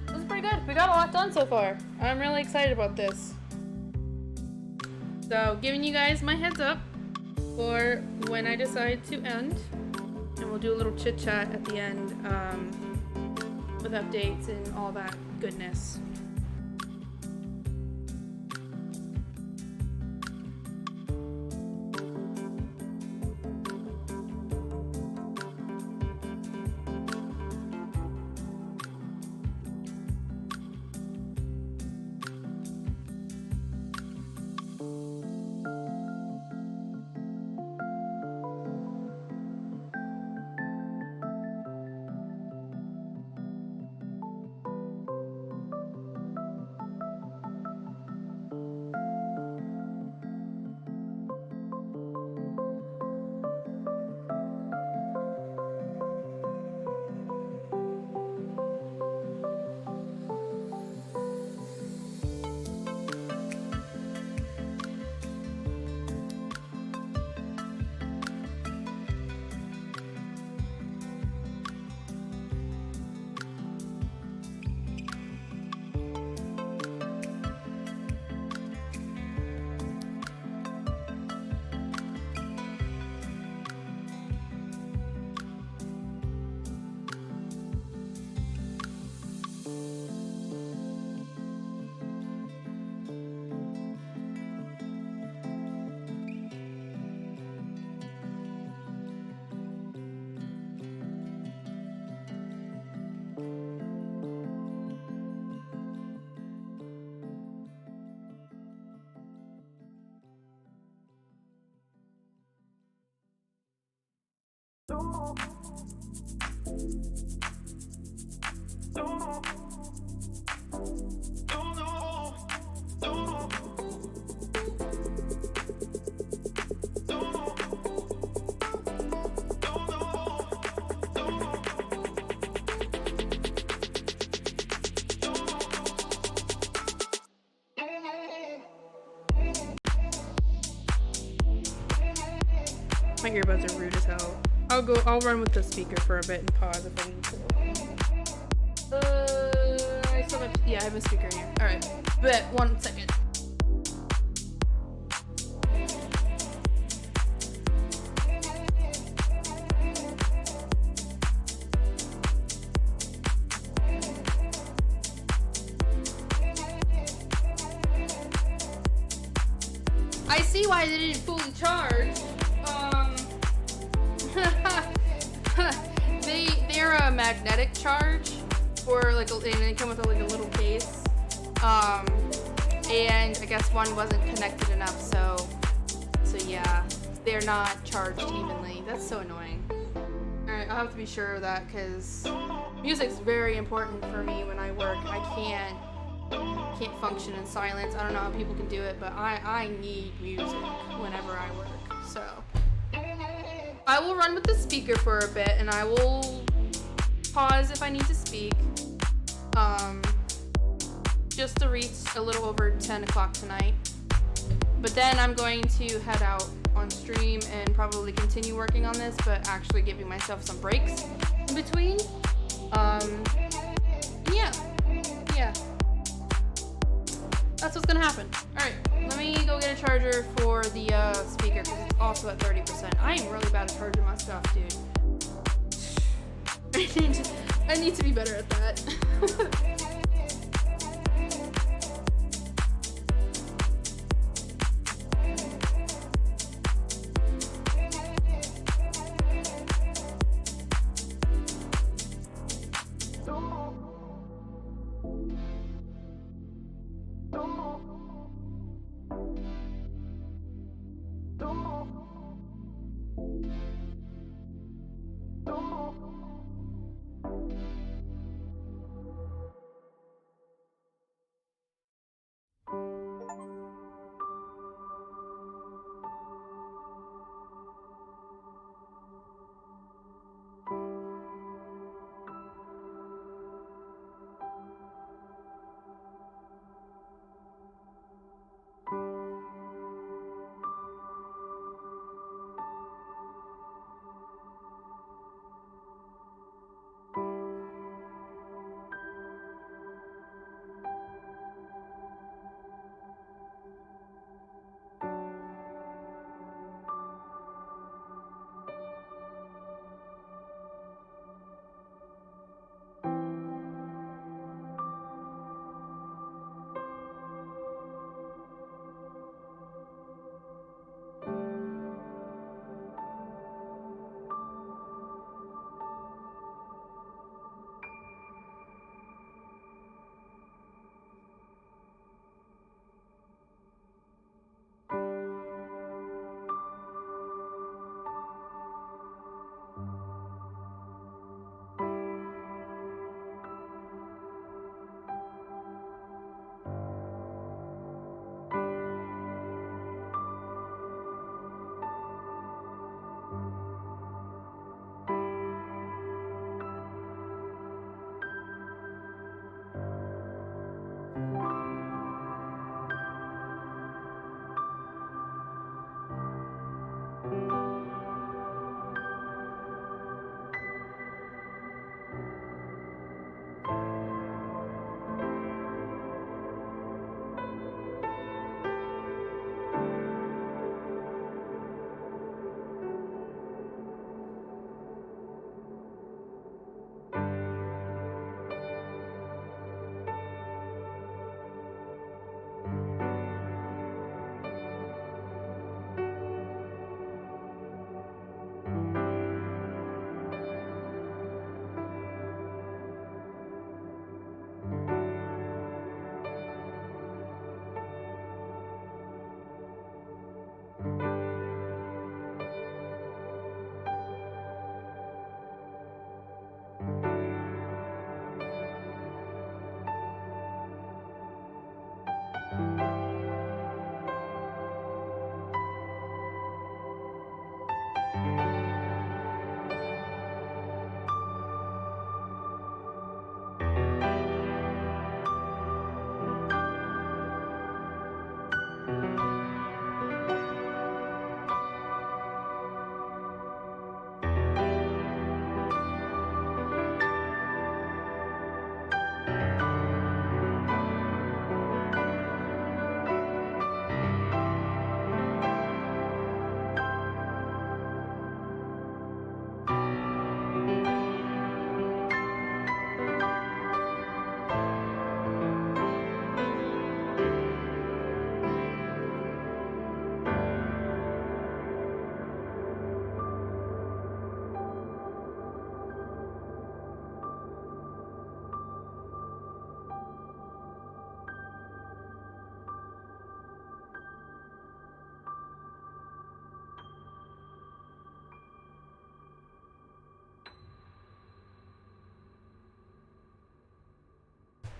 Speaker 2: this is pretty good. We got a lot done so far. I'm really excited about this. So giving you guys my heads up for when I decide to end, and we'll do a little chit chat at the end with updates and all that goodness. My earbuds are rude as hell. I'll run with the speaker for a bit and pause if I need to. I still have, yeah, I have a speaker in here. Alright, but 1 second. I see why they didn't fully charge. They're a magnetic charge, or like, and they come with a little case. And I guess one wasn't connected enough, so yeah, they're not charged evenly. That's so annoying. Alright, I'll have to be sure of that, because music's very important for me when I work. I can't function in silence. I don't know how people can do it, but I need music whenever I work, so I will run with the speaker for a bit, and I will pause if I need to speak, just to reach a little over 10 o'clock tonight. But then I'm going to head out on stream and probably continue working on this, but actually giving myself some breaks in between. Yeah. That's what's gonna happen. Alright, let me go get a charger for the speaker, because it's also at 30%. I am really bad at charging my stuff, dude. I need to be better at that.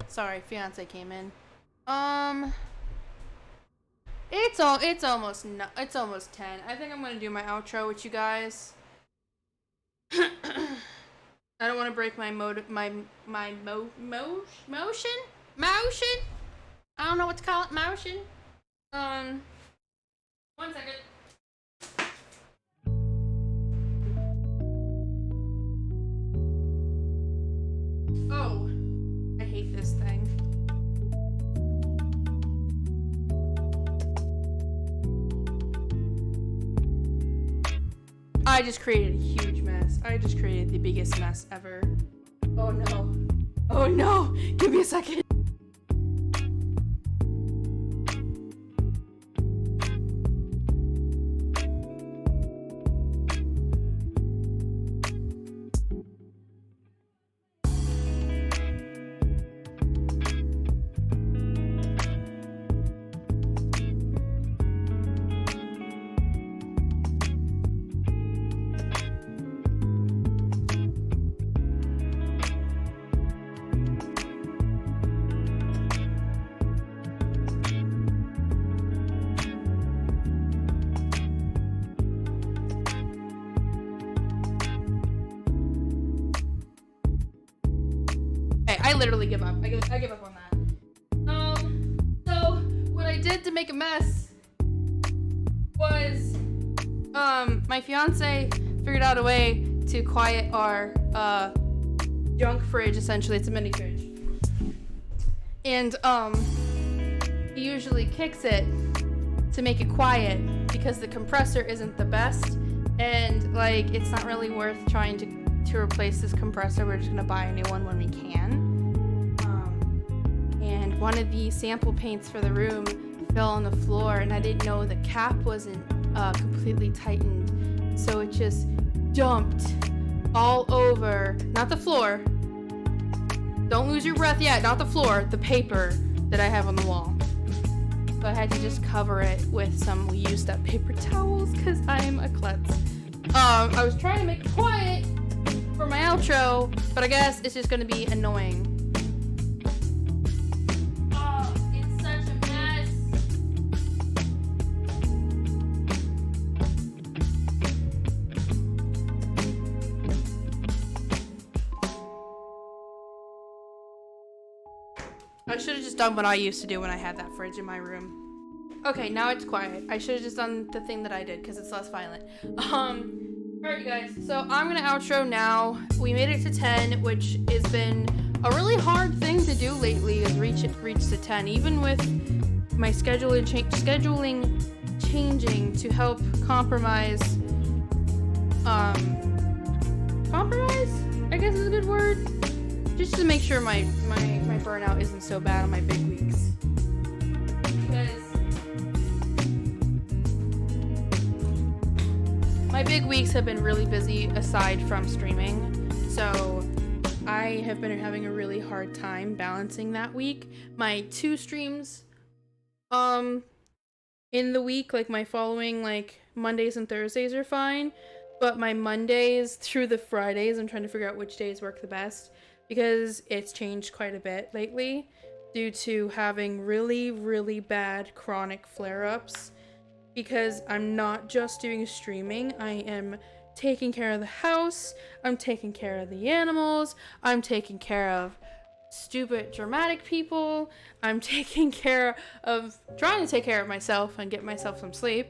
Speaker 2: Sorry, fiance came in. It's almost no, it's almost 10. I think I'm gonna do my outro with you guys. I don't want to break my motion. I don't know what to call it. Motion. 1 second. Oh, I hate this thing. I just created a huge mess. I just created the biggest mess ever. Oh no. Oh no! Give me a second. I literally give up. I give up on that. So what I did to make a mess was, my fiance figured out a way to quiet our, junk fridge, essentially. It's a mini fridge. And, he usually kicks it to make it quiet because the compressor isn't the best. And, like, it's not really worth trying to replace this compressor. We're just gonna buy a new one when we can. And one of the sample paints for the room fell on the floor, and I didn't know the cap wasn't completely tightened, so it just dumped all over, not the floor, don't lose your breath yet, not the floor, the paper that I have on the wall. So I had to just cover it with some used up paper towels because I'm a klutz. I was trying to make it quiet for my outro, but I guess it's just gonna be annoying. I should have just done what I used to do when I had that fridge in my room. Okay, now it's quiet. I should have just done the thing that I did because it's less violent. Alright, you guys. So I'm gonna outro now. We made it to 10, which has been a really hard thing to do lately, is reach to 10. Even with my scheduling changing to help compromise. Compromise? I guess is a good word. Just to make sure my burnout isn't so bad on my big weeks. Because my big weeks have been really busy aside from streaming. So I have been having a really hard time balancing that week. My 2 streams in the week, like my following like Mondays and Thursdays are fine. But my Mondays through the Fridays, I'm trying to figure out which days work the best. Because it's changed quite a bit lately due to having really, really bad chronic flare-ups. Because I'm not just doing streaming, I am taking care of the house, I'm taking care of the animals, I'm taking care of stupid dramatic people, I'm taking care of, trying to take care of myself and get myself some sleep.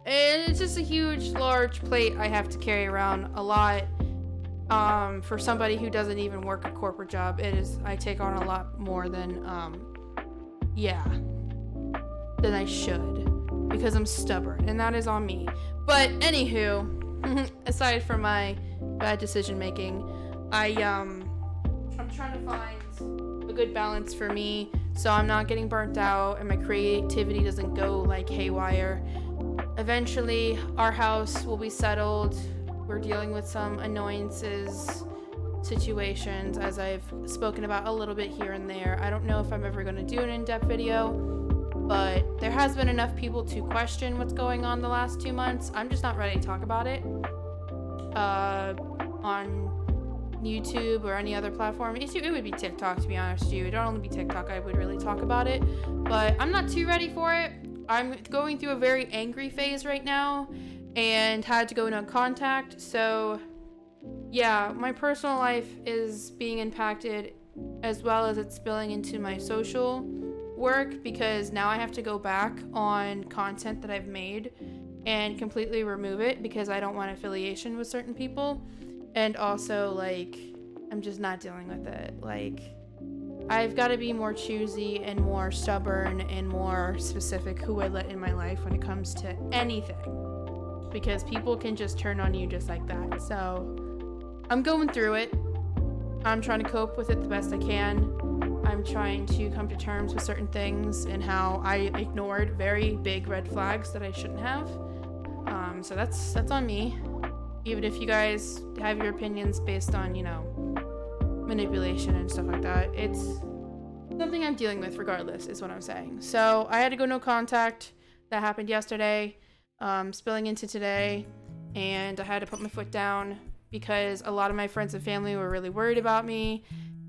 Speaker 2: And it's just a huge, large plate I have to carry around a lot. For somebody who doesn't even work a corporate job, I take on a lot more than I should, because I'm stubborn, and that is on me. But anywho, aside from my bad decision making, I'm trying to find a good balance for me, so I'm not getting burnt out, and my creativity doesn't go like haywire. Eventually, our house will be settled. We're dealing with some annoyances, situations, as I've spoken about a little bit here and there. I don't know if I'm ever going to do an in-depth video, but there has been enough people to question what's going on the last 2 months. I'm just not ready to talk about it on YouTube or any other platform. It would be TikTok, to be honest with you. It would only be TikTok I would really talk about it, but I'm not too ready for it. I'm going through a very angry phase right now, and had to go no contact, so yeah, my personal life is being impacted as well as it's spilling into my social work, because now I have to go back on content that I've made and completely remove it because I don't want affiliation with certain people, and also like I'm just not dealing with it. Like, I've got to be more choosy and more stubborn and more specific who I let in my life when it comes to anything. Because people can just turn on you just like that. So I'm going through it. I'm trying to cope with it the best I can. I'm trying to come to terms with certain things and how I ignored very big red flags that I shouldn't have. So that's on me. Even if you guys have your opinions based on, manipulation and stuff like that, it's something I'm dealing with regardless, is what I'm saying. So I had to go no contact. That happened yesterday, spilling into today, and I had to put my foot down because a lot of my friends and family were really worried about me.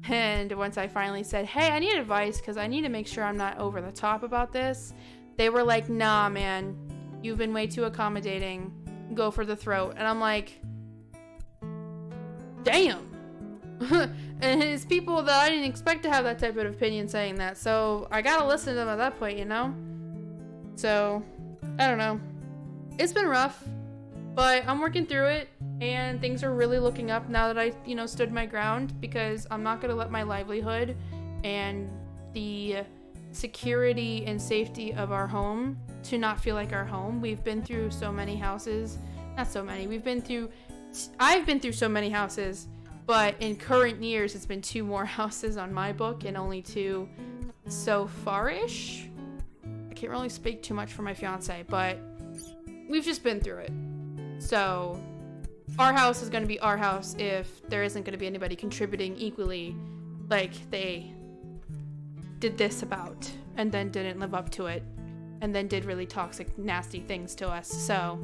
Speaker 2: And once I finally said, hey, I need advice because I need to make sure I'm not over the top about this, they were like, nah, man, you've been way too accommodating. Go for the throat. And I'm like, damn. And it's people that I didn't expect to have that type of opinion saying that. So I gotta listen to them at that point, So, I don't know. It's been rough, but I'm working through it. And things are really looking up now that I, stood my ground, because I'm not going to let my livelihood and the security and safety of our home to not feel like our home. We've been through so many houses. Not so many. I've been through so many houses, but in current years, it's been 2 more houses on my book and only 2 so far-ish. I can't really speak too much for my fiance, but we've just been through it. So our house is going to be our house if there isn't going to be anybody contributing equally like they did this about, and then didn't live up to it, and then did really toxic, nasty things to us. So,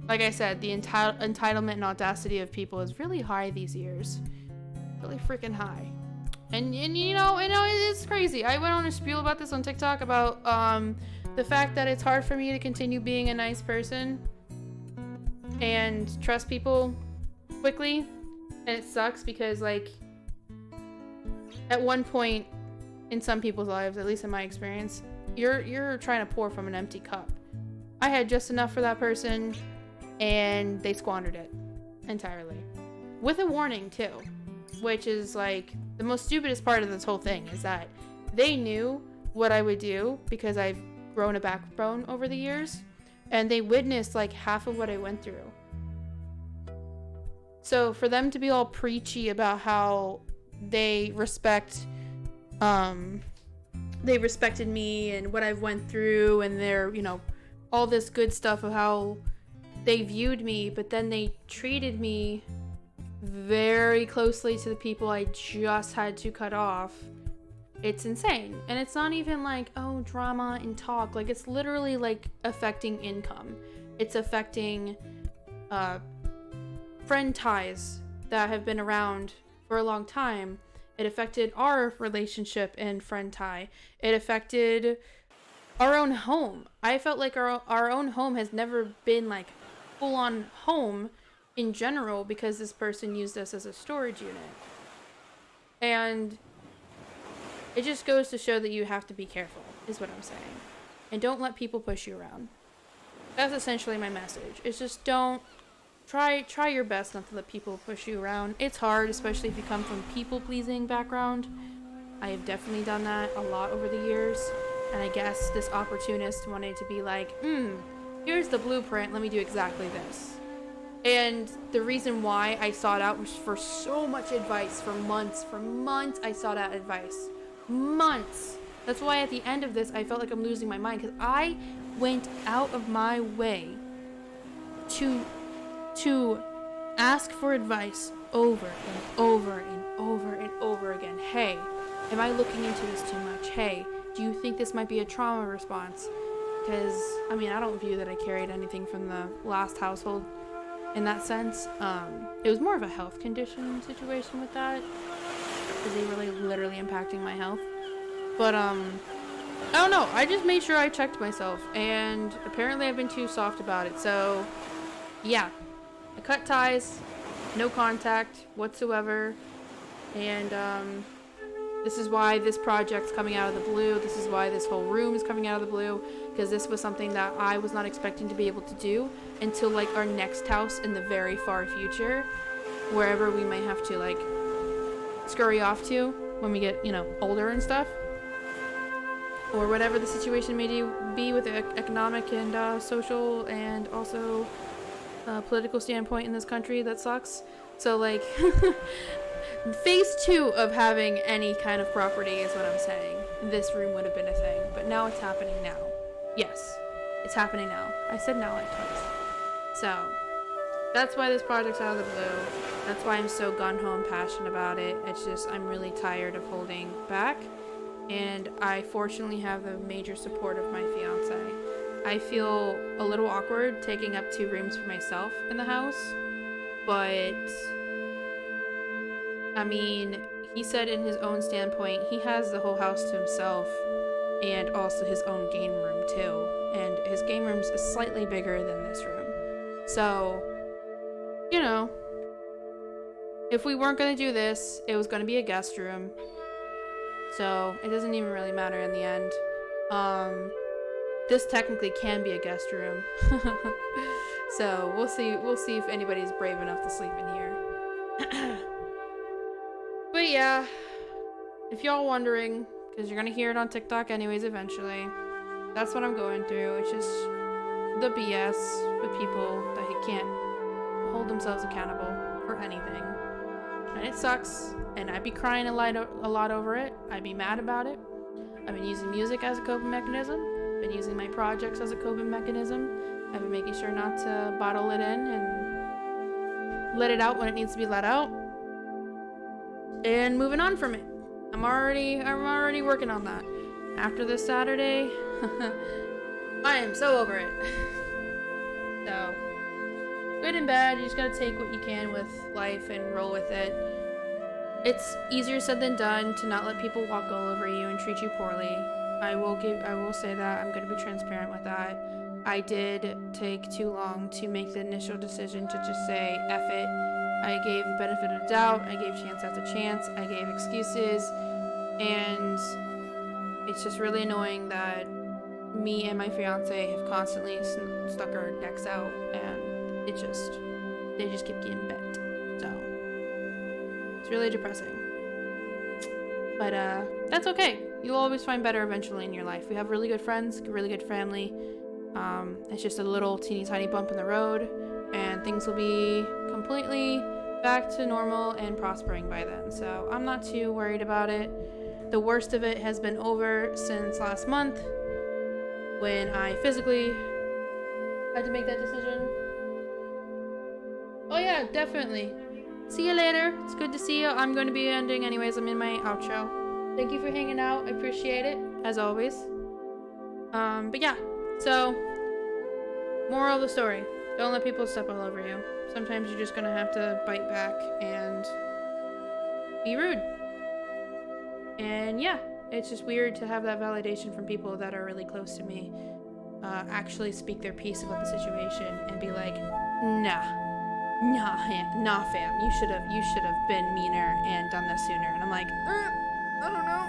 Speaker 2: like I said, the entitlement and audacity of people is really high these years. Really freaking high. And it's crazy. I went on a spiel about this on TikTok about the fact that it's hard for me to continue being a nice person and trust people quickly, and it sucks because, like, at one point in some people's lives, at least in my experience, you're trying to pour from an empty cup. I had just enough for that person, and they squandered it entirely, with a warning too, which is like the most stupidest part of this whole thing, is that they knew what I would do because I've grown a backbone over the years. And they witnessed like half of what I went through. So for them to be all preachy about how they respected me and what I've went through, and their, all this good stuff of how they viewed me, but then they treated me very closely to the people I just had to cut off. It's insane. And it's not even like, oh, drama and talk. Like, it's literally like affecting income. It's affecting friend ties that have been around for a long time. It affected our relationship and friend tie. It affected our own home. I felt like our own home has never been like full on home in general, because this person used us as a storage unit. And it just goes to show that you have to be careful, is what I'm saying. And don't let people push you around. That's essentially my message. It's just don't try your best not to let people push you around. It's hard, especially if you come from people-pleasing background. I have definitely done that a lot over the years. And I guess this opportunist wanted to be like, here's the blueprint, let me do exactly this. And the reason why I sought out was for so much advice for months. For months, I sought out advice. Months. That's why at the end of this, I felt like I'm losing my mind, because I went out of my way to ask for advice over and over and over and over again. Hey, am I looking into this too much? Hey, do you think this might be a trauma response? Because, I don't view that I carried anything from the last household in that sense. It was more of a health condition situation with that, because they were literally impacting my health. But, I don't know. I just made sure I checked myself, and apparently I've been too soft about it. So, yeah. I cut ties, no contact whatsoever, and, this is why this project's coming out of the blue. This is why this whole room is coming out of the blue, because this was something that I was not expecting to be able to do until, our next house in the very far future, wherever we might have to, scurry off to when we get, older and stuff. Or whatever the situation may be with the economic and social and also political standpoint in this country that sucks. So, like, phase 2 of having any kind of property is what I'm saying. This room would have been a thing, but now it's happening now. Yes, it's happening now. I said now like twice. So, that's why this project's out of the blue. That's why I'm so gung-ho and passionate about it. It's just, I'm really tired of holding back. And I fortunately have the major support of my fiance. I feel a little awkward taking up 2 rooms for myself in the house. But, I mean, he said in his own standpoint, he has the whole house to himself. And also his own game room too. And his game room is slightly bigger than this room. So, you know, if we weren't going to do this, it was going to be a guest room. So, it doesn't even really matter in the end. This technically can be a guest room. So, we'll see if anybody's brave enough to sleep in here. But yeah, if y'all wondering, because you're going to hear it on TikTok anyways eventually, that's what I'm going through. It's just the BS with people that can't hold themselves accountable for anything. And it sucks. And I'd be crying a lot over it. I'd be mad about it. I've been using music as a coping mechanism. I've been using my projects as a coping mechanism. I've been making sure not to bottle it in and let it out when it needs to be let out. And moving on from it. I'm already working on that. After this Saturday, I am so over it. So, good and bad, you just gotta take what you can with life and roll with it. It's easier said than done to not let people walk all over you and treat you poorly. I will say that. I'm gonna be transparent with that. I did take too long to make the initial decision to just say, F it. I gave the benefit of the doubt. I gave chance after chance. I gave excuses. And it's just really annoying that me and my fiance have constantly stuck our necks out, and they just keep getting bent. So it's really depressing. But that's okay. You'll always find better eventually in your life. We have really good friends, really good family. It's just a little teeny tiny bump in the road, and things will be completely back to normal and prospering by then. So I'm not too worried about it. The worst of it has been over since last month, when I physically had to make that decision. Oh yeah, definitely. See you later. It's good to see you. I'm going to be ending anyways. I'm in my outro. Thank you for hanging out. I appreciate it, as always. But yeah, so moral of the story. Don't let people step all over you. Sometimes you're just going to have to bite back and be rude. And yeah, it's just weird to have that validation from people that are really close to me actually speak their piece about the situation and be like, nah fam, you should have been meaner and done this sooner. And I'm like, I don't know,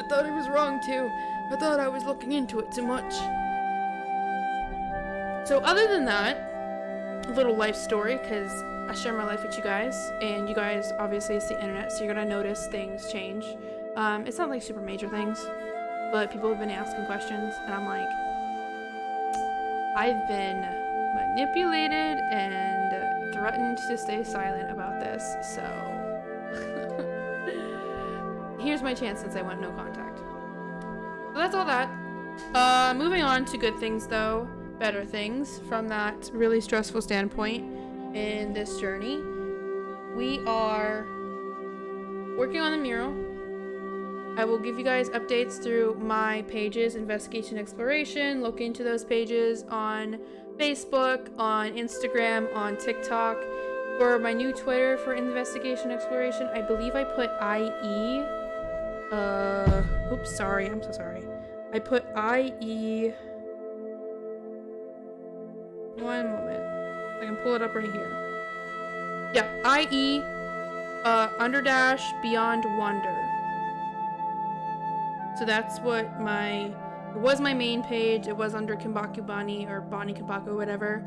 Speaker 2: I thought I was wrong too. I thought I was looking into it too much. So other than that, a little life story, because I share my life with you guys, and you guys, obviously it's the internet, so you're gonna notice things change. It's not like super major things, but people have been asking questions, and I'm like, I've been manipulated and threatened to stay silent about this, so here's my chance since I went no contact. So that's all that. Moving on to good things though, better things from that really stressful standpoint in this journey. We are working on the mural. I will give you guys updates through my pages, Investigation Exploration. Look into those pages on Facebook, on Instagram, on TikTok. For my new Twitter for Investigation Exploration, I believe I put IE. Oops, sorry. I'm so sorry. I put IE. One moment. I can pull it up right here. Yeah, IE _ Beyond Wonder. So that's what it was my main page. It was under Kimbaku Bunny or Bonnie Kimbaku, whatever.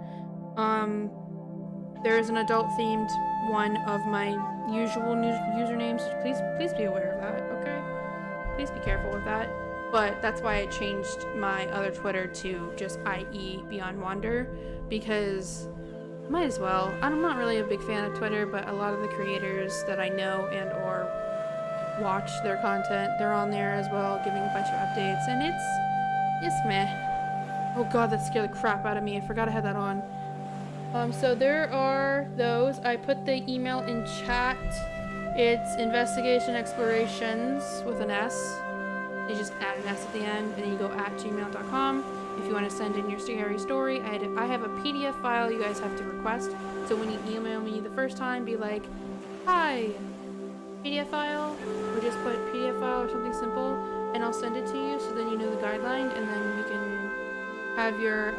Speaker 2: There is an adult themed one of my usual usernames. Please be aware of that, okay? Please be careful with that. But that's why I changed my other Twitter to just IE Beyond Wonder, because Might as well. I'm not really a big fan of Twitter, but a lot of the creators that I know and or watch their content, they're on there as well, giving a bunch of updates, and it's meh. Oh god, that scared the crap out of me. I forgot I had that on. So there are those. I put the email in chat. It's investigation explorations with an S. You just add an S at the end, and then you go at gmail.com. If you want to send in your scary story, I have a PDF file you guys have to request. So when you email me the first time, be like, hi, PDF file, or just put PDF file or something simple, and I'll send it to you so then you know the guideline, and then you can have your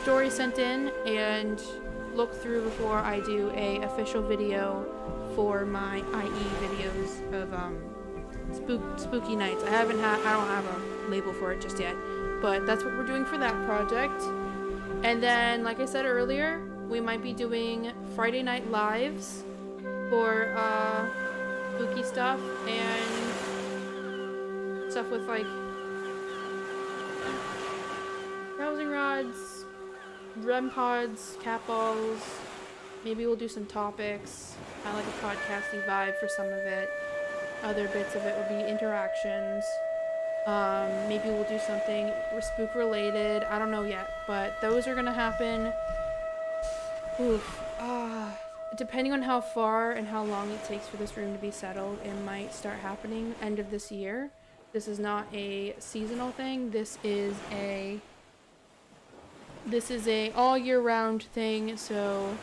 Speaker 2: story sent in and look through before I do a official video for my IE videos of spooky nights. I don't have a label for it just yet, but that's what we're doing for that project. And then, like I said earlier, we might be doing Friday night lives for spooky stuff and stuff with like dowsing rods, REM pods, cat balls. Maybe we'll do some topics, kind of like a podcasty vibe for some of it. Other bits of it will be interactions. Maybe we'll do something spook related. I don't know yet, but those are gonna happen. Oof. Depending on how far and how long it takes for this room to be settled, it might start happening end of this year. This is not a seasonal thing. This is a all year round thing. So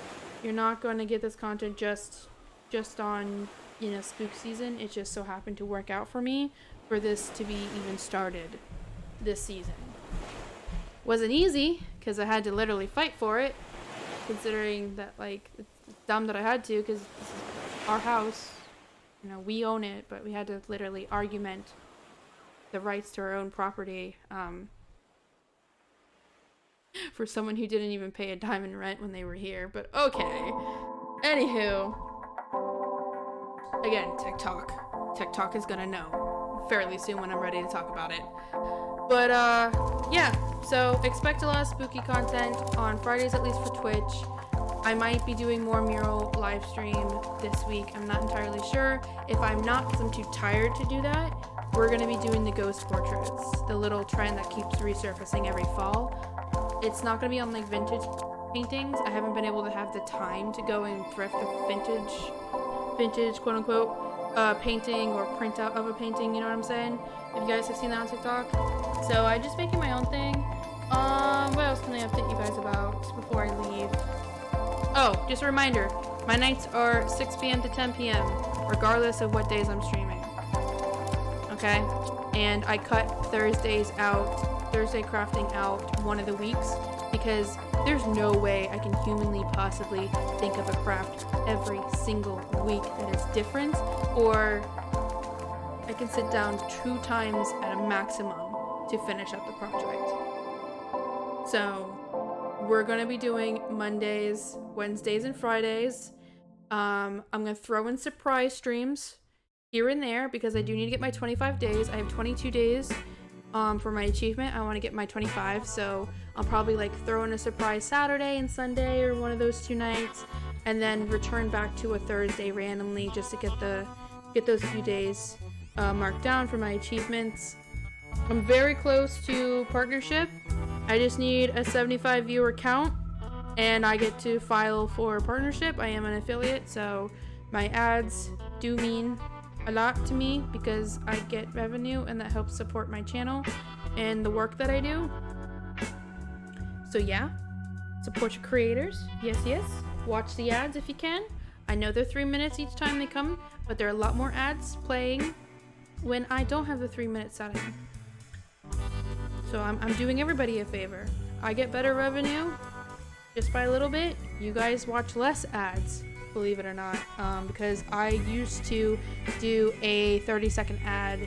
Speaker 2: you're not going to get this content just on, you know, spook season. It just so happened to work out for me for this to be even started this season. Wasn't easy because I had to literally fight for it, considering that, like, it's dumb that I had to, because this is our house, you know, we own it, but we had to literally argument the rights to our own property for someone who didn't even pay a dime in rent when they were here. But okay, anywho, again, TikTok is gonna know fairly soon when I'm ready to talk about it. But yeah, so expect a lot of spooky content on Fridays, at least for Twitch. I might be doing more Mural live stream this week. I'm not entirely sure. If I'm not, because I'm too tired to do that, we're going to be doing the ghost portraits, the little trend that keeps resurfacing every fall. It's not going to be on like vintage paintings. I haven't been able to have the time to go and thrift a vintage quote unquote painting or printout of a painting, you know what I'm saying? If you guys have seen that on TikTok. So I'm just making my own thing. What else can I update you guys about before I leave? Oh, just a reminder, my nights are 6 p.m. to 10 p.m. regardless of what days I'm streaming. Okay? And I cut Thursday crafting out one of the weeks because there's no way I can humanly possibly think of a craft every single week that is different, or I can sit down 2 times at a maximum to finish up the project. So we're going to be doing Mondays, Wednesdays, and Fridays. I'm going to throw in surprise streams here and there because I do need to get my 25 days. I have 22 days for my achievement. I want to get my 25, so I'll probably like throw in a surprise Saturday and Sunday or one of those 2 nights, and then return back to a Thursday randomly just to get those few days marked down for my achievements. I'm very close to partnership. I just need a 75 viewer count and I get to file for partnership. I am an affiliate, so my ads do mean a lot to me because I get revenue and that helps support my channel and the work that I do. So yeah, support your creators. Yes. Watch the ads if you can. I know they're 3 minutes each time they come, but there are a lot more ads playing when I don't have the 3-minute setting. So I'm doing everybody a favor. I get better revenue just by a little bit. You guys watch less ads, believe it or not, because I used to do a 30-second ad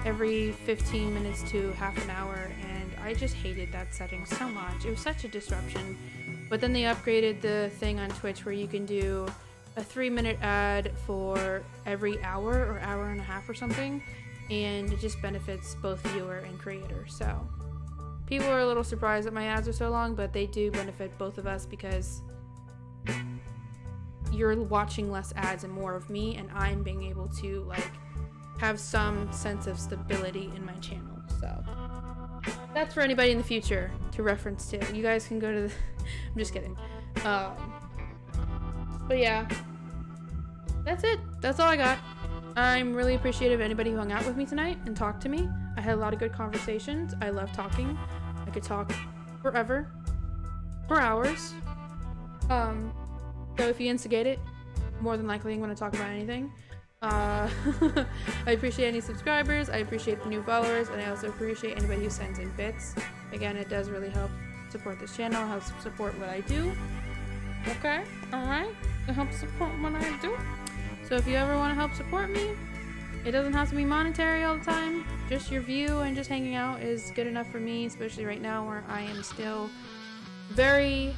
Speaker 2: every 15 minutes to half an hour, and I just hated that setting so much. It was such a disruption. But then they upgraded the thing on Twitch where you can do a 3-minute ad for every hour or hour and a half or something, and it just benefits both viewer and creator. So People are a little surprised that my ads are so long, but they do benefit both of us because you're watching less ads and more of me, and I'm being able to like have some sense of stability in my channel. So that's for anybody in the future to reference to. You guys can go to the I'm just kidding. But yeah, that's it. That's all I got. I'm really appreciative of anybody who hung out with me tonight and talked to me. I had a lot of good conversations. I love talking. I could talk forever, for hours. So if you instigate it, more than likely I'm going to talk about anything. I appreciate any subscribers. I appreciate the new followers, and I also appreciate anybody who sends in bits. Again, it does really help support this channel, helps support what I do. Okay, all right, it helps support what I do. So if you ever want to help support me, it doesn't have to be monetary all the time. Just your view and just hanging out is good enough for me, especially right now where I am still very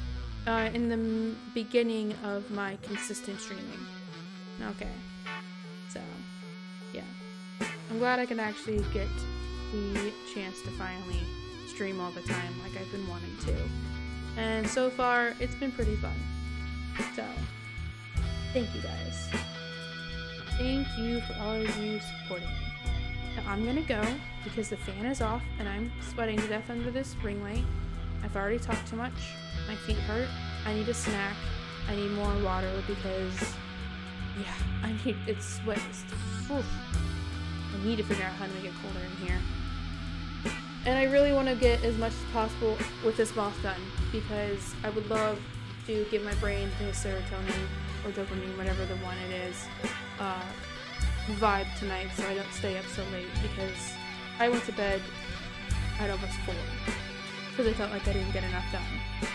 Speaker 2: in the beginning of my consistent streaming. Okay, so yeah, I'm glad I can actually get the chance to finally stream all the time like I've been wanting to, and so far it's been pretty fun. So thank you guys. Thank you for all of you supporting me. Now I'm gonna go because the fan is off and I'm sweating to death under this ring light. I've already talked too much. My feet hurt. I need a snack. I need more water because, yeah, it's sweat. I need to figure out how to make it colder in here. And I really want to get as much as possible with this moth done because I would love to give my brain the serotonin or dopamine, whatever the one it is, vibe tonight so I don't stay up so late because I went to bed at almost 4 because I felt like I didn't get enough done,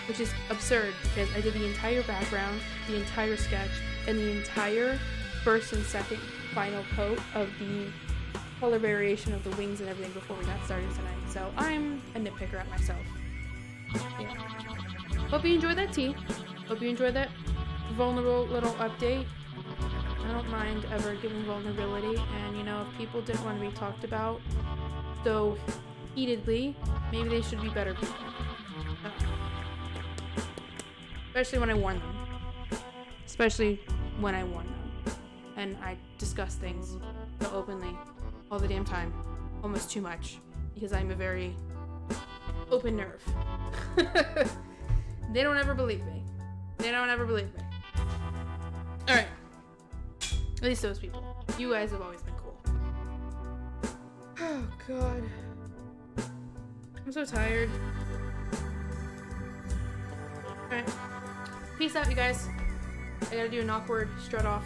Speaker 2: which is absurd because I did the entire background, the entire sketch, and the entire first and second final coat of the color variation of the wings and everything before we got started tonight. So I'm a nitpicker at myself. Yeah. Hope you enjoyed that tea. Hope you enjoyed that vulnerable little update. I don't mind ever giving vulnerability, and you know, if people didn't want to be talked about so heatedly, maybe they should be better people. Especially when I warn them. Especially when I warn them. And I discuss things so openly all the damn time. Almost too much. Because I'm a very open nerve. They don't ever believe me. They don't ever believe me. Alright. At least those people. You guys have always been cool. Oh, God. I'm so tired. Alright. Peace out, you guys. I gotta do an awkward strut off.